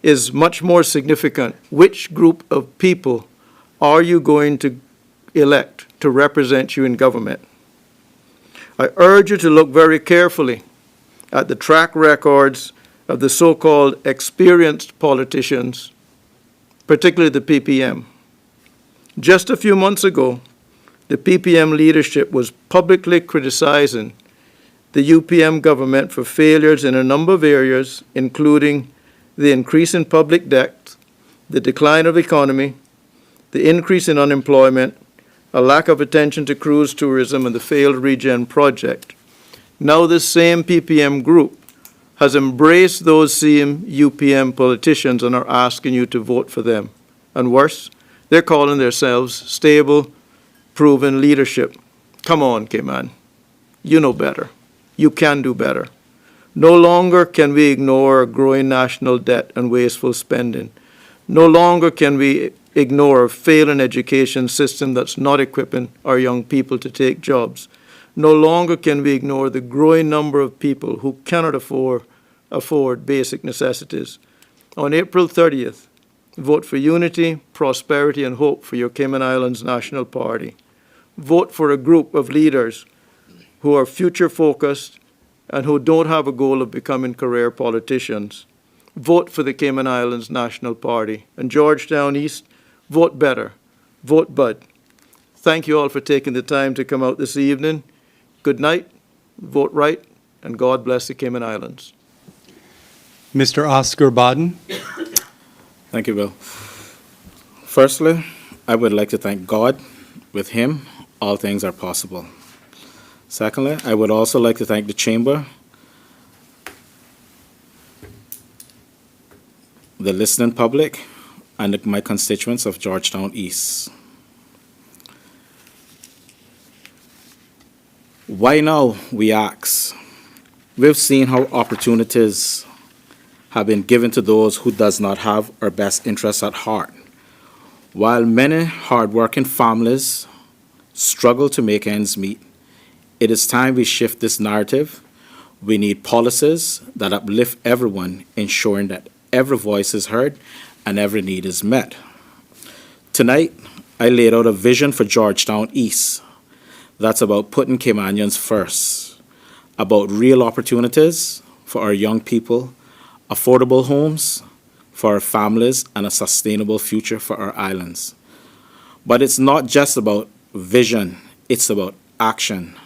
is much more significant. Which group of people are you going to elect to represent you in government? I urge you to look very carefully at the track records of the so-called experienced politicians, particularly the PPM. Just a few months ago, the PPM leadership was publicly criticizing the UPM government for failures in a number of areas, including the increase in public debt, the decline of economy, the increase in unemployment, a lack of attention to cruise tourism, and the failed Regen project. Now this same PPM group has embraced those same UPM politicians and are asking you to vote for them. And worse, they're calling themselves stable, proven leadership. Come on, Cayman. You know better. You can do better. No longer can we ignore a growing national debt and wasteful spending. No longer can we ignore a failing education system that's not equipping our young people to take jobs. No longer can we ignore the growing number of people who cannot afford basic necessities. On April 30th, vote for unity, prosperity, and hope for your Cayman Islands National Party. Vote for a group of leaders who are future-focused and who don't have a goal of becoming career politicians. Vote for the Cayman Islands National Party. And Georgetown East, vote better. Vote Bud. Thank you all for taking the time to come out this evening. Good night, vote right, and God bless the Cayman Islands. Mr. Oscar Baden. Thank you, Bill. Firstly, I would like to thank God. With Him, all things are possible. Secondly, I would also like to thank the Chamber, the listening public, and my constituents of Georgetown East. Why now, we ask? We've seen how opportunities have been given to those who does not have our best interests at heart. While many hard-working families struggle to make ends meet, it is time we shift this narrative. We need policies that uplift everyone, ensuring that every voice is heard and every need is met. Tonight, I laid out a vision for Georgetown East that's about putting Caymanians first, about real opportunities for our young people, affordable homes for our families, and a sustainable future for our islands. But it's not just about vision, it's about action.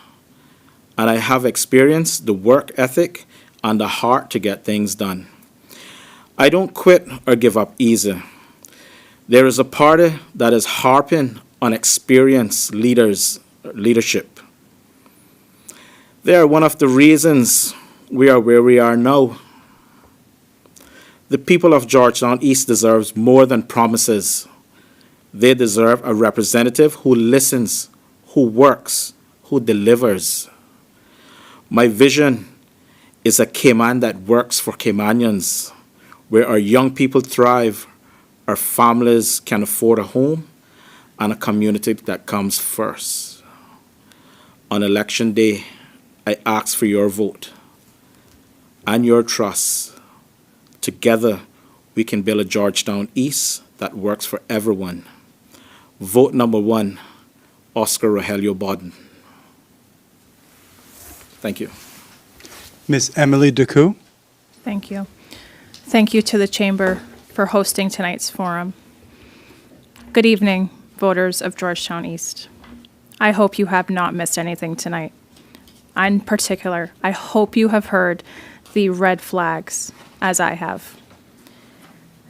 And I have experienced the work ethic and the heart to get things done. I don't quit or give up easy. There is a party that is harping on experienced leadership. They are one of the reasons we are where we are now. The people of Georgetown East deserves more than promises. They deserve a representative who listens, who works, who delivers. My vision is a Cayman that works for Caymanians, where our young people thrive, our families can afford a home, and a community that comes first. On Election Day, I ask for your vote and your trust. Together, we can build a Georgetown East that works for everyone. Vote number 1, Oscar Rogelio Baden. Thank you. Ms. Emily Decoux. Thank you. Thank you to the Chamber for hosting tonight's forum. Good evening, voters of Georgetown East. I hope you have not missed anything tonight. In particular, I hope you have heard the red flags, as I have.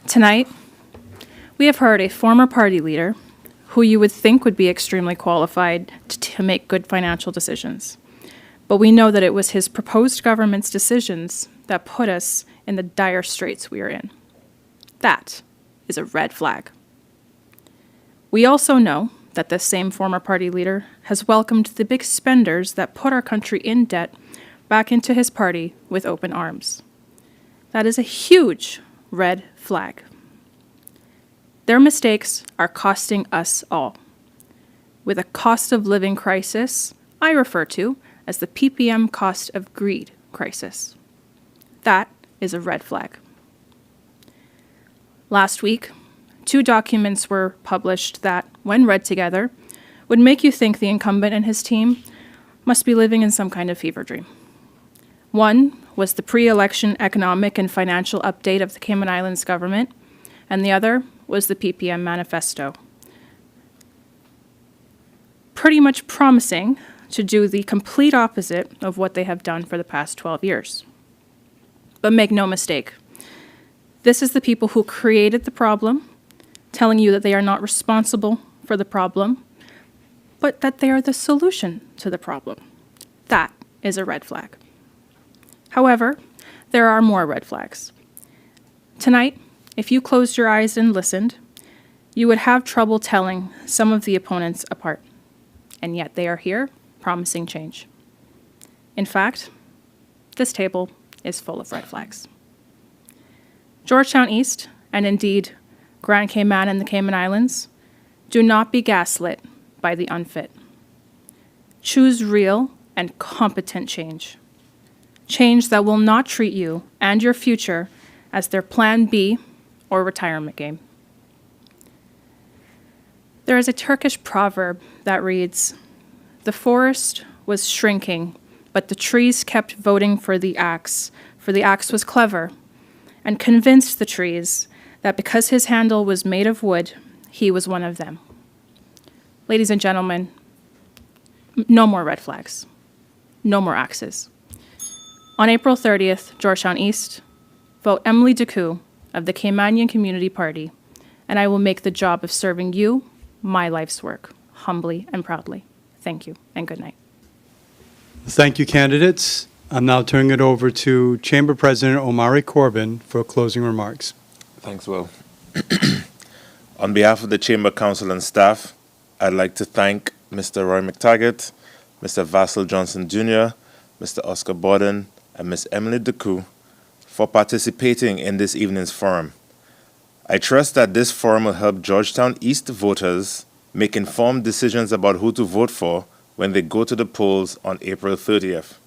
Tonight, we have heard a former party leader who you would think would be extremely qualified to make good financial decisions. But we know that it was his proposed government's decisions that put us in the dire straits we are in. That is a red flag. We also know that this same former party leader has welcomed the big spenders that put our country in debt back into his party with open arms. That is a huge red flag. Their mistakes are costing us all, with a cost of living crisis I refer to as the PPM cost of greed crisis. That is a red flag. Last week, 2 documents were published that, when read together, would make you think the incumbent and his team must be living in some kind of fever dream. One was the pre-election economic and financial update of the Cayman Islands government, and the other was the PPM manifesto. pretty much promising to do the complete opposite of what they have done for the past 12 years. But make no mistake, this is the people who created the problem, telling you that they are not responsible for the problem, but that they are the solution to the problem. That is a red flag. However, there are more red flags. Tonight, if you closed your eyes and listened, you would have trouble telling some of the opponents apart. And yet they are here, promising change. In fact, this table is full of red flags. Georgetown East, and indeed Grand Cayman and the Cayman Islands, do not be gaslit by the unfit. Choose real and competent change. Change that will not treat you and your future as their plan B or retirement game. There is a Turkish proverb that reads, "The forest was shrinking, but the trees kept voting for the axe was clever, and convinced the trees that because his handle was made of wood, he was one of them." Ladies and gentlemen, no more red flags. No more axes. On April 30th, Georgetown East, vote Emily Decoux of the Caymanian Community Party, and I will make the job of serving you my life's work, humbly and proudly. Thank you, and good night. Thank you, candidates. I'm now turning it over to Chamber President Omari Corbin for closing remarks. Thanks, Will. On behalf of the Chamber Council and staff, I'd like to thank Mr. Roy McTaggart, Mr. Vassal Johnson Jr., Mr. Oscar Borden, and Ms. Emily Decoux for participating in this evening's forum. I trust that this forum will help Georgetown East voters make informed decisions about who to vote for when they go to the polls on April 30th.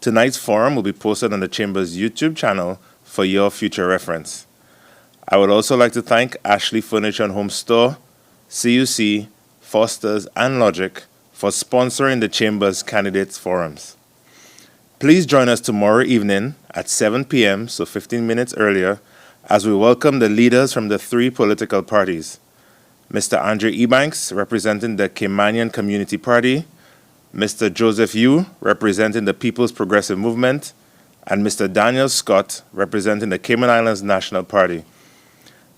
Tonight's forum will be posted on the Chamber's YouTube channel for your future reference. I would also like to thank Ashley Furniture and Home Store, CUC, Foster's, and Logic for sponsoring the Chamber's candidates forums. Please join us tomorrow evening at 7 p.m., so 15 minutes earlier, as we welcome the leaders from the three political parties. Mr. Andre Ebanks, representing the Caymanian Community Party, Mr. Joseph Yu, representing the People's Progressive Movement, and Mr. Daniel Scott, representing the Cayman Islands National Party.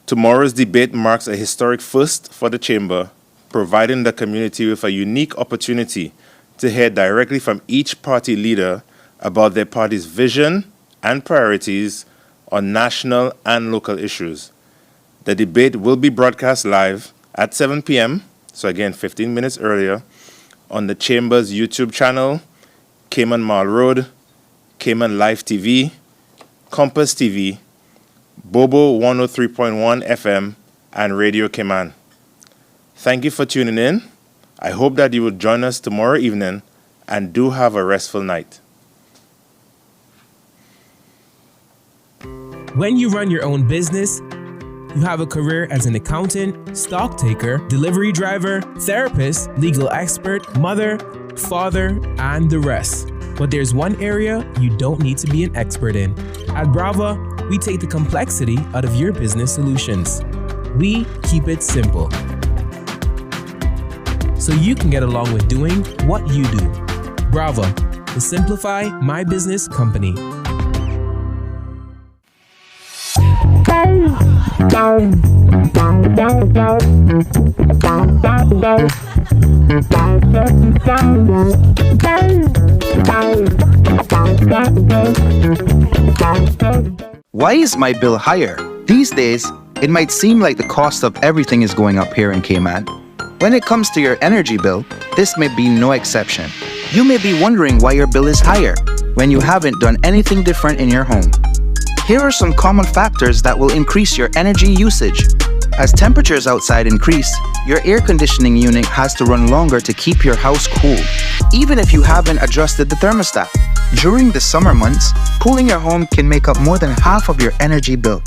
Tomorrow's debate marks a historic first for the Chamber, providing the community with a unique opportunity to hear directly from each party leader about their party's vision and priorities on national and local issues. The debate will be broadcast live at 7 p.m., so again 15 minutes earlier, on the Chamber's YouTube channel, Cayman Mall Road, Cayman Live TV, Compass TV, Bobo 103.1 FM, and Radio Cayman. Thank you for tuning in. I hope that you will join us tomorrow evening, and do have a restful night. When you run your own business, you have a career as an accountant, stock taker, delivery driver, therapist, legal expert, mother, father, and the rest. But there's one area you don't need to be an expert in. At Brava, we take the complexity out of your business solutions. We keep it simple, so you can get along with doing what you do. Brava, the Simplify My Business company. Why is my bill higher? These days, it might seem like the cost of everything is going up here in Cayman. When it comes to your energy bill, this may be no exception. You may be wondering why your bill is higher when you haven't done anything different in your home. Here are some common factors that will increase your energy usage. As temperatures outside increase, your air conditioning unit has to run longer to keep your house cool, even if you haven't adjusted the thermostat. During the summer months, cooling your home can make up more than half of your energy bill.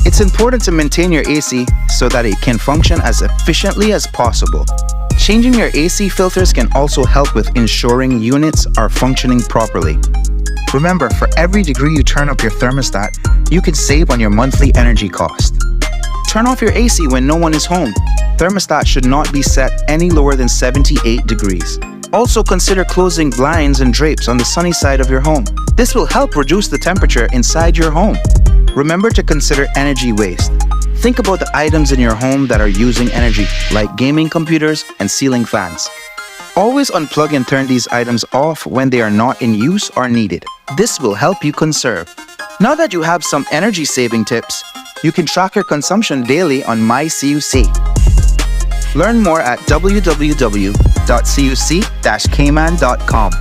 It's important to maintain your AC so that it can function as efficiently as possible. Changing your AC filters can also help with ensuring units are functioning properly. Remember, for every degree you turn up your thermostat, you can save on your monthly energy cost. turn off your AC when no one is home. Thermostat should not be set any lower than 78 degrees. Also consider closing blinds and drapes on the sunny side of your home. This will help reduce the temperature inside your home. Remember to consider energy waste. Think about the items in your home that are using energy, like gaming computers and ceiling fans. Always unplug and turn these items off when they are not in use or needed. This will help you conserve. Now that you have some energy saving tips, you can track your consumption daily on MyCUC. Learn more at www.cuc-cayman.com.